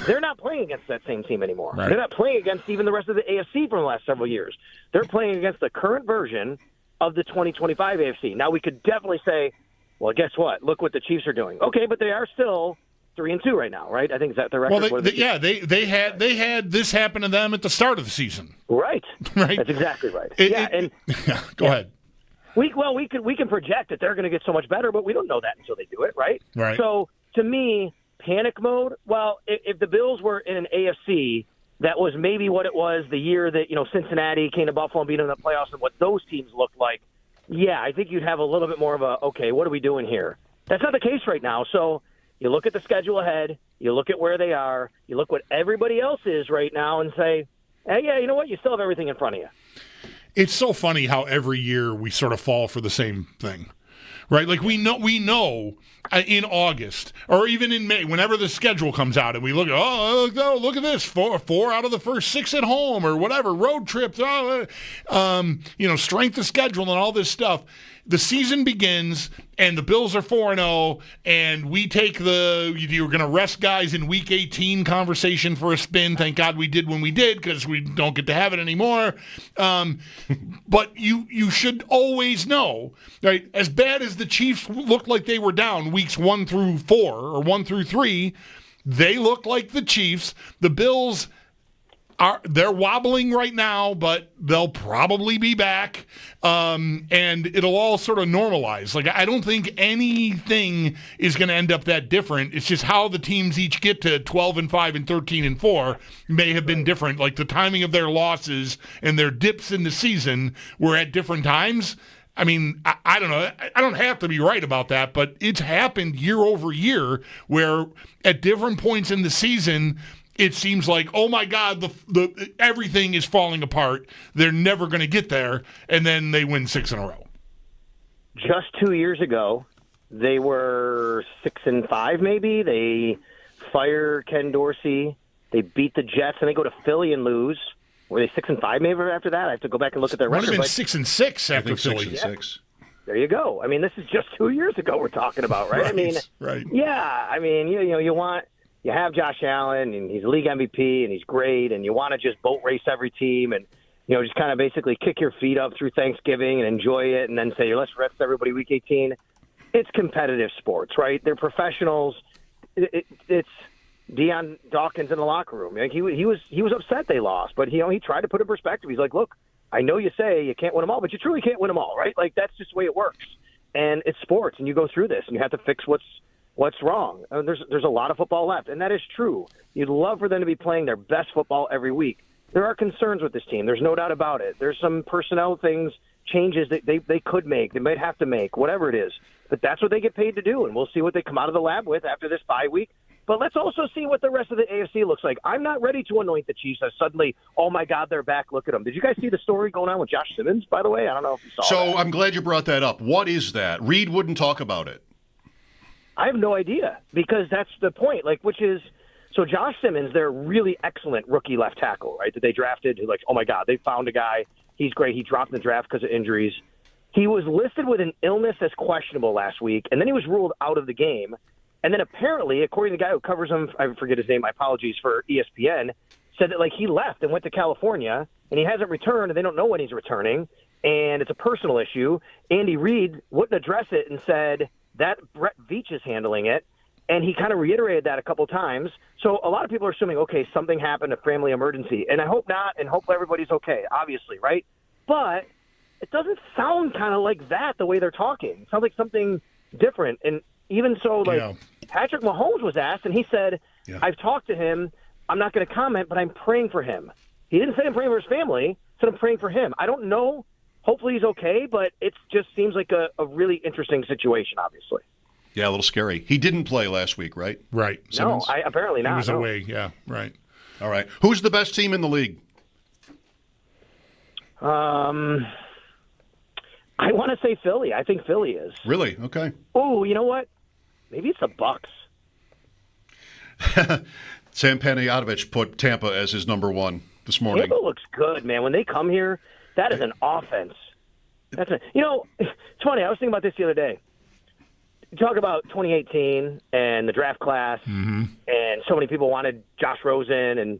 They're not playing against that same team anymore. Right. They're not playing against even the rest of the AFC from the last several years. They're playing against the current version of the 2025 AFC. Now, we could definitely say, well, guess what? Look what the Chiefs are doing. Okay, but they are still 3-2 right now, right? I think is that the record. Well, they had this happen to them at the start of the season. Right. Right. That's exactly right. Go ahead. We can project that they're going to get so much better, but we don't know that until they do it, right? Right. So to me, panic mode. Well, if the Bills were in an AFC that was maybe what it was the year that Cincinnati came to Buffalo and beat them in the playoffs, and what those teams looked like, yeah, I think you'd have a little bit more of a okay, what are we doing here? That's not the case right now. So you look at the schedule ahead, you look at where they are, you look what everybody else is right now, and say, hey, yeah, you know what? You still have everything in front of you. It's so funny how every year we sort of fall for the same thing, right? Like we know in August or even in May, whenever the schedule comes out, and we look at, look at this, four out of the first 6 at home or whatever, road trips, strength of schedule and all this stuff. The season begins, and the Bills are 4-0, and we take you're going to rest guys in Week 18 conversation for a spin. Thank God we did when we did, because we don't get to have it anymore. But you should always know, right? As bad as the Chiefs looked like they were down weeks 1 through 4 or 1 through 3, they looked like the Chiefs. The Bills they're wobbling right now, but they'll probably be back, and it'll all sort of normalize. Like, I don't think anything is going to end up that different. It's just how the teams each get to 12-5 and 13-4 may have been different. Like, the timing of their losses and their dips in the season were at different times. I mean, I don't know. I don't have to be right about that, but it's happened year over year where at different points in the season, it seems like, oh my God, the everything is falling apart. They're never going to get there, and then they win 6 in a row. Just 2 years ago, they were 6-5. Maybe they fire Ken Dorsey. They beat the Jets, and they go to Philly and lose. Were they 6-5? Maybe after that, I have to go back and look at their record. Would have been 6-6 after Philly. 6-6. There you go. I mean, this is just 2 years ago we're talking about, right? Right, I mean, right. Yeah. I mean, you have Josh Allen, and he's a league MVP, and he's great, and you want to just boat race every team and, just kind of basically kick your feet up through Thanksgiving and enjoy it and then say, let's rest everybody Week 18. It's competitive sports, right? They're professionals. It's Deion Dawkins in the locker room. Like, he was upset they lost, but he tried to put in perspective. He's like, look, I know you say you can't win them all, but you truly can't win them all, right? Like, that's just the way it works. And it's sports, and you go through this, and you have to fix what's wrong. There's a lot of football left, and that is true. You'd love for them to be playing their best football every week. There are concerns with this team. There's no doubt about it. There's some personnel changes that they could make. They might have to make, whatever it is. But that's what they get paid to do, and we'll see what they come out of the lab with after this bye week. But let's also see what the rest of the AFC looks like. I'm not ready to anoint the Chiefs as suddenly, oh, my God, they're back. Look at them. Did you guys see the story going on with Josh Simmons, by the way? I don't know if you saw that. So I'm glad you brought that up. What is that? Reed wouldn't talk about it. I have no idea, because that's the point, so Josh Simmons, they're really excellent rookie left tackle, right, that they drafted. Like, oh, my God, they found a guy. He's great. He dropped in the draft because of injuries. He was listed with an illness as questionable last week, and then he was ruled out of the game. And then apparently, according to the guy who covers him, I forget his name, my apologies, for ESPN, said that, he left and went to California, and he hasn't returned, and they don't know when he's returning, and it's a personal issue. Andy Reid wouldn't address it and said that Brett Veach is handling it, and he kind of reiterated that a couple times. So a lot of people are assuming, okay, something happened, a family emergency, and I hope not, and hopefully everybody's okay, obviously, right? But it doesn't sound kind of like that the way they're talking. It sounds like something different, and even so, Patrick Mahomes was asked, and he said, I've talked to him. I'm not going to comment, but I'm praying for him. He didn't say I'm praying for his family. He said I'm praying for him. I don't know. Hopefully he's okay, but it just seems like a really interesting situation, obviously. Yeah, a little scary. He didn't play last week, right? Right. Simmons? No, apparently not. He was away, yeah, right. All right. Who's the best team in the league? I want to say Philly. I think Philly is. Really? Okay. Oh, you know what? Maybe it's the Bucks. Sam Panayotovich put Tampa as his number one. this morning. Tampa looks good, man. When they come here, that is an offense. It's funny. I was thinking about this the other day. You talk about 2018 and the draft class, and so many people wanted Josh Rosen, and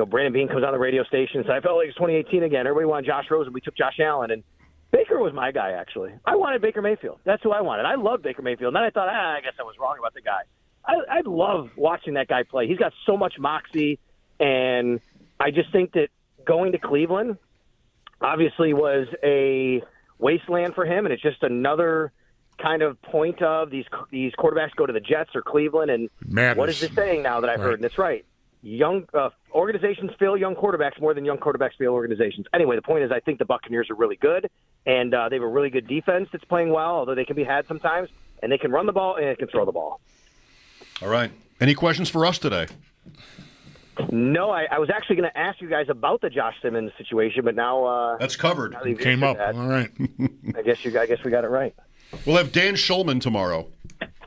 Brandon Beane comes on the radio station. So I felt like it's 2018 again. Everybody wanted Josh Rosen. We took Josh Allen, and Baker was my guy, actually. I wanted Baker Mayfield. That's who I wanted. I love Baker Mayfield. And then I thought, I guess I was wrong about the guy. I love watching that guy play. He's got so much moxie, and I just think that going to Cleveland obviously was a wasteland for him, and it's just another kind of point of these quarterbacks go to the Jets or Cleveland, and Madness. What is this saying now that I've heard? And it's right. Young organizations fail young quarterbacks more than young quarterbacks fail organizations. Anyway, the point is I think the Buccaneers are really good, and they have a really good defense that's playing well, although they can be had sometimes, and they can run the ball and they can throw the ball. All right. Any questions for us today? No, I was actually going to ask you guys about the Josh Simmons situation, but now that's covered. Came up. All right. I guess we got it right. We'll have Dan Schulman tomorrow,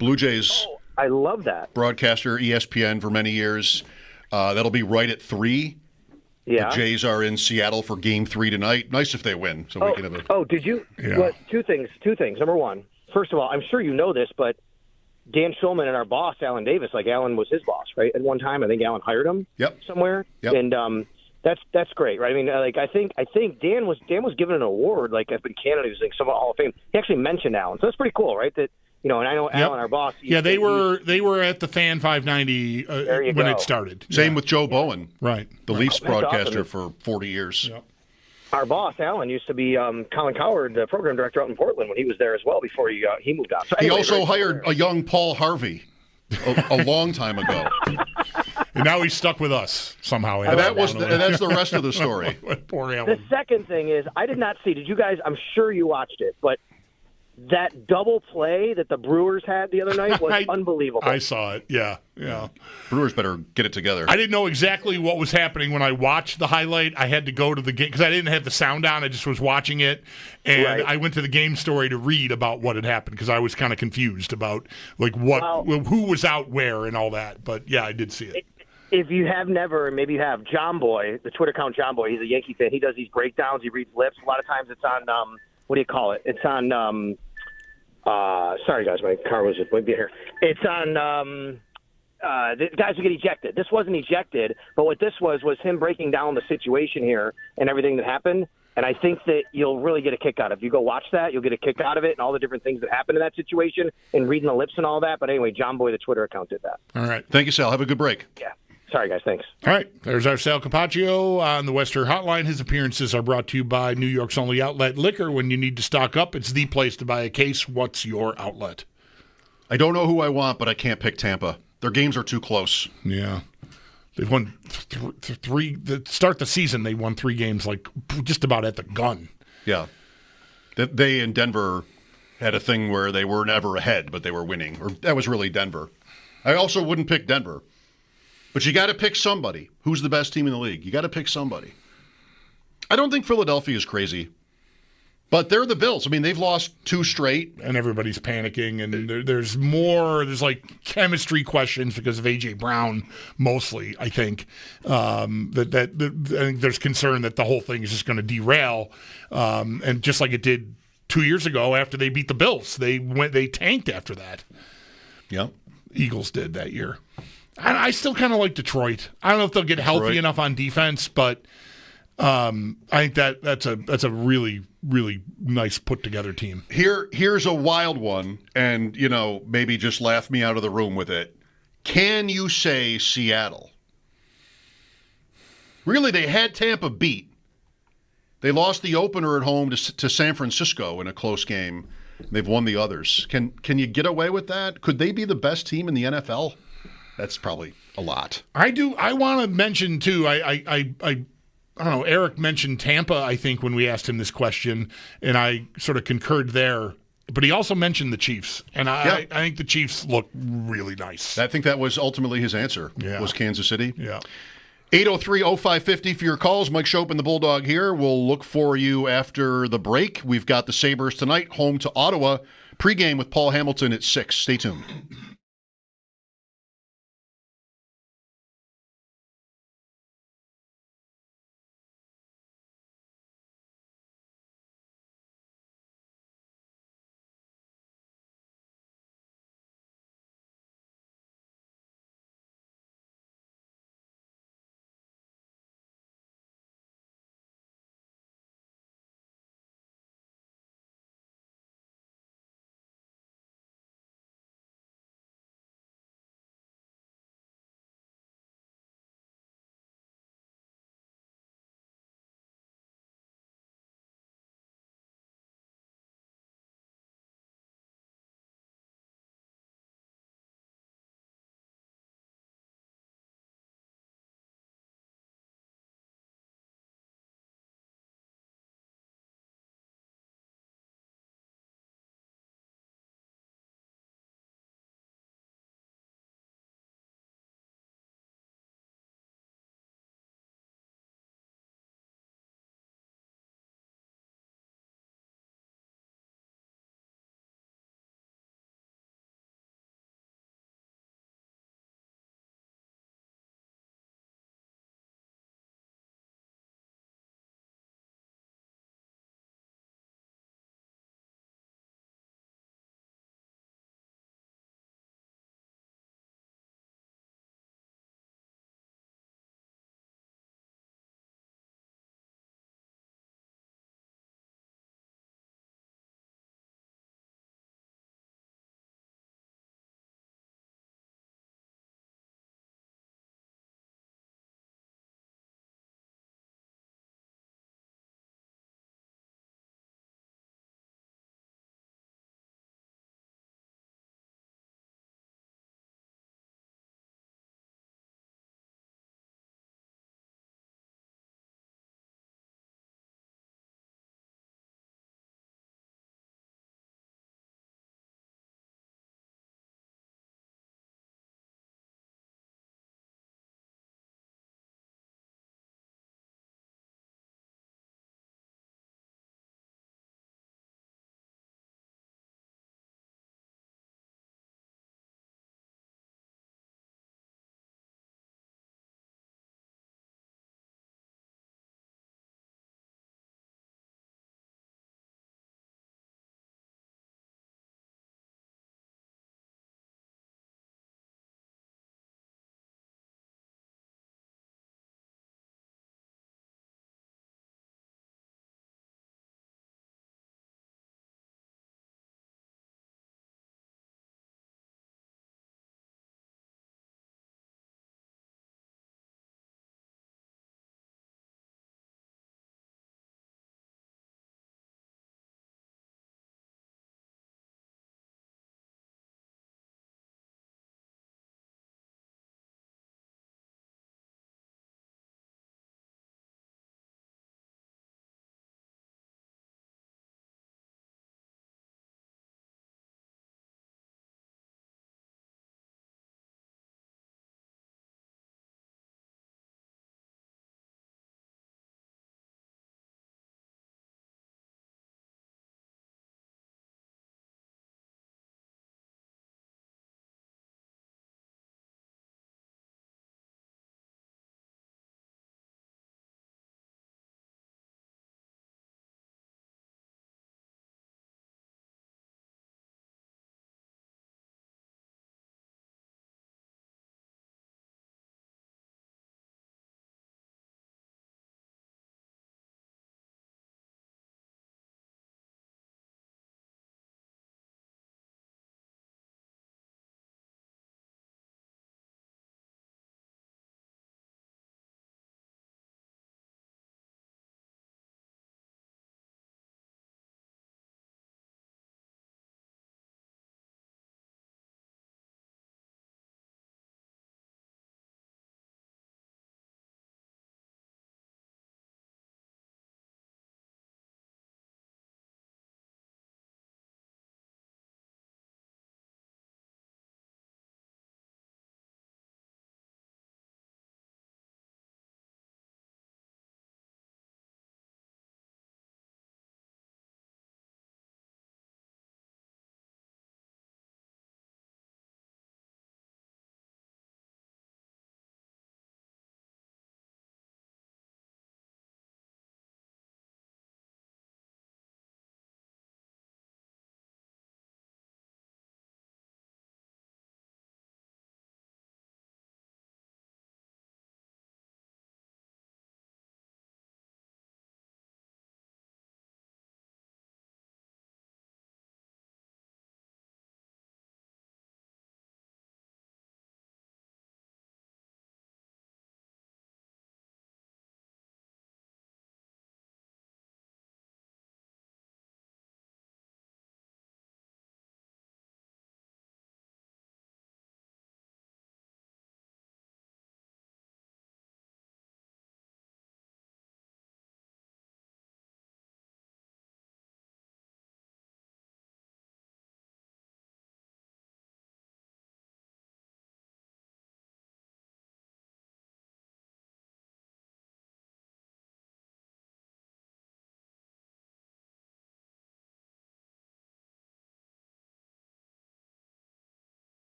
Blue Jays. Oh, I love that. Broadcaster, ESPN for many years. That'll be right at 3. Yeah. The Jays are in Seattle for Game 3 tonight. Nice if they win, so we can have a. Oh, did you? Yeah. Well, two things. Number one, first of all, I'm sure you know this, but Dan Schulman and our boss, Alan Davis, like Alan was his boss, right? At one time, I think Alan hired him. Somewhere. Yep. And that's great, right? I mean, I think Dan was given an award, like up in Canada, he was like some Hall of Fame. He actually mentioned Alan, so that's pretty cool, right? That and I know Alan, our boss. They were at the Fan 590 when it started. Same with Joe Bowen, right? The Leafs That's broadcaster awesome. for 40 years. Yep. Our boss, Alan, used to be Colin Coward, the program director out in Portland when he was there as well before he moved out. So He anyway, also hired a young Paul Harvey a long time ago. And now he's stuck with us somehow. And that's the rest of the story. Poor Alan. The second thing is, I did not see. Did you guys? I'm sure you watched it, but that double play that the Brewers had the other night was unbelievable. I saw it. Yeah. Brewers better get it together. I didn't know exactly what was happening when I watched the highlight. I had to go to the game because I didn't have the sound on. I just was watching it, and I went to the game story to read about what had happened because I was kind of confused about who was out where and all that. But yeah, I did see it. If you have never, maybe you have, John Boy, the Twitter account John Boy, he's a Yankee fan. He does these breakdowns. He reads lips. A lot of times it's on, what do you call it? It's on, sorry guys, my car was just waiting here. It's on, the guys who get ejected. This wasn't ejected, but what this was him breaking down the situation here and everything that happened. And I think that you'll really get a kick out of it. If you go watch that, you'll get a kick out of it and all the different things that happened in that situation and reading the lips and all that. But anyway, John Boy, the Twitter account, did that. All right. Thank you, Sal. Have a good break. Yeah. Sorry, guys. Thanks. All right. There's our Sal Capacio on the Western Hotline. His appearances are brought to you by New York's only outlet liquor. When you need to stock up, it's the place to buy a case. What's your outlet? I don't know who I want, but I can't pick Tampa. Their games are too close. Yeah. They've won three. To start the season, they won 3 games like just about at the gun. Yeah. They in Denver had a thing where they were never ahead, but they were winning. Or that was really Denver. I also wouldn't pick Denver. But you got to pick somebody. Who's the best team in the league? You got to pick somebody. I don't think Philadelphia is crazy. But they're the Bills. I mean, they've lost 2 straight. And everybody's panicking. And there's more. There's like chemistry questions because of A.J. Brown, mostly, I think. I think there's concern that the whole thing is just going to derail. And just like it did 2 years ago after they beat the Bills. They tanked after that. Yep. Eagles did that year. I still kind of like Detroit. I don't know if they'll get healthy enough on defense, but I think that's a really, really nice put together team. Here's a wild one, and maybe just laugh me out of the room with it. Can you say Seattle? Really, they had Tampa beat. They lost the opener at home to San Francisco in a close game. They've won the others. Can you get away with that? Could they be the best team in the NFL? That's probably a lot. I want to mention too. I don't know. Eric mentioned Tampa, I think, when we asked him this question, and I sort of concurred there. But he also mentioned the Chiefs, and I think the Chiefs look really nice. I think that was ultimately his answer. Yeah. Was Kansas City. Yeah. 803-0550 for your calls. Mike Schopp and the Bulldog here. We'll look for you after the break. We've got the Sabres tonight, home to Ottawa. Pregame with Paul Hamilton at 6. Stay tuned.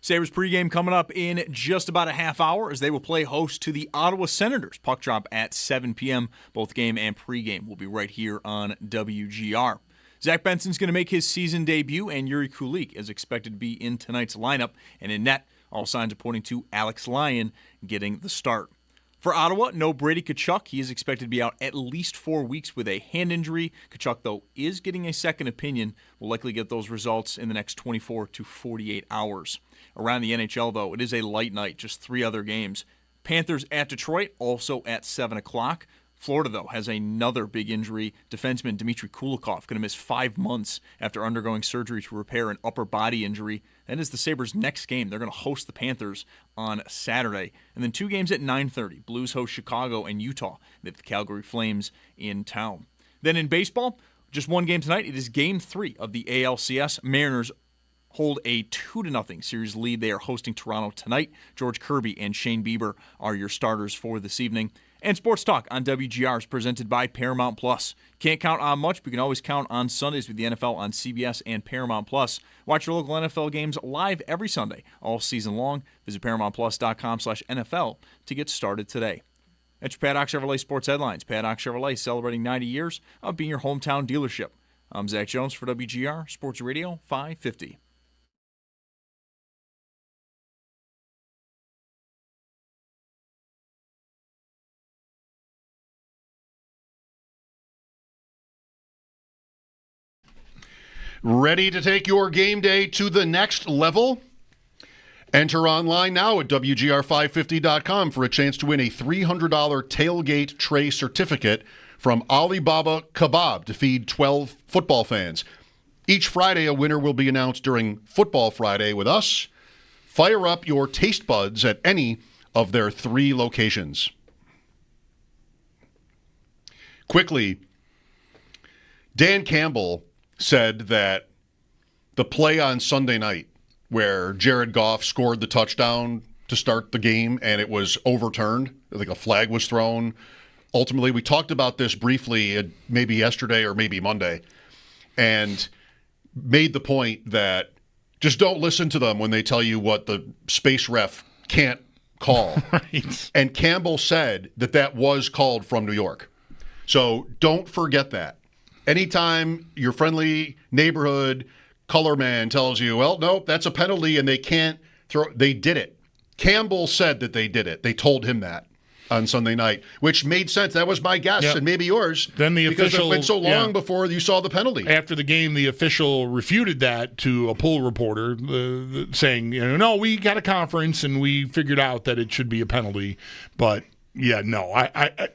Sabres pregame coming up in just about a half hour as they will play host to the Ottawa Senators. Puck drop at 7 p.m. Both game and pregame will be right here on WGR. Zach Benson's going to make his season debut, and Yuri Kulik is expected to be in tonight's lineup. And in net, all signs are pointing to Alex Lyon getting the start. For Ottawa, no Brady Tkachuk. He is expected to be out at least 4 weeks with a hand injury. Tkachuk, though, is getting a second opinion. We'll likely get those results in the next 24 to 48 hours. Around the NHL, though, it is a light night, just 3 other games. Panthers at Detroit, also at 7 o'clock. Florida, though, has another big injury. Defenseman Dmitry Kulikov going to miss 5 months after undergoing surgery to repair an upper body injury. That is the Sabres' next game. They're going to host the Panthers on Saturday. And then 2 games at 9:30. Blues host Chicago and Utah. They have the Calgary Flames in town. Then in baseball, just 1 game tonight. It is Game 3 of the ALCS. Mariners hold a 2-0 series lead. They are hosting Toronto tonight. George Kirby and Shane Bieber are your starters for this evening. And Sports Talk on WGR is presented by Paramount Plus. Can't count on much, but you can always count on Sundays with the NFL on CBS and Paramount Plus. Watch your local NFL games live every Sunday, all season long. Visit ParamountPlus.com/NFL to get started today. That's your Paddock Chevrolet Sports Headlines. Paddock Chevrolet celebrating 90 years of being your hometown dealership. I'm Zach Jones for WGR Sports Radio 550. Ready to take your game day to the next level? Enter online now at WGR550.com for a chance to win a $300 tailgate tray certificate from Alibaba Kebab to feed 12 football fans. Each Friday, a winner will be announced during Football Friday with us. Fire up your taste buds at any of their 3 locations. Quickly, Dan Campbell said that the play on Sunday night where Jared Goff scored the touchdown to start the game and it was overturned, like a flag was thrown. Ultimately, we talked about this briefly maybe yesterday or maybe Monday and made the point that just don't listen to them when they tell you what the space ref can't call. Right. And Campbell said that that was called from New York. So don't forget that. Anytime your friendly neighborhood color man tells you, well, nope, that's a penalty and they can't throw, they did it. Campbell said that they did it. They told him that on Sunday night, which made sense. That was my guess and maybe yours. Then the because official it went so long before you saw the penalty. After the game, the official refuted that to a pool reporter, saying, no, we got a conference and we figured out that it should be a penalty, but. Yeah, no.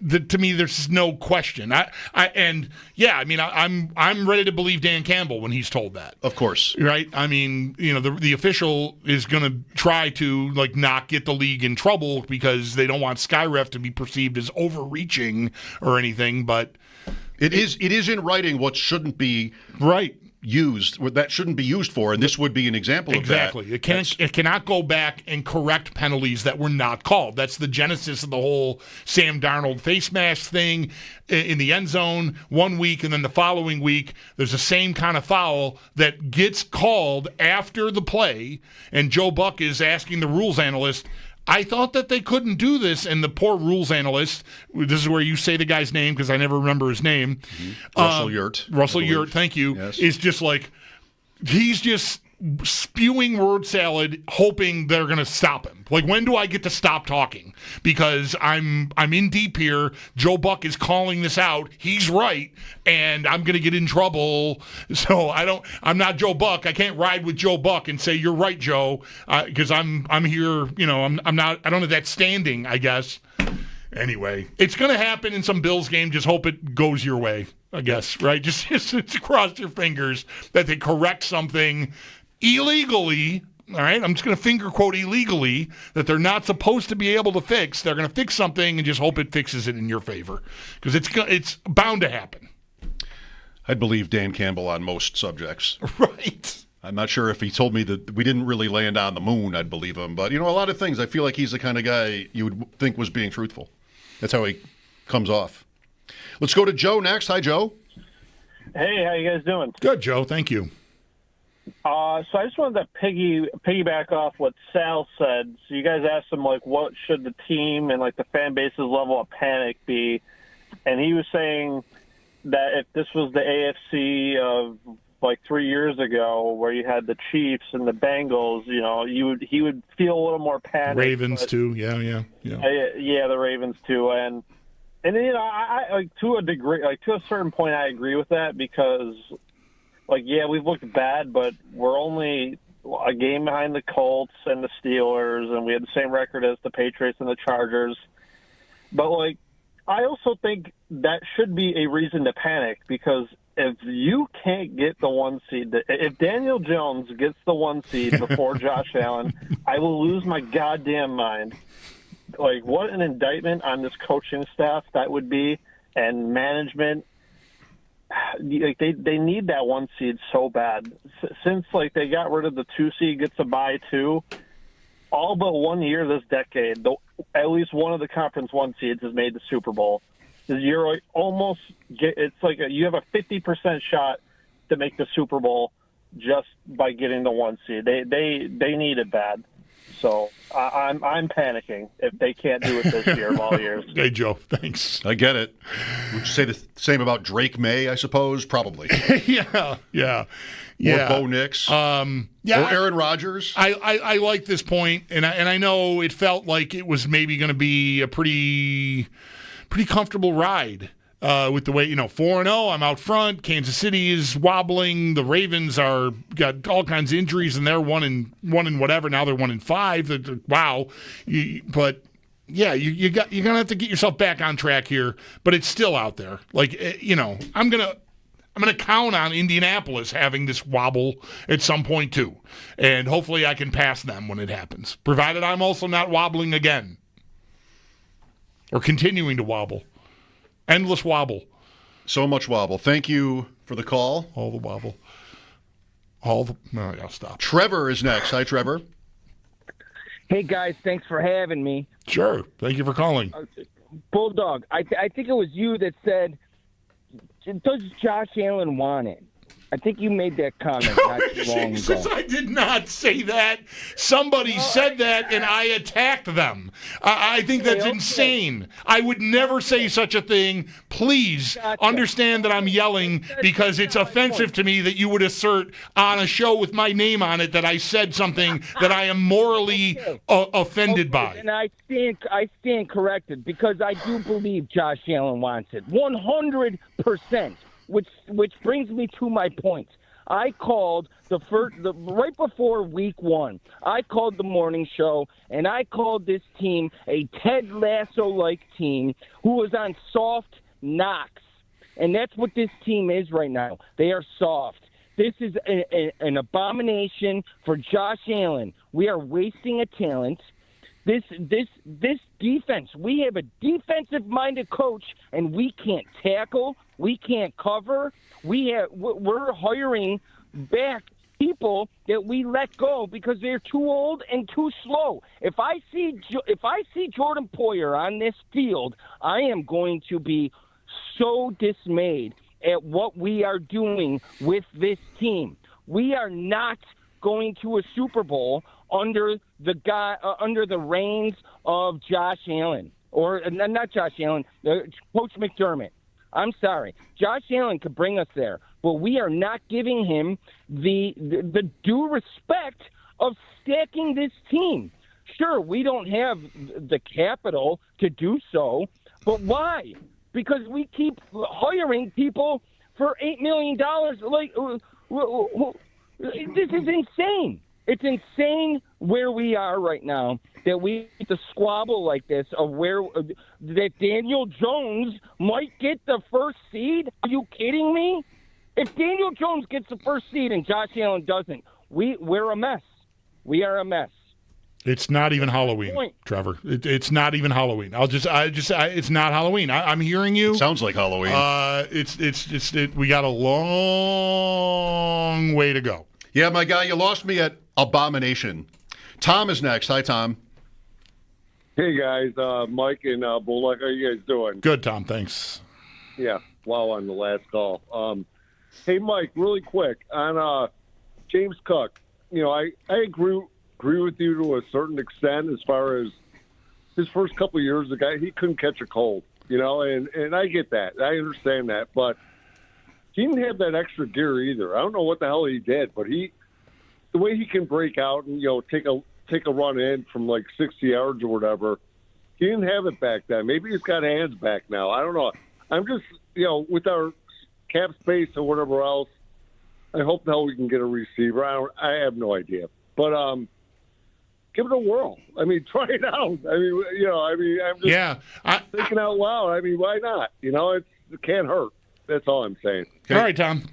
To me, there's no question. I'm ready to believe Dan Campbell when he's told that. Of course, right? I mean, the official is going to try to not get the league in trouble because they don't want SkyRef to be perceived as overreaching or anything. But it is in writing what shouldn't be used, what that shouldn't be used for, and this would be an example of that. Exactly. It cannot go back and correct penalties that were not called. That's the genesis of the whole Sam Darnold face mask thing in the end zone 1 week, and then the following week there's the same kind of foul that gets called after the play, and Joe Buck is asking the rules analyst, I thought that they couldn't do this, and the poor rules analyst, this is where you say the guy's name because I never remember his name. Russell Yurt. Russell Yurt, thank you. Yes. Is just he's just spewing word salad, hoping they're going to stop him. When do I get to stop talking? Because I'm in deep here. Joe Buck is calling this out. He's right, and I'm going to get in trouble. So I'm not Joe Buck. I can't ride with Joe Buck and say you're right, Joe, because I'm here. I'm not. I don't have that standing, I guess. Anyway, it's going to happen in some Bills game. Just hope it goes your way, I guess. Right? Just cross your fingers that they correct something illegally, all right? I'm just going to finger quote illegally, that they're not supposed to be able to fix. They're going to fix something and just hope it fixes it in your favor because it's bound to happen. I'd believe Dan Campbell on most subjects. Right. I'm not sure if he told me that we didn't really land on the moon, I'd believe him. But, a lot of things, I feel like he's the kind of guy you would think was being truthful. That's how he comes off. Let's go to Joe next. Hi, Joe. Hey, how you guys doing? Good, Joe. Thank you. So I just wanted to piggyback off what Sal said. So you guys asked him, like, what should the team and, like, the fan base's level of panic be? And he was saying that if this was the AFC of, like, 3 years ago where you had the Chiefs and the Bengals, you know, he would feel a little more panic. Ravens, too. Yeah. Yeah, the Ravens, too. And you know, I like, to a degree, like, to a certain point, I agree with that because – like, yeah, we've looked bad, but we're only a game behind the Colts and the Steelers, and we had the same record as the Patriots and the Chargers. But, like, I also think that should be a reason to panic because if you can't get the 1 seed, if Daniel Jones gets the 1 seed before Josh Allen, I will lose my goddamn mind. Like, what an indictment on this coaching staff that would be and management. Like they need that 1 seed so bad. Since like they got rid of the 2 seed gets a bye too, all but 1 year this decade, at least one of the conference 1 seeds has made the Super Bowl. You're almost it's like you have a 50% shot to make the Super Bowl just by getting the 1 seed. They need it bad. So I'm panicking if they can't do it this year of all years. Hey, Joe, thanks. I get it. Would you say the same about Drake May, I suppose? Probably. Yeah. Or Bo Nix. Or Aaron Rodgers. I like this point, and I know it felt like it was maybe going to be a pretty comfortable ride. With the way, 4-0, I'm out front. Kansas City is wobbling. The Ravens got all kinds of injuries, and they're one and whatever. Now they're 1-5. Wow. But yeah, you're gonna have to get yourself back on track here. But it's still out there. Like I'm gonna count on Indianapolis having this wobble at some point too, and hopefully I can pass them when it happens, provided I'm also not wobbling again or continuing to wobble. Endless wobble. So much wobble. Thank you for the call. All the wobble. No, I'll stop. Trevor is next. Hi, Trevor. Hey, guys. Thanks for having me. Sure. Thank you for calling. Bulldog, I think it was you that said, does Josh Allen want it? I think you made that comment not too long ago. I did not say that. Somebody said that, and I attacked them. I think that's insane. I would never say such a thing. Please understand that I'm yelling because it's offensive to me that you would assert on a show with my name on it that I said something that I am morally offended by. And I stand corrected because I do believe Josh Allen wants it 100%. Which brings me to my point. I called right before week 1. I called the morning show, and I called this team a Ted Lasso-like team who was on soft knocks. And that's what this team is right now. They are soft. This is an abomination for Josh Allen. We are wasting a talent. This defense, we have a defensive-minded coach, and we can't tackle, we can't cover. We're hiring back people that we let go because they're too old and too slow. If I see Jordan Poyer on this field, I am going to be so dismayed at what we are doing with this team. We are not going to a Super Bowl under the reins of Josh Allen, or not Josh Allen, Coach McDermott. I'm sorry, Josh Allen could bring us there, but we are not giving him the due respect of stacking this team. Sure, we don't have the capital to do so, but why? Because we keep hiring people for $8 million. Like, this is insane. It's insane where we are right now that we get to squabble like this of that Daniel Jones might get the first seed. Are you kidding me? If Daniel Jones gets the first seed and Josh Allen doesn't, we're a mess. We are a mess. It's not even Halloween, Trevor. It's not even Halloween. It's not Halloween. I'm hearing you. Sounds like Halloween. We got a long way to go. Yeah, my guy, you lost me at abomination. Tom is next. Hi, Tom. Hey, guys. Mike and Bulldog, how are you guys doing? Good, Tom. Thanks. Yeah, on the last call. Hey, Mike, really quick. On James Cook, I agree with you to a certain extent as far as his first couple of years, the guy, he couldn't catch a cold, and I get that. I understand that. But he didn't have that extra gear either. I don't know what the hell he did, but the way he can break out and, take a run in from like 60 yards or whatever, he didn't have it back then. Maybe he's got hands back now. I don't know. I'm just, with our cap space or whatever else, I hope now we can get a receiver. I have no idea. But give it a whirl. I mean, try it out. I'm just thinking out loud. I mean, why not? It can't hurt. That's all I'm saying. All right, Tom.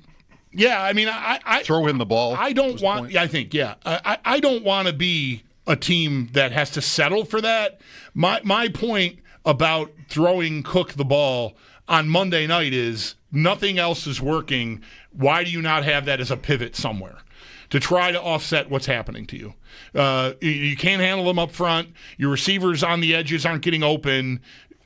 Yeah, I mean, I throw in the ball. I don't want. I think, I don't want to be a team that has to settle for that. My point about throwing Cook the ball on Monday night is nothing else is working. Why do you not have that as a pivot somewhere to try to offset what's happening to you? You can't handle them up front. Your receivers on the edges aren't getting open.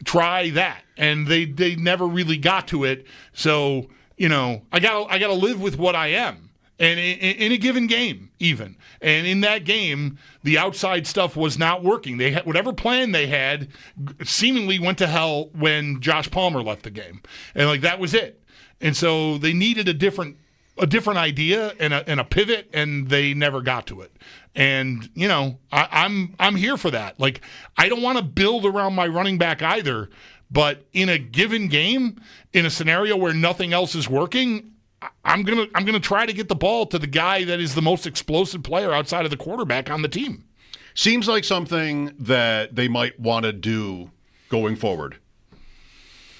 Try that, and they never really got to it. So I gotta live with what I am, and in a given game, even, and in that game, the outside stuff was not working. They had whatever plan they had, seemingly went to hell when Josh Palmer left the game, and that was it. And so they needed a different idea and a pivot, and they never got to it. And I'm here for that. I don't want to build around my running back either, but in a given game, in a scenario where nothing else is working, I'm gonna try to get the ball to the guy that is the most explosive player outside of the quarterback on the team. Seems like something that they might want to do going forward.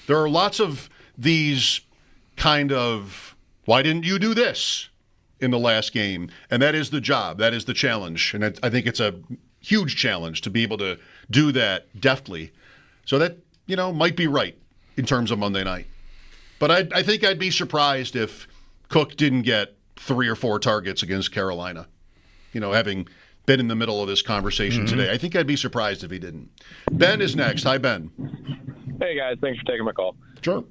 There are lots of these kind of, why didn't you do this in the last game? And that is the job. That is the challenge. And I think it's a huge challenge to be able to do that deftly. So that, might be right in terms of Monday night. But I think I'd be surprised if Cook didn't get 3 or 4 targets against Carolina, having been in the middle of this conversation today. I think I'd be surprised if he didn't. Ben is next. Hi, Ben. Hey, guys. Thanks for taking my call. Sure.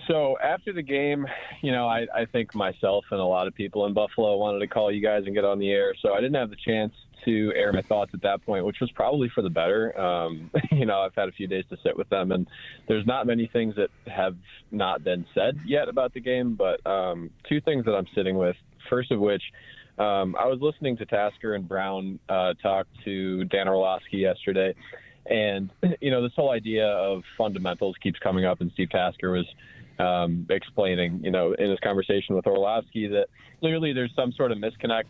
So after the game, I think myself and a lot of people in Buffalo wanted to call you guys and get on the air. So I didn't have the chance to air my thoughts at that point, which was probably for the better. I've had a few days to sit with them, and there's not many things that have not been said yet about the game, but 2 things that I'm sitting with. First of which, I was listening to Tasker and Brown talk to Dan Orlovsky yesterday, and, this whole idea of fundamentals keeps coming up, and Steve Tasker was explaining, in his conversation with Orlovsky that clearly there's some sort of misconnect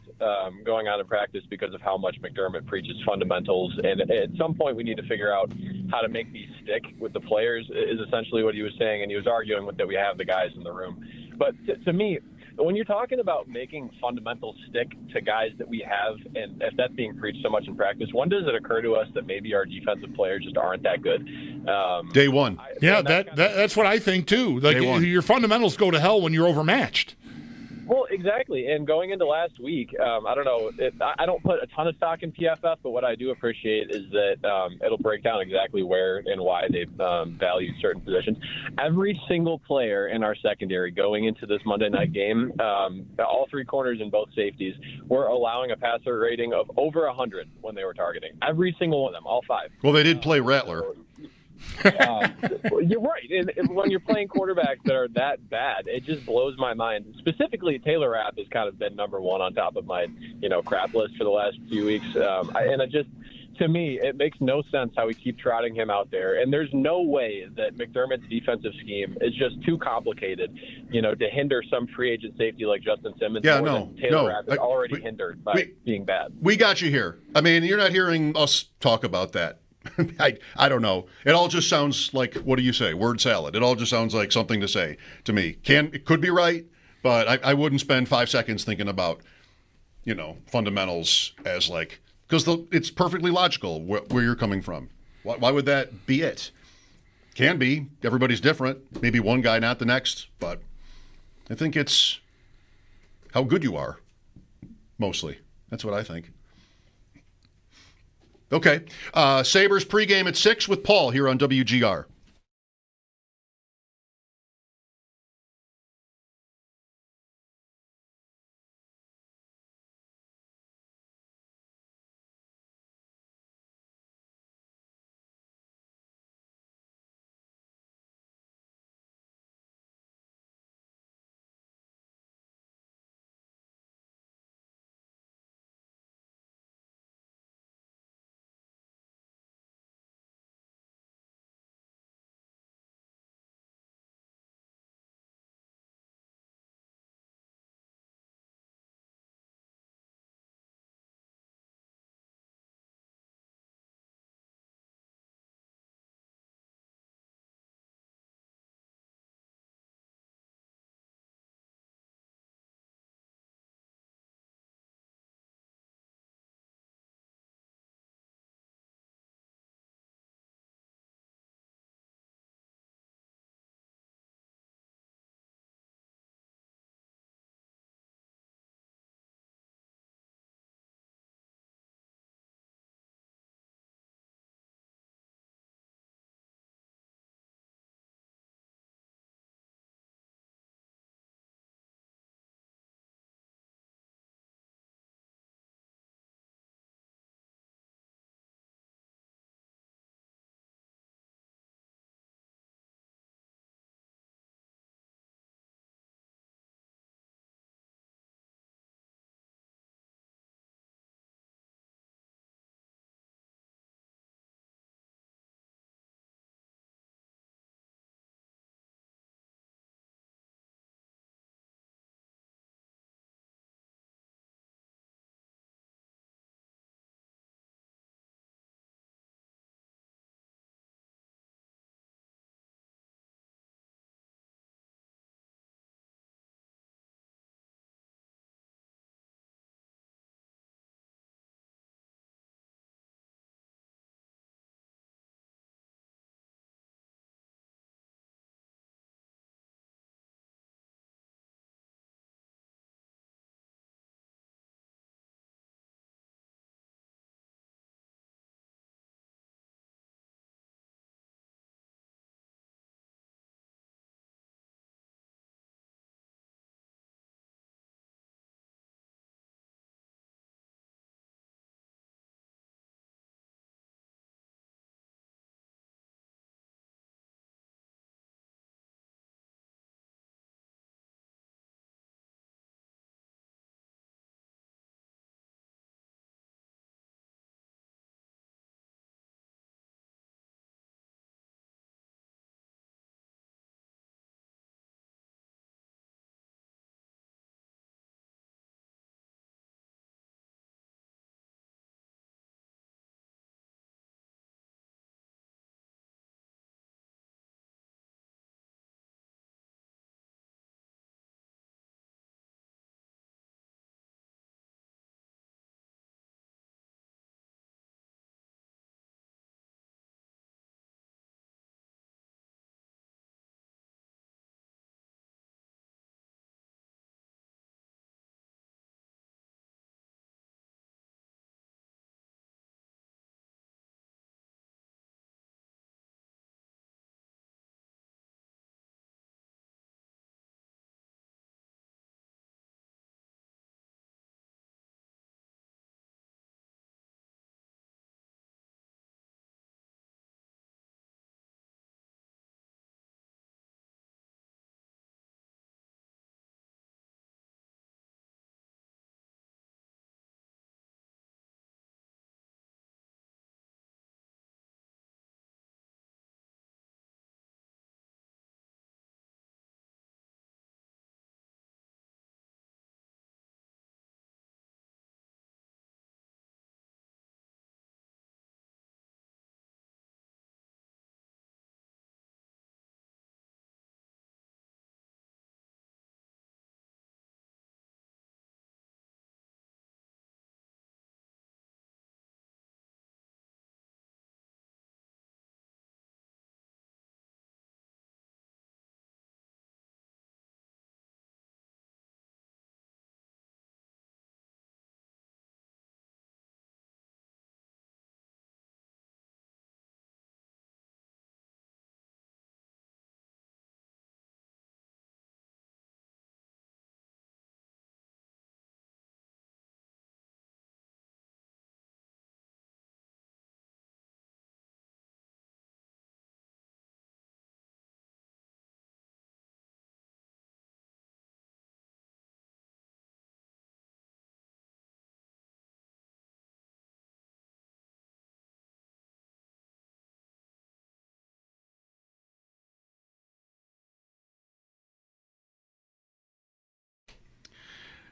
going on in practice because of how much McDermott preaches fundamentals. And at some point we need to figure out how to make these stick with the players is essentially what he was saying. And he was arguing with that we have the guys in the room. But to me, when you're talking about making fundamentals stick to guys that we have, and if that's being preached so much in practice, when does it occur to us that maybe our defensive players just aren't that good? Day one. That's what I think too. Your fundamentals go to hell when you're overmatched. Well, exactly. And going into last week, I don't know. I don't put a ton of stock in PFF, but what I do appreciate is that it'll break down exactly where and why they've valued certain positions. Every single player in our secondary going into this Monday night game, all 3 corners and both safeties, were allowing a passer rating of over 100 when they were targeting. Every single one of them, all 5. Well, they did play Rattler. You're right. And when you're playing quarterbacks that are that bad, it just blows my mind. Specifically, Taylor Rapp has kind of been number 1 on top of my, crap list for the last few weeks. To me, it makes no sense how we keep trotting him out there. And there's no way that McDermott's defensive scheme is just too complicated, to hinder some free agent safety like Justin Simmons. Taylor Rapp is already hindered by being bad. We got you here. I mean, you're not hearing us talk about that. I don't know. It all just sounds like, what do you say? Word salad. It all just sounds like something to say to me. It could be right, but I wouldn't spend 5 seconds thinking about, fundamentals as because it's perfectly logical where you're coming from. Why would that be it? Can be. Everybody's different. Maybe one guy, not the next. But I think it's how good you are, mostly. That's what I think. Okay. Sabres pregame at 6 with Paul here on WGR.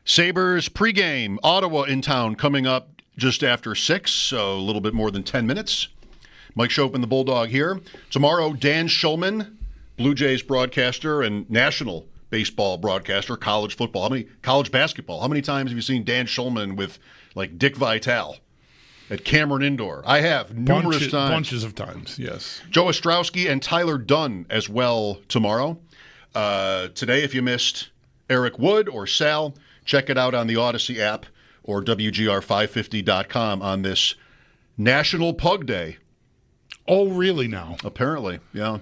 Sabres pregame. Ottawa in town coming up just after 6, so a little bit more than 10 minutes. Mike Schopp and the Bulldog here. Tomorrow, Dan Schulman, Blue Jays broadcaster and national baseball broadcaster, college football. College basketball. How many times have you seen Dan Schulman with, like, Dick Vitale at Cameron Indoor? I have numerous times. Bunches of times, yes. Joe Ostrowski and Tyler Dunn as well tomorrow. Today, if you missed Eric Wood or Sal, check it out on the Odyssey app or WGR550.com on this National Pug Day. Oh, really now? Apparently, yeah.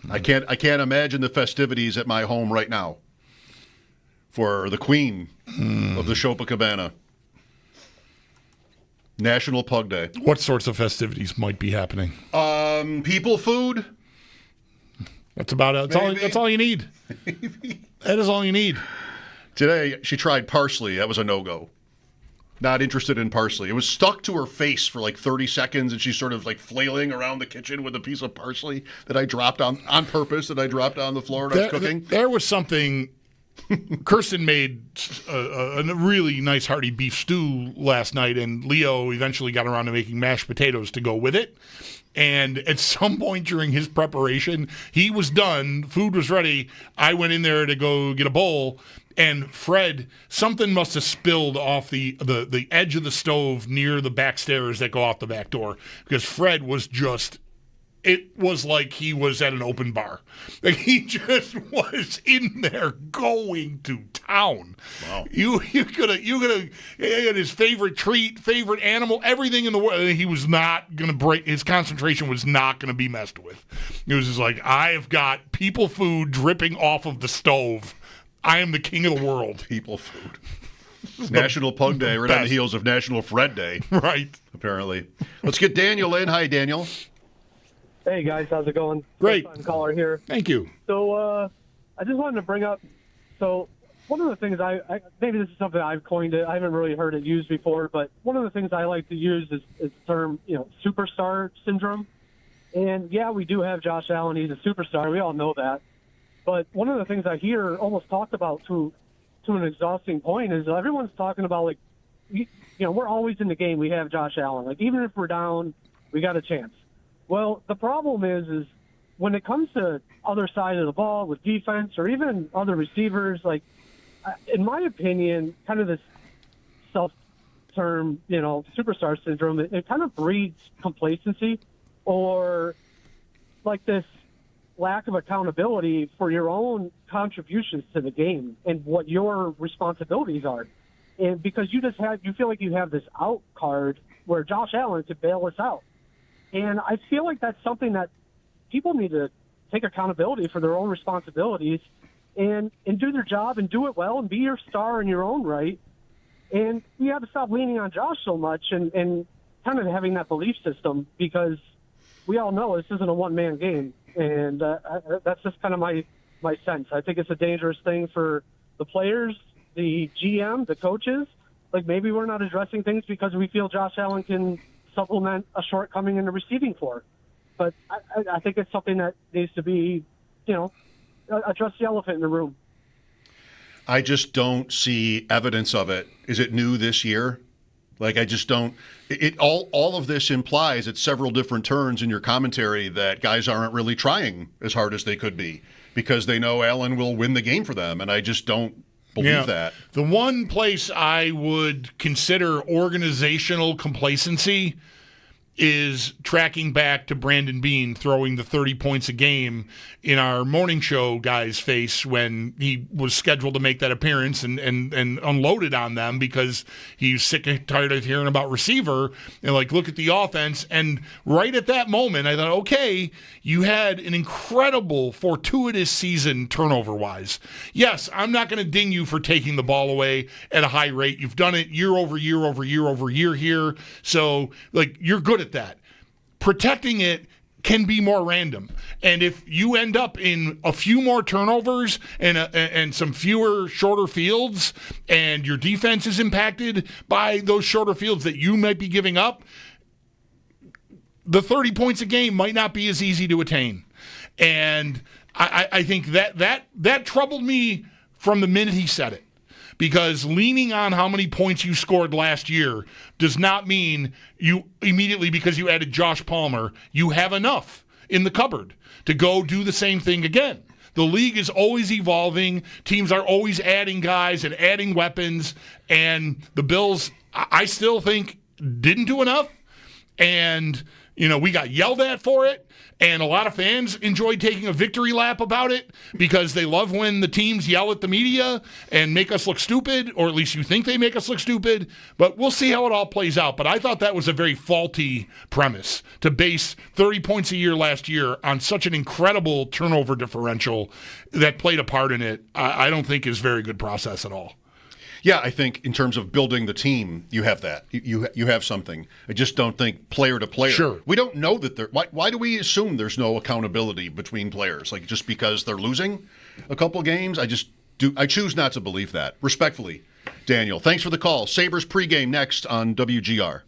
I can't imagine the festivities at my home right now for the queen of the Copacabana. National Pug Day. What sorts of festivities might be happening? People, food. That's about it. That's all you need. That is all you need. Today, she tried parsley. That was a no-go. Not interested in parsley. It was stuck to her face for like 30 seconds, and she's sort of like flailing around the kitchen with a piece of parsley that I dropped on purpose, that I dropped on the floor when I was cooking. There was something. Kirsten made a really nice hearty beef stew last night, and Leo eventually got around to making mashed potatoes to go with it. And at some point during his preparation, he was done. Food was ready. I went in there to go get a bowl. And Fred, something must have spilled off the edge of the stove near the back stairs that go out the back door, because Fred was just, it was like he was at an open bar. Like, he just was in there going to town. Wow. You could have his favorite treat, favorite animal, everything in the world. He was not going to break, his concentration was not going to be messed with. It was just like, I have got people food dripping off of the stove. I am the king of the world. People food. National Pug Day, right on the heels of National Fred Day. Right. Apparently. Let's get Daniel in. Hi, Daniel. Hey, guys. How's it going? Great. First time caller here. Thank you. So I just wanted to bring up, so one of the things I maybe this is something I've coined it. I haven't really heard it used before, but one of the things I like to use is the term, superstar syndrome. And, yeah, we do have Josh Allen. He's a superstar. We all know that. But one of the things I hear almost talked about to an exhausting point is everyone's talking about, like, we're always in the game. We have Josh Allen. Like, even if we're down, we got a chance. Well, the problem is when it comes to other side of the ball with defense or even other receivers, like, in my opinion, kind of this self-term, superstar syndrome, it kind of breeds complacency or, like, this lack of accountability for your own contributions to the game and what your responsibilities are. And because you feel like you have this out card where Josh Allen could bail us out. And I feel like that's something that people need to take accountability for their own responsibilities and do their job and do it well and be your star in your own right. And we have to stop leaning on Josh so much and kind of having that belief system, because we all know this isn't a one-man game. And that's just kind of my sense. I think it's a dangerous thing for the players, the GM, the coaches. Like, maybe we're not addressing things because we feel Josh Allen can supplement a shortcoming in the receiving corps. But I think it's something that needs to be, address the elephant in the room. I just don't see evidence of it. Is it new this year? Like, I just don't. All of this implies at several different turns in your commentary that guys aren't really trying as hard as they could be because they know Allen will win the game for them, and I just don't believe that. The one place I would consider organizational complacency is tracking back to Brandon Beane throwing the 30 points a game in our morning show guy's face when he was scheduled to make that appearance and unloaded on them because he's sick and tired of hearing about receiver and, like, look at the offense. And right at that moment, I thought, okay, you had an incredible fortuitous season turnover-wise. Yes, I'm not going to ding you for taking the ball away at a high rate. You've done it year over year over year over year here. So, like, you're good at that. Protecting it can be more random. And if you end up in a few more turnovers and some fewer shorter fields and your defense is impacted by those shorter fields that you might be giving up, the 30 points a game might not be as easy to attain. And I think that troubled me from the minute he said it. because leaning on how many points you scored last year does not mean you immediately, because you added Josh Palmer, you have enough in the cupboard to go do the same thing again. The league is always evolving. Teams are always adding guys and adding weapons, and the Bills, I still think, didn't do enough. And, we got yelled at for it, and a lot of fans enjoyed taking a victory lap about it because they love when the teams yell at the media and make us look stupid, or at least you think they make us look stupid. But we'll see how it all plays out. But I thought that was a very faulty premise to base 30 points a year last year on such an incredible turnover differential that played a part in it. I don't think is very good process at all. Yeah, I think in terms of building the team, you have that. You have something. I just don't think player to player. Sure. We don't know that there. Why do we assume there's no accountability between players? Like just because they're losing a couple games, I choose not to believe that. Respectfully, Daniel. Thanks for the call. Sabres pregame next on WGR.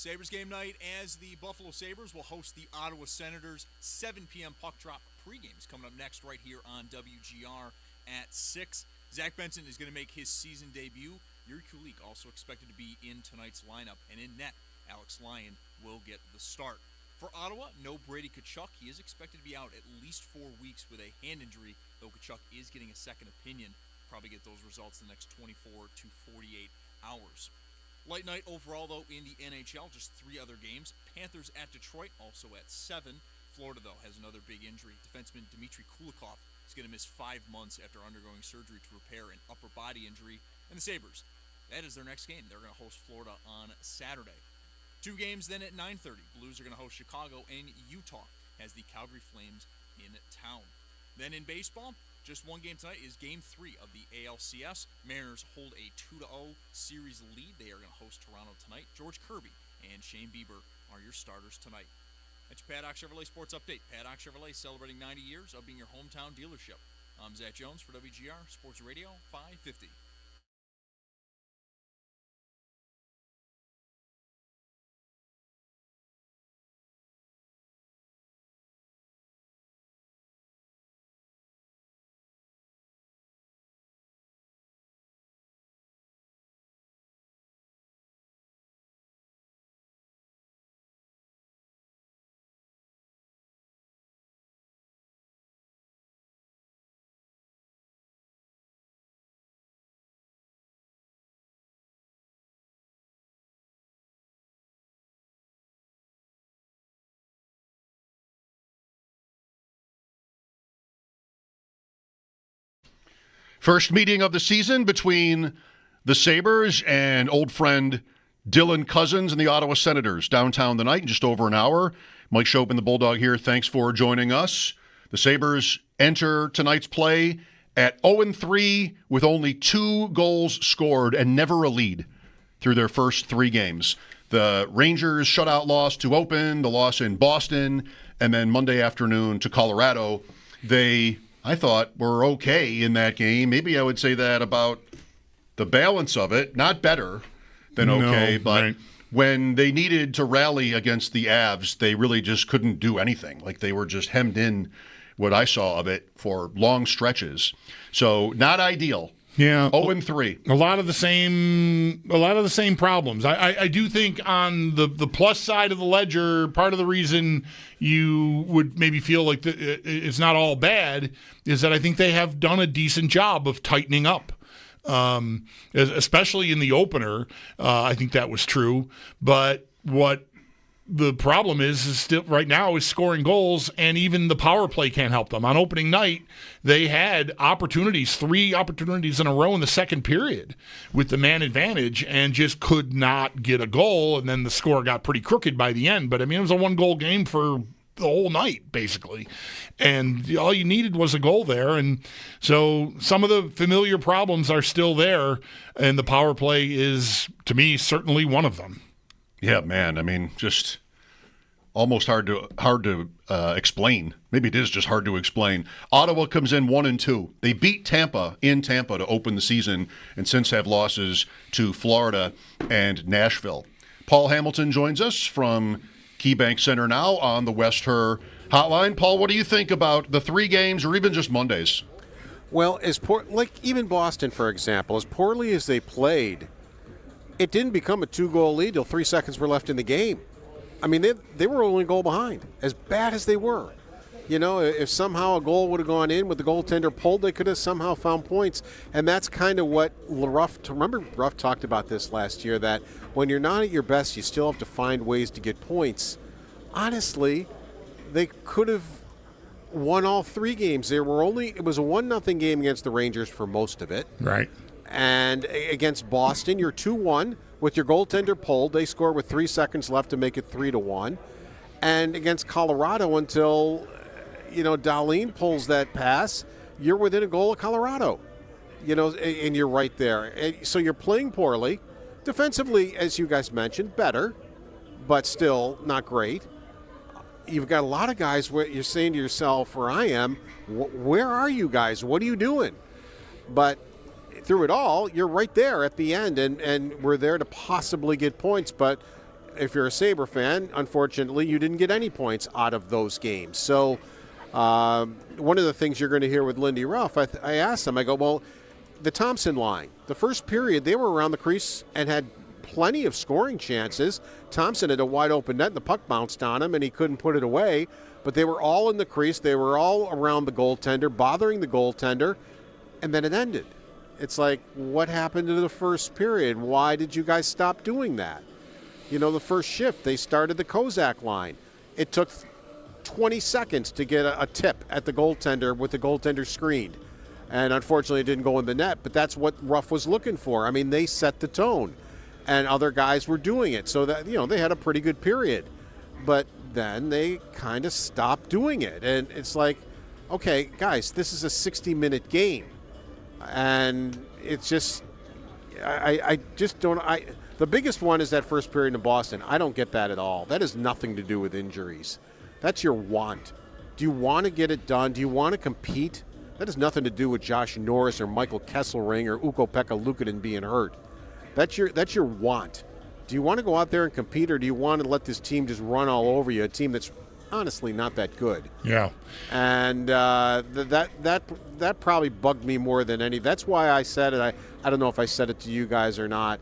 Sabres game night as the Buffalo Sabres will host the Ottawa Senators. 7 p.m. puck drop pregames coming up next right here on WGR at 6. Zach Benson is going to make his season debut. Yuri Kulik also expected to be in tonight's lineup. And in net, Alex Lyon will get the start. For Ottawa, no Brady Tkachuk. He is expected to be out at least 4 weeks with a hand injury, though Tkachuk is getting a second opinion. Probably get those results in the next 24 to 48 hours. Light night overall, though, in the NHL. Just 3 other games. Panthers at Detroit, also at 7. Florida, though, has another big injury. Defenseman Dmitry Kulikov is going to miss 5 months after undergoing surgery to repair an upper body injury. And the Sabres, that is their next game. They're going to host Florida on Saturday. 2 games then at 9:30. Blues are going to host Chicago, and Utah has the Calgary Flames in town. Then in baseball, just 1 game tonight is Game 3 of the ALCS. Mariners hold a 2-0 series lead. They are going to host Toronto tonight. George Kirby and Shane Bieber are your starters tonight. That's your Paddock Chevrolet Sports Update. Paddock Chevrolet celebrating 90 years of being your hometown dealership. I'm Zach Jones for WGR Sports Radio 550. First meeting of the season between the Sabres and old friend Dylan Cousins and the Ottawa Senators downtown tonight in just over an hour. Mike Schopp and the Bulldog here. Thanks for joining us. The Sabres enter tonight's play at 0-3 with only 2 goals scored and never a lead through their first 3 games. The Rangers shutout loss to open, the loss in Boston, and then Monday afternoon to Colorado. They, I thought, were okay in that game. Maybe I would say that about the balance of it. Not better than okay, but right. When they needed to rally against the Avs, they really just couldn't do anything. Like they were just hemmed in, what I saw of it, for long stretches. So not ideal. Yeah, 0-3. A lot of the same problems. I do think on the plus side of the ledger, part of the reason you would maybe feel like it's not all bad is that I think they have done a decent job of tightening up. Especially in the opener, I think that was true. But what the problem is still right now is scoring goals, and even the power play can't help them. On opening night, they had opportunities, 3 opportunities in a row in the second period with the man advantage, and just could not get a goal. And then the score got pretty crooked by the end. But I mean, it was a 1-goal game for the whole night, basically. And all you needed was a goal there. And so some of the familiar problems are still there, and the power play is, to me, certainly one of them. Yeah, man. I mean, just almost hard to explain. Maybe it is just hard to explain. Ottawa comes in 1-2. They beat Tampa in Tampa to open the season, and since have losses to Florida and Nashville. Paul Hamilton joins us from KeyBank Center now on the West Her hotline. Paul, what do you think about the 3 games, or even just Mondays? Well, like even Boston, for example, as poorly as they played, it didn't become a 2-goal lead till 3 seconds were left in the game. I mean, they were only a goal behind, as bad as they were. You know, if somehow a goal would have gone in with the goaltender pulled, they could have somehow found points. And that's kind of what remember Ruff talked about this last year, that when you're not at your best, you still have to find ways to get points. Honestly, they could have won all 3 games. It was a 1-0 game against the Rangers for most of it. Right. And against Boston, you're 2-1 with your goaltender pulled. They score with 3 seconds left to make it 3-1. And against Colorado, until Dahlin pulls that pass, you're within a goal of Colorado. And you're right there. And so you're playing poorly. Defensively, as you guys mentioned, better, but still not great. You've got a lot of guys where you're saying to yourself, where I am, where are you guys? What are you doing? But through it all, you're right there at the end, and we're there to possibly get points. But if you're a Sabre fan, unfortunately, you didn't get any points out of those games. So one of the things you're going to hear with Lindy Ruff, I asked him, I go, well, the Thompson line, the first period, they were around the crease and had plenty of scoring chances. Thompson had a wide open net, and the puck bounced on him, and he couldn't put it away. But they were all in the crease. They were all around the goaltender, bothering the goaltender, and then it ended. It's like, what happened to the first period? Why did you guys stop doing that? You know, the first shift, they started the Kozak line. It took 20 seconds to get a tip at the goaltender with the goaltender screened. And unfortunately, it didn't go in the net, but that's what Ruff was looking for. I mean, they set the tone, and other guys were doing it. So that, you know, they had a pretty good period. But then they kind of stopped doing it. And it's like, okay, guys, this is a 60-minute game. And it's just, I just don't, the biggest one is that first period in Boston. I don't get that at all. That has nothing to do with injuries. That's your want. Do you want to get it done? Do you want to compete? That has nothing to do with Josh Norris or Michael Kesselring or Ukko-Pekka Luukkonen being hurt. That's your want. Do you want to go out there and compete, or do you want to let this team just run all over you, a team that's honestly not that good? Yeah. And that probably bugged me more than any. That's why I said it. I don't know if I said it to you guys or not.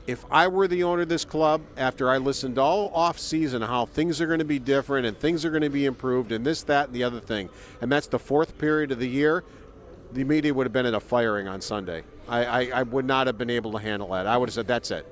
If I were the owner of this club, after I listened all off-season how things are going to be different and things are going to be improved and this, that, and the other thing, and that's the fourth period of the year, the media would have been at a firing on Sunday. I would not have been able to handle that. I would have said, that's it.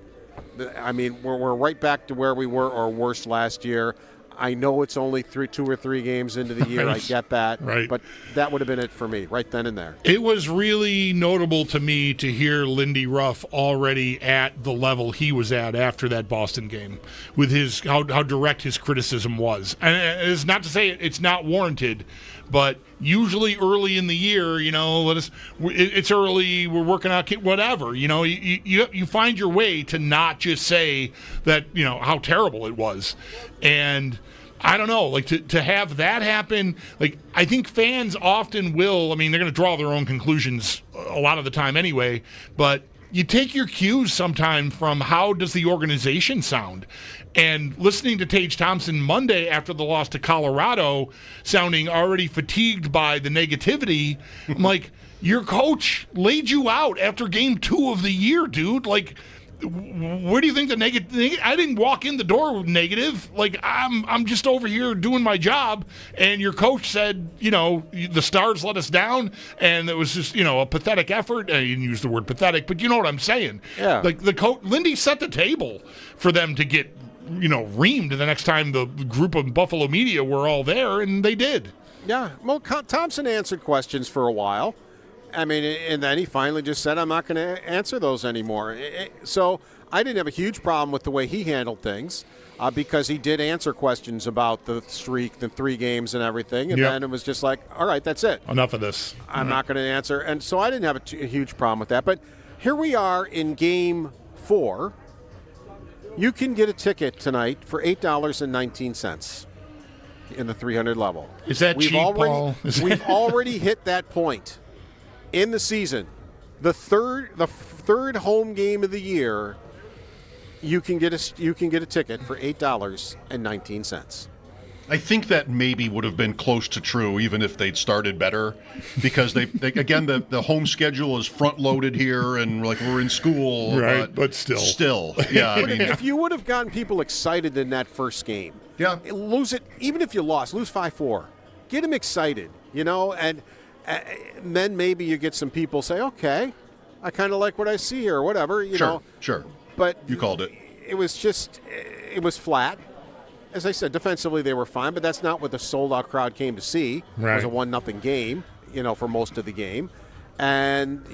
I mean, we're right back to where we were or worse last year. I know it's only 2 or 3 games into the year. I get that. Right. But that would have been it for me right then and there. It was really notable to me to hear Lindy Ruff already at the level he was at after that Boston game, with his how direct his criticism was. And it's not to say it's not warranted, but usually early in the year, you know, it's early, we're working out, whatever. You know, you find your way to not just say that, you know, how terrible it was. And I don't know, like to have that happen, like I think fans often will, I mean, they're going to draw their own conclusions a lot of the time anyway, but you take your cues sometime from how does the organization sound. And listening to Tage Thompson Monday after the loss to Colorado, sounding already fatigued by the negativity, I'm like, your coach laid you out after game 2 of the year, dude. Like, where do you think the negative? I didn't walk in the door with negative. Like, I'm just over here doing my job. And your coach said, you know, the Stars let us down, and it was just, you know, a pathetic effort. I didn't use the word pathetic, but you know what I'm saying. Yeah. Like the coach, Lindy set the table for them to get, you know, reamed the next time the group of Buffalo media were all there, and they did. Yeah. Well, Thompson answered questions for a while. I mean, and then he finally just said, I'm not going to answer those anymore. So I didn't have a huge problem with the way he handled things because he did answer questions about the streak, the 3 games and everything. And then it was just like, all right, that's it. Enough of this. I'm not going to answer. And so I didn't have a huge problem with that. But here we are in game 4. You can get a ticket tonight for $8.19 in the 300 level. Is that cheap, Paul? We've already hit that point in the season. The third home game of the year, you can get a ticket for $8.19. I think that maybe would have been close to true, even if they'd started better, because they again the home schedule is front loaded here, and like we're in school, right? But still, yeah. But if you would have gotten people excited in that first game, lose it, even if you lost, lose 5-4, get them excited, you know, and then maybe you get some people say, okay, I kind of like what I see here, or whatever, you know. Sure. But you called it. It was flat. As I said, defensively they were fine, but that's not what the sold-out crowd came to see. Right. It was a 1-0 game, you know, for most of the game. And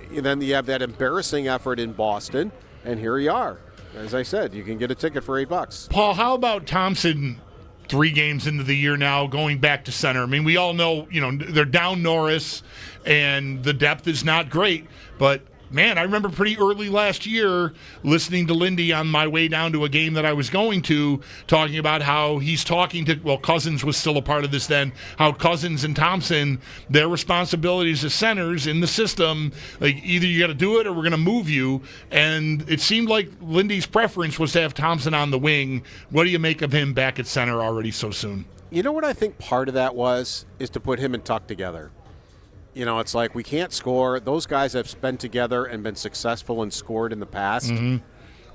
then you have that embarrassing effort in Boston, and here you are. As I said, you can get a ticket for $8. Paul, how about Thompson 3 games into the year now, going back to center? I mean, we all know, you know, they're down Norris, and the depth is not great, but man, I remember pretty early last year listening to Lindy on my way down to a game that I was going to, talking about how he's talking to, well, Cousins was still a part of this then, how Cousins and Thompson, their responsibilities as centers in the system, like either you got to do it or we're going to move you. And it seemed like Lindy's preference was to have Thompson on the wing. What do you make of him back at center already so soon? You know what I think part of that is to put him and Tuck together. You know, it's like we can't score. Those guys have been together and been successful and scored in the past. Mm-hmm.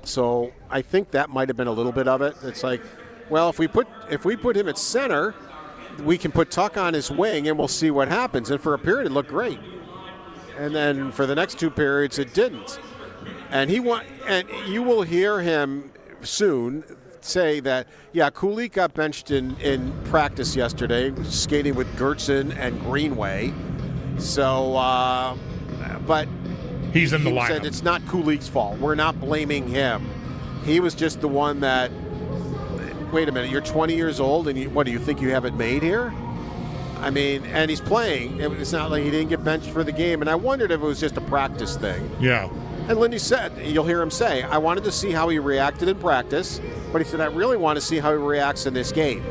So I think that might have been a little bit of it. It's like, well, if we put him at center, we can put Tuck on his wing and we'll see what happens. And for a period, it looked great. And then for the next 2 periods, it didn't. And and you will hear him soon say that, yeah, Kulich got benched in practice yesterday, skating with Gertzen and Greenway. So, but he's in the lineup. He said it's not Kulich's fault. We're not blaming him. He was just the one that, wait a minute, you're 20 years old and what do you think you have it made here? I mean, and he's playing. It's not like he didn't get benched for the game. And I wondered if it was just a practice thing. Yeah. And Lindy said, you'll hear him say, I wanted to see how he reacted in practice, but he said, I really want to see how he reacts in this game.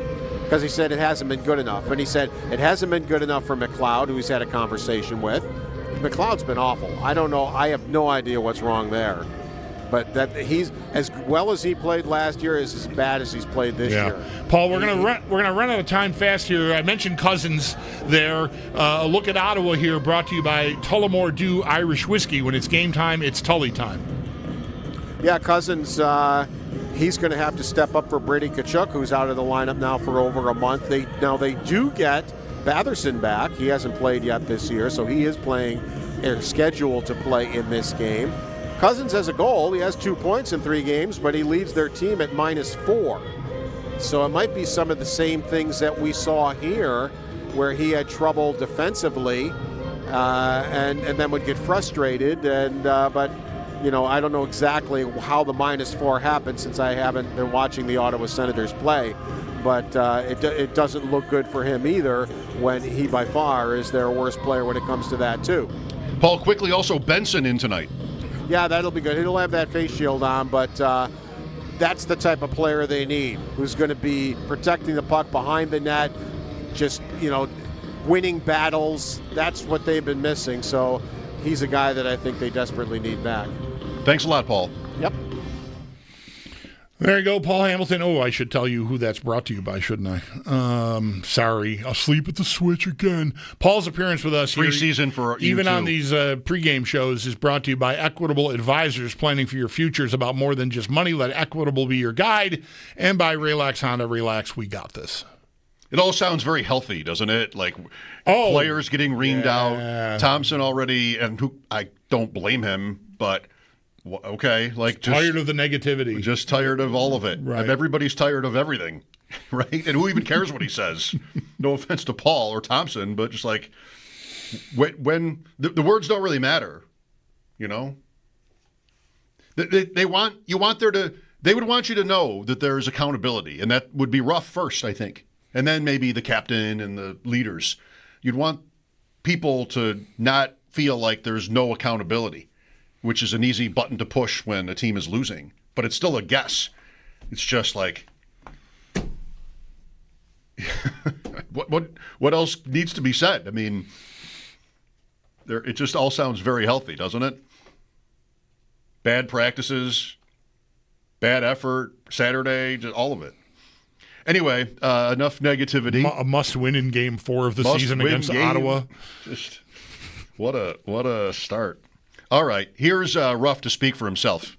Because he said it hasn't been good enough. And he said it hasn't been good enough for McLeod, who he's had a conversation with. McLeod's been awful. I don't know. I have no idea what's wrong there. But that he's as well as he played last year is as bad as he's played this year. Paul, we're gonna run out of time fast here. I mentioned Cousins there. A look at Ottawa here, brought to you by Tullamore Dew Irish Whiskey. When it's game time, it's Tully time. Yeah, Cousins. He's going to have to step up for Brady Tkachuk, who's out of the lineup now for over a month. They do get Batherson back. He hasn't played yet this year, so he is playing or scheduled to play in this game. Cousins has a goal. He has 2 points in 3 games, but he leads their team at -4. So it might be some of the same things that we saw here, where he had trouble defensively and then would get frustrated. But you know, I don't know exactly how the -4 happened since I haven't been watching the Ottawa Senators play. But it doesn't look good for him either when he by far is their worst player when it comes to that too. Paul, quickly also Benson in tonight. Yeah, that'll be good. He'll have that face shield on, but that's the type of player they need, who's going to be protecting the puck behind the net, just, you know, winning battles. That's what they've been missing. So he's a guy that I think they desperately need back. Thanks a lot, Paul. Yep. There you go, Paul Hamilton. Oh, I should tell you who that's brought to you by, shouldn't I? Sorry, I'll sleep at the switch again. Paul's appearance with us Preseason for you even too. on these pregame shows is brought to you by Equitable Advisors. Planning for your future is about more than just money. Let Equitable be your guide. And by Relax Honda. Relax, we got this. It all sounds very healthy, doesn't it? Like players getting reamed out. Thompson already, and who I don't blame him, but okay, like just tired of the negativity. Just tired of all of it. Right. And everybody's tired of everything, right? And who even cares what he says? No offense to Paul or Thompson, but just like when the words don't really matter, you know. They would want you to know that there's accountability, and that would be rough first, I think. And then maybe the captain and the leaders. You'd want people to not feel like there's no accountability, which is an easy button to push when a team is losing. But it's still a guess. It's just like, what else needs to be said? I mean, it just all sounds very healthy, doesn't it? Bad practices, bad effort, Saturday, just all of it. Anyway, enough negativity. A must-win in Game 4 of the season against Ottawa. Just what a start. All right, here's Ruff to speak for himself.